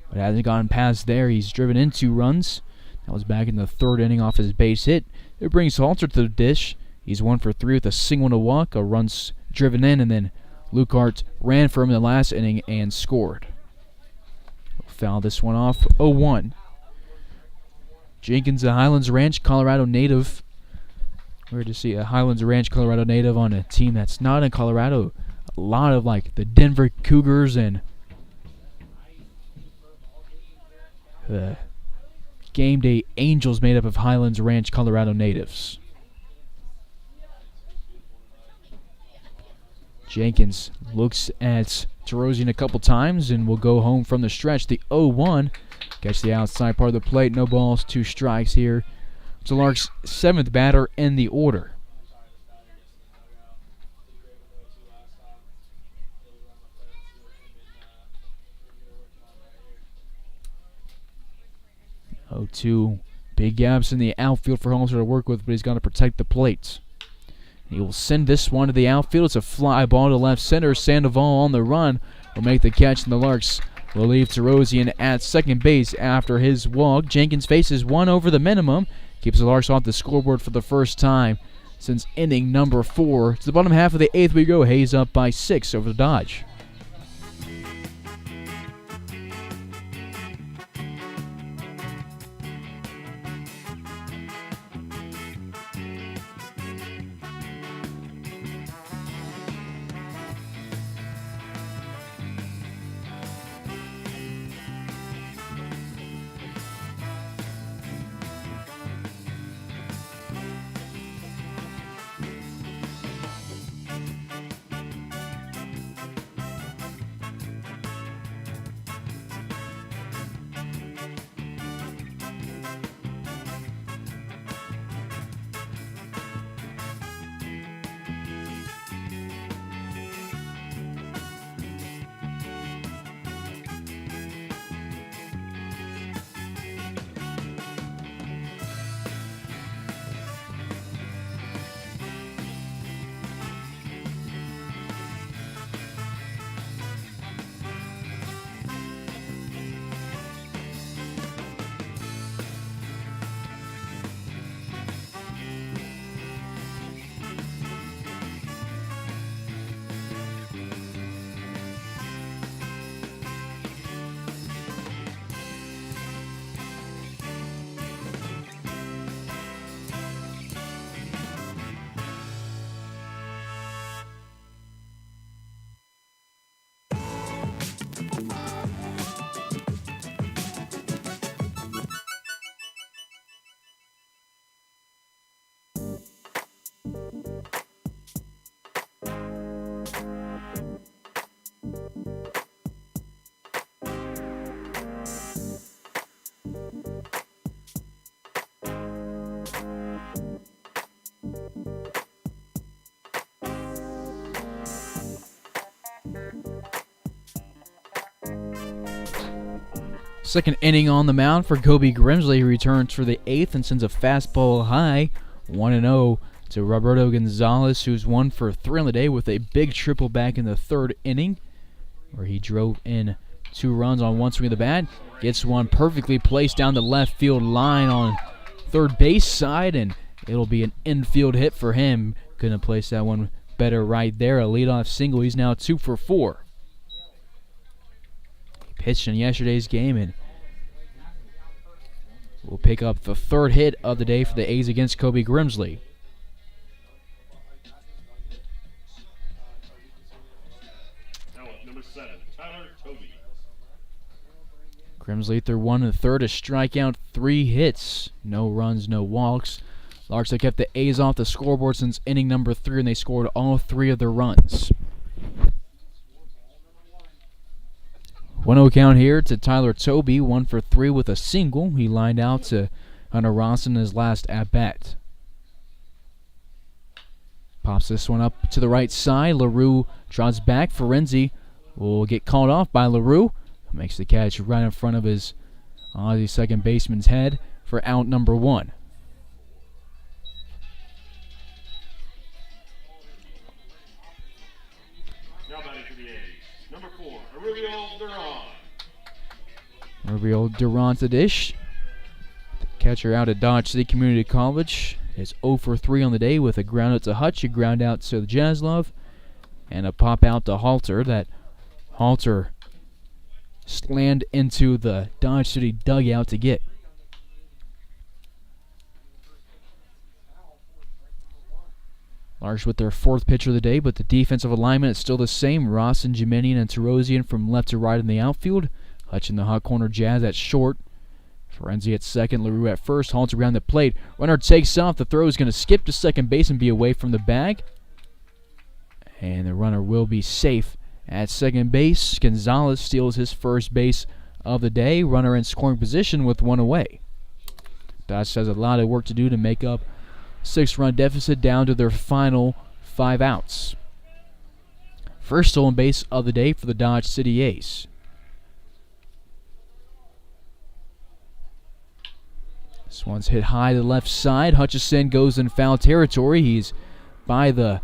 but hasn't gotten past there. He's driven in 2 runs. That was back in the 3rd inning off his base hit. It brings Halter to the dish. He's 1 for 3 with a single and a walk. A run's driven in, and then Lukart ran for him in the last inning and scored. We'll foul this one off. 0-1. Jenkins, a Highlands Ranch, Colorado native. Weird to see a Highlands Ranch, Colorado native on a team that's not in Colorado. A lot of like the Denver Cougars and the Game Day Angels made up of Highlands Ranch, Colorado natives. Jenkins looks at Terosian a couple times and will go home from the stretch. The 0-1. Gets the outside part of the plate. No balls, 2 strikes here. It's the Larks' 7th batter in the order. Oh, 2 big gaps in the outfield for Holmes to work with, but he's got to protect the plate. He will send this one to the outfield. It's a fly ball to left center. Sandoval on the run will make the catch, and the Larks will leave Terosian at second base after his walk. Jenkins faces 1 over the minimum. Keeps the Larks off the scoreboard for the first time since inning number 4. To the bottom half of the 8th we go. Hayes up by 6 over the Dodge. Second inning on the mound for Kobe Grimsley, who returns for the 8th and sends a fastball high, 1-0 to Roberto Gonzalez, who's 1 for 3 on the day with a big triple back in the 3rd inning, where he drove in 2 runs on 1 swing of the bat. Gets one perfectly placed down the left field line on third base side, and it'll be an infield hit for him. Couldn't place that one better right there. A leadoff single. He's now 2 for 4. He pitched in yesterday's game and will pick up the 3rd hit of the day for the A's against Kobe Grimsley. Now at number 7, Tyler Toby. Grimsley through 1 1/3, a strikeout, 3 hits, no runs, no walks. Larks have kept the A's off the scoreboard since inning number 3, and they scored all 3 of their runs. 1-0 count here to Tyler Toby, 1 for 3 with a single. He lined out to Hunter Ronson in his last at-bat. Pops this one up to the right side. LaRue draws back. Ferenzi will get called off by LaRue. Makes the catch right in front of his Aussie second baseman's head for out number 1. Now batting for the A's, number 4, Aurelio Duran. Aurelio Duran to dish. The catcher out at Dodge City Community College is 0 for 3 on the day with a ground out to Hutch, a ground out to Jaslov, and a pop out to Halter. That Halter slammed into the Dodge City dugout to get. Larks with their 4th pitcher of the day, but the defensive alignment is still the same. Rawson, Jiminian, and Tarosian from left to right in the outfield. Hutch in the hot corner, Jazz at short. Ferenzi at second, LaRue at first. Halter around the plate. Runner takes off. The throw is going to skip to second base and be away from the bag. And the runner will be safe at second base. Gonzalez steals his first base of the day. Runner in scoring position with 1 away. Dodge has a lot of work to do to make up 6-run deficit down to their final 5 outs. First stolen base of the day for the Dodge City A's. This one's hit high to the left side. Hutchison goes in foul territory. He's by the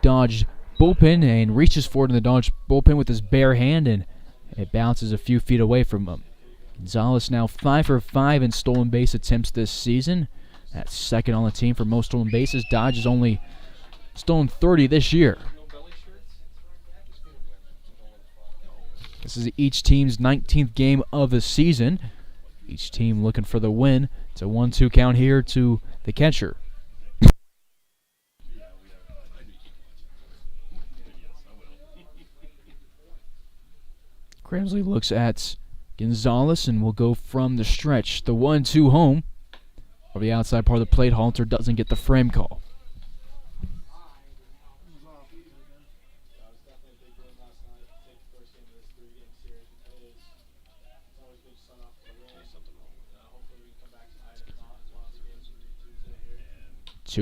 Dodge bullpen and reaches for it in the Dodge bullpen with his bare hand, and it bounces a few feet away from him. Gonzalez now 5 for 5 in stolen base attempts this season. That's second on the team for most stolen bases. Dodge has only stolen 30 this year. This is each team's 19th game of the season. Each team looking for the win. It's a 1-2 count here to the catcher. Grimsley looks at Gonzalez and will go from the stretch. The 1-2 home. Or the outside part of the plate, Halter doesn't get the frame call.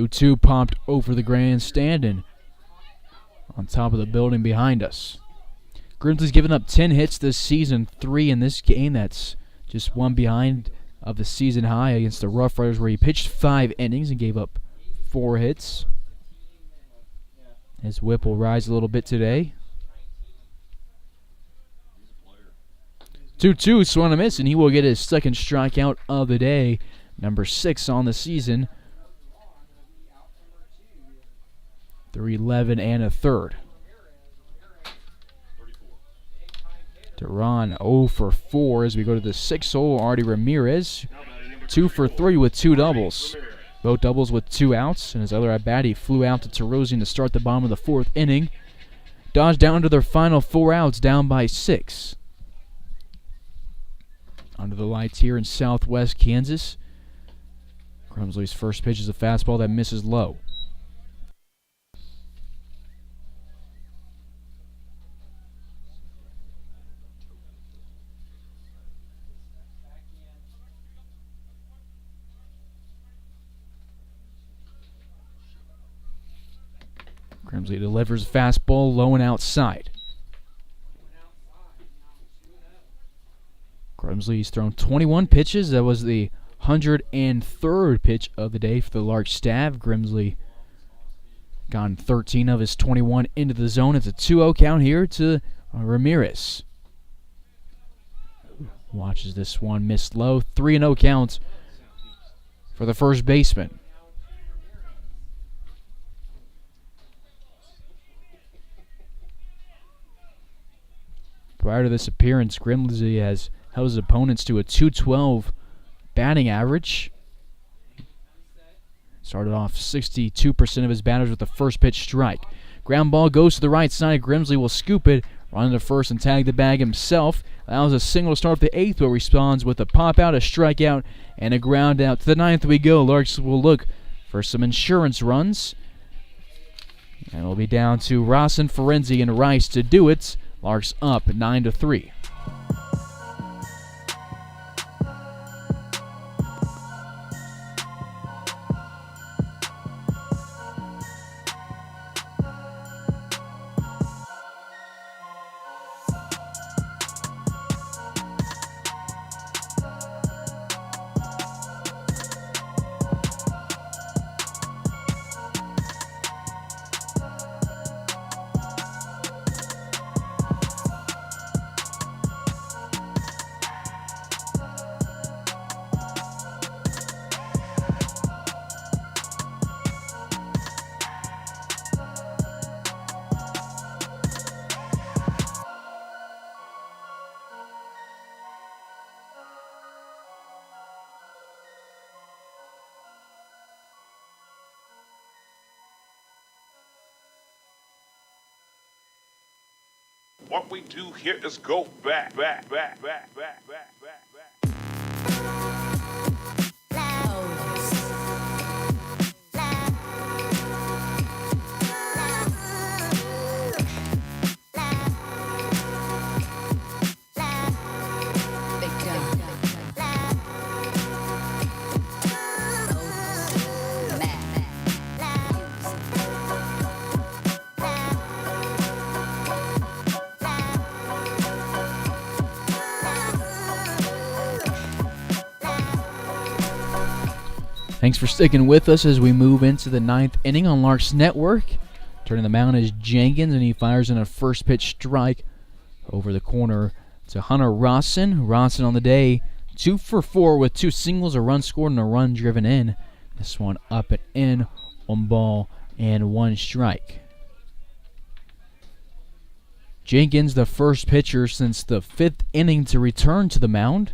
Two popped over the grandstand and on top of the building behind us. Grimsley's given up 10 hits this season, 3 in this game. That's just 1 behind of the season high against the Rough Riders, where he pitched 5 innings and gave up 4 hits. His whip will rise a little bit today. 2-2, swung a miss, and he will get his second strikeout of the day, number 6 on the season. 3-11 and a third. Duran 0 for 4 as we go to the 6th hole. Artie Ramirez 2 for 3 with 2 doubles. Both doubles with 2 outs, and his other at bat, he flew out to Tarosian to start the bottom of the 4th inning. Dodge down to their final 4 outs, down by 6. Under the lights here in southwest Kansas. Grimsley's first pitch is a fastball that misses low. Grimsley delivers a fastball low and outside. Grimsley's thrown 21 pitches. That was the 103rd pitch of the day for the Larks staff. Grimsley gotten 13 of his 21 into the zone. It's a 2-0 count here to Ramirez. Watches this one miss low. 3-0 count for the first baseman. Prior to this appearance, Grimsley has held his opponents to a .212 batting average. Started off 62% of his batters with the first pitch strike. Ground ball goes to the right side. Grimsley will scoop it, run to first and tag the bag himself. Allows a single to start the 8th, but responds with a pop out, a strikeout, and a ground out. To the 9th we go. Larks will look for some insurance runs. And it'll be down to Rawson, Ferenzi, and Rice to do it. Larks up 9-3. What we do here is go back. Thanks for sticking with us as we move into the 9th inning on Larks Network. Turning the mound is Jenkins, and he fires in a first pitch strike over the corner to Hunter Rawson. Rawson on the day, 2 for 4 with 2 singles, a run scored, and a run driven in. This one up and in, 1 ball and 1 strike. Jenkins, the first pitcher since the 5th inning to return to the mound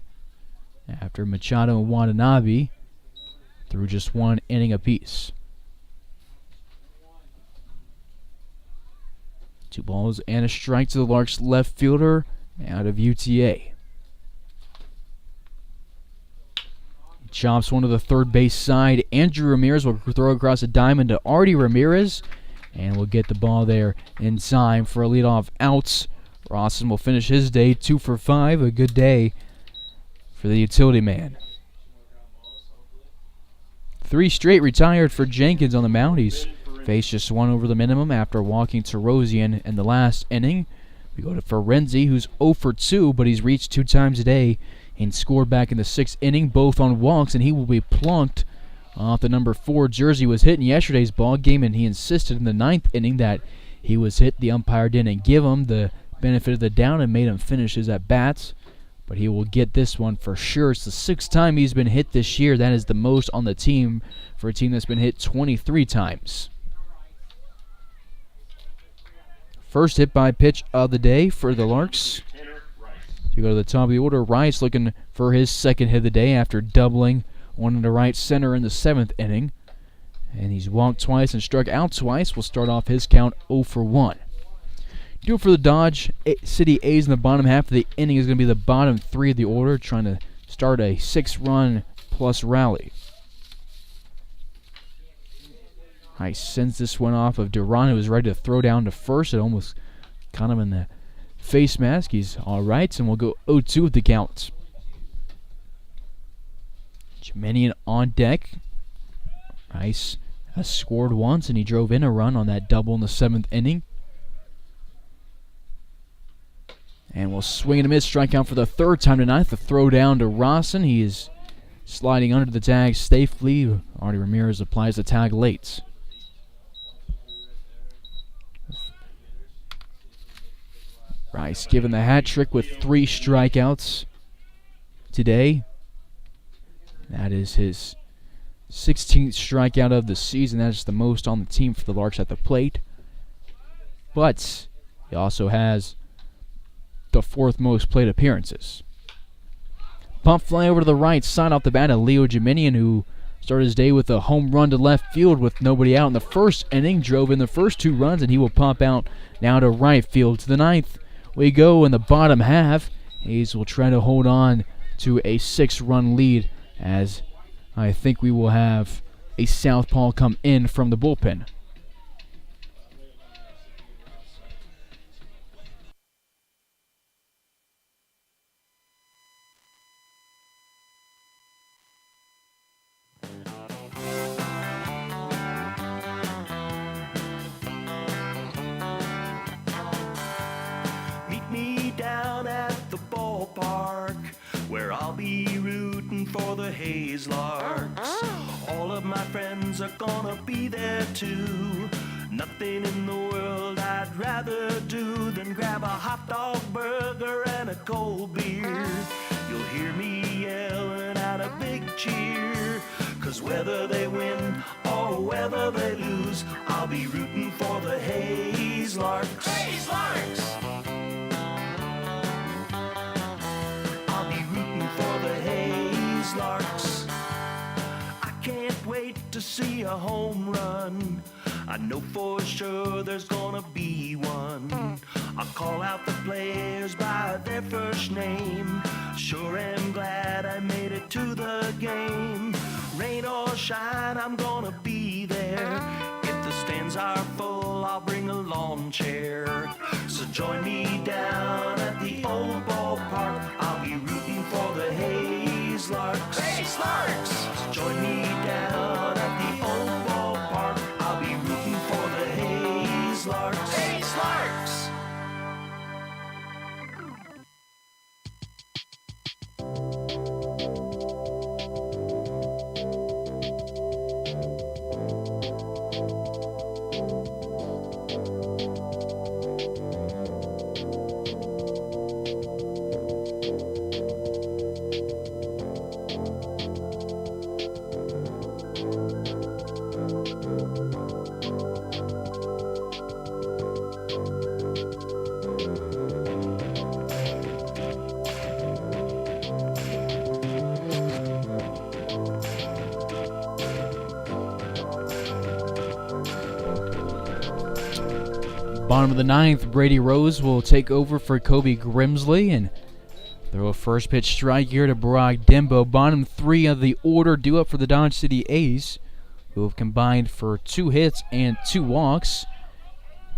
after Machado and Watanabe through just 1 inning apiece. 2 balls and a strike to the Larks left fielder out of UTA. He chops one to the third base side. Andrew Ramirez will throw across a diamond to Artie Ramirez, and will get the ball there in time for a leadoff out. Rawson will finish his day 2 for 5, a good day for the utility man. 3 straight retired for Jenkins on the mound. He's faced just 1 over the minimum after walking Terosian in the last inning. We go to Ferenzi, who's 0 for 2, but he's reached 2 times a day and scored back in the 6th inning, both on walks, and he will be plunked off the number 4 jersey. Was hit in yesterday's ball game, and he insisted in the 9th inning that he was hit. The umpire didn't give him the benefit of the doubt and made him finish his at-bats. But he will get this one for sure. It's the 6th time he's been hit this year. That is the most on the team for a team that's been hit 23 times. First hit by pitch of the day for the Larks. To go to the top of the order, Rice looking for his 2nd hit of the day after doubling one into right center in the 7th inning. And he's walked twice and struck out twice. Will start off his count 0 for 1. Do it for the Dodge City A's in the bottom half of the inning is going to be the bottom 3 of the order, trying to start a 6-run plus rally. I sends this one off of Duran, who was ready to throw down to first. It almost caught him in the face mask. He's all right, and we'll go 0-2 with the count. Jemenian on deck. Rice has scored once, and he drove in a run on that double in the 7th inning. And we'll swing and a miss, strikeout for the 3rd time tonight. The throw down to Rawson. He is sliding under the tag safely. Artie Ramirez applies the tag late. Rice given the hat trick with 3 strikeouts today. That is his 16th strikeout of the season. That is the most on the team for the Larks at the plate. But he also has the 4th most plate appearances. Pump fly over to the right side off the bat of Leo Jemenian, who started his day with a home run to left field with nobody out in the 1st inning. Drove in the first 2 runs, and he will pump out now to right field. To the 9th we go in the bottom half. A's will try to hold on to a 6-run lead, as I think we will have a southpaw come in from the bullpen. Where I'll be rooting for the Hayes Larks. All of my friends are gonna be there too. Nothing in the world I'd rather do than grab a hot dog burger and a cold beer. You'll hear me yelling out a big cheer, 'cause whether they win or whether they lose, I'll be rooting for the Hayes Larks. Hayes Larks! Larks. I can't wait to see a home run. I know for sure there's gonna be one. I'll call out the players by their first name. Sure am glad I made it to the game. Rain or shine, I'm gonna be there. If the stands are full, I'll bring a lawn chair. So join me down at the old ballpark. I'll be rooting for the Hayes Larks. Hayes Larks! So join me down at the old ballpark. I'll be rooting for the Hayes Larks. Hayes Larks! Bottom of the ninth, Brady Rose will take over for Kobe Grimsley and throw a first pitch strike here to Brock Dembo. Bottom three of the order due up for the Dodge City A's, who have combined for 2 hits and 2 walks.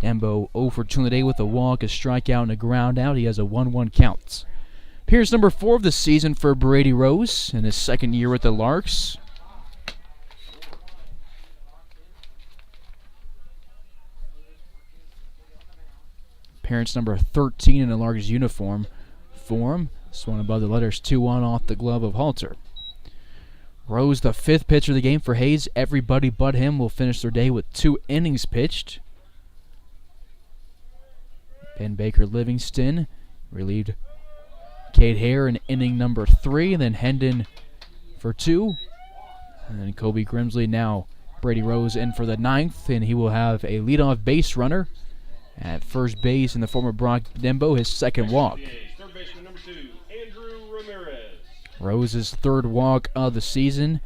Dembo 0 for 2 on the day with a walk, a strikeout, and a ground out. He has a 1-1 count. Appearance number 4 of the season for Brady Rose in his second year with the Larks. Appearance number 13 in a Larks uniform for him. Swung above the letters 2-1 off the glove of Halter. Rose, the 5th pitcher of the game for Hayes. Everybody but him will finish their day with 2 innings pitched. Ben Baker Livingston relieved Cade Hare in inning number 3. And then Hendon for 2. And then Kobe Grimsley. Now Brady Rose in for the 9th. And he will have a leadoff base runner at first base in the form of Brock Dembo, his second walk. Third baseman number 2, Andrew Ramirez. Rose's 3rd walk of the season.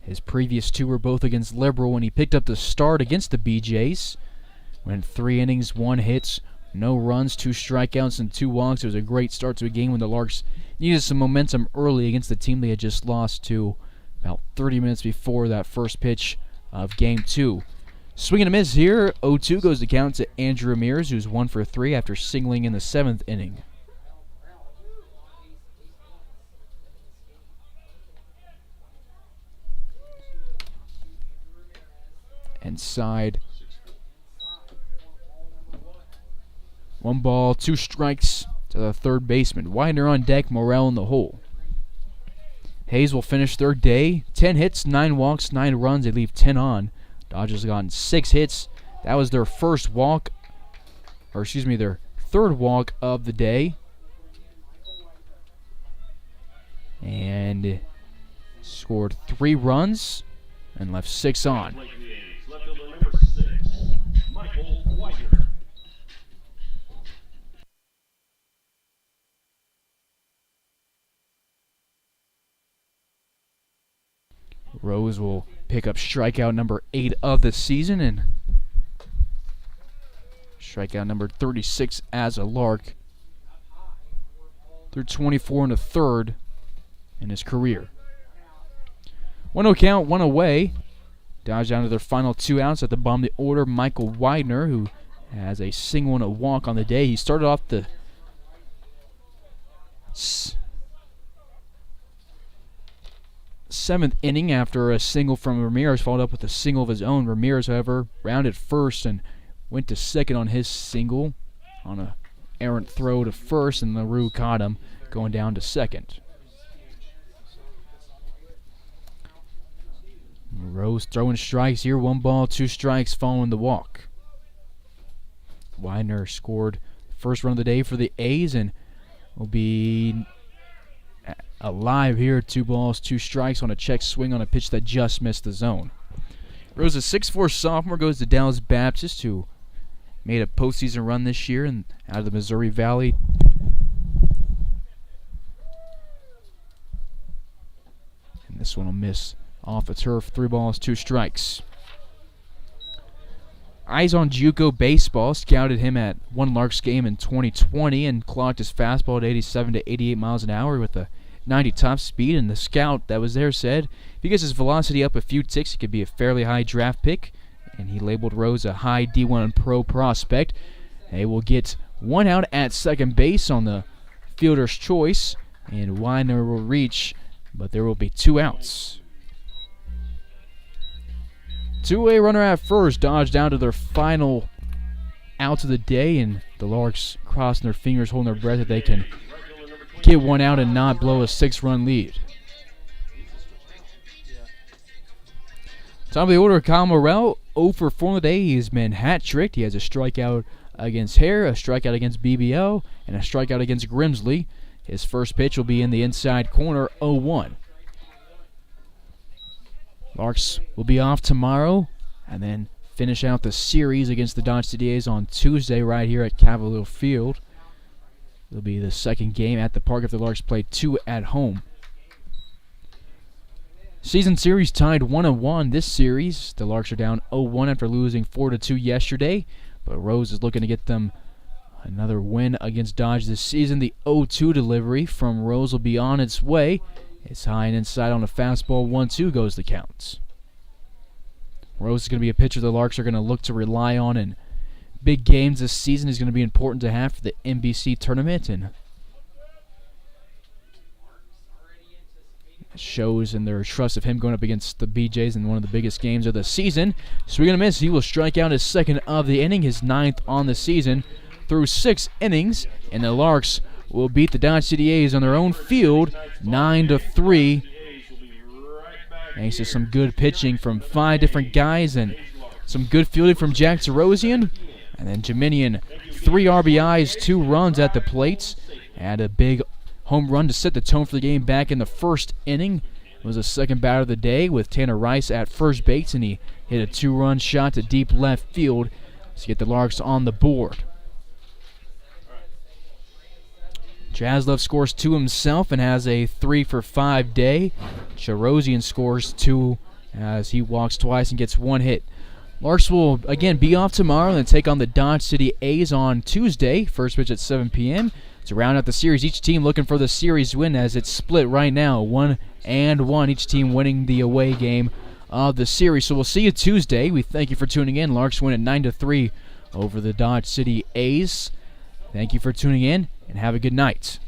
His previous 2 were both against Liberal when he picked up the start against the BJs. Went 3 innings, 1 hit, no runs, 2 strikeouts, and 2 walks. It was a great start to a game when the Larks needed some momentum early against the team they had just lost to about 30 minutes before that first pitch of Game 2. Swing and a miss here. 0-2 goes the count to Andrew Ramirez, who's 1 for 3 after singling in the 7th inning. Inside. 1 ball, 2 strikes to the third baseman. Widener on deck, Morrell in the hole. Hayes will finish their day. 10 hits, 9 walks, 9 runs. They leave 10 on. Dodgers gotten 6 hits. That was their first walk, or excuse me, their 3rd walk of the day. And scored 3 runs and left 6 on. Left fielder number 6, Michael Widener. Rose will pick up strikeout number 8 of the season and strikeout number 36 as a Lark through 24 and a third in his career. 1-0 count, 1 away. Dodge down to their final 2 outs at the bottom of the order. Michael Widener, who has a single and a walk on the day. He started off the 7th inning after a single from Ramirez, followed up with a single of his own. Ramirez, however, rounded first and went to second on his single on a errant throw to first, and LaRue caught him going down to second. Rose throwing strikes here. 1 ball, 2 strikes following the walk. Widener scored first run of the day for the A's and will be alive here. 2 balls, 2 strikes on a check swing on a pitch that just missed the zone. Rose, a 6'4" sophomore, goes to Dallas Baptist, who made a postseason run this year and out of the Missouri Valley. And this one will miss off the turf. 3 balls, 2 strikes. eyes on JUCO baseball. Scouted him at one Larks game in 2020 and clocked his fastball at 87 to 88 miles an hour with a 90 top speed. And the scout that was there said if he gets his velocity up a few ticks, he could be a fairly high draft pick. And he labeled Rose a high D1 pro prospect. They will get one out at second base on the fielder's choice, and Weiner will reach, but there will be 2 outs. Two-way runner at first, Dodge down to their final outs of the day, and the Larks crossing their fingers, holding their breath that they can get one out and not blow a 6-run lead. Top of the order, Kyle Morrell, 0 for 4 on the day. He's been hat-tricked. He has a strikeout against Hare, a strikeout against BBO, and a strikeout against Grimsley. His first pitch will be in the inside corner, 0-1. Larks will be off tomorrow and then finish out the series against the Dodge City A's on Tuesday right here at Cavalier Field. It'll be the second game at the park if the Larks play 2 at home. Season series tied 1-1 this series. The Larks are down 0-1 after losing 4-2 yesterday, but Rose is looking to get them another win against Dodge this season. The 0-2 delivery from Rose will be on its way. It's high and inside on a fastball. 1-2 goes the count. Rose is going to be a pitcher the Larks are going to look to rely on in big games this season. Is going to be important to have for the NBC tournament, and shows in their trust of him going up against the BJs in one of the biggest games of the season. Swing and a miss. He will strike out his second of the inning, his 9th on the season, through 6 innings, and the Larks will beat the Dodge City A's on their own field 9-3. Thanks to some good pitching from 5 different guys and some good fielding from Jack Tarosian. And then Jeminian, 3 RBIs, 2 runs at the plate, and a big home run to set the tone for the game back in the first inning. It was the second batter of the day with Tanner Rice at first base, and he hit a 2-run shot to deep left field to get the Larks on the board. Jaslov scores 2 himself and has a 3 for 5 day. Charosian scores 2 as he walks twice and gets 1 hit. Larks will again be off tomorrow and take on the Dodge City A's on Tuesday. First pitch at 7 p.m. To round out the series, each team looking for the series win as it's split right now, 1-1. Each team winning the away game of the series. So we'll see you Tuesday. We thank you for tuning in. Larks win at 9-3 over the Dodge City A's. Thank you for tuning in, and have a good night.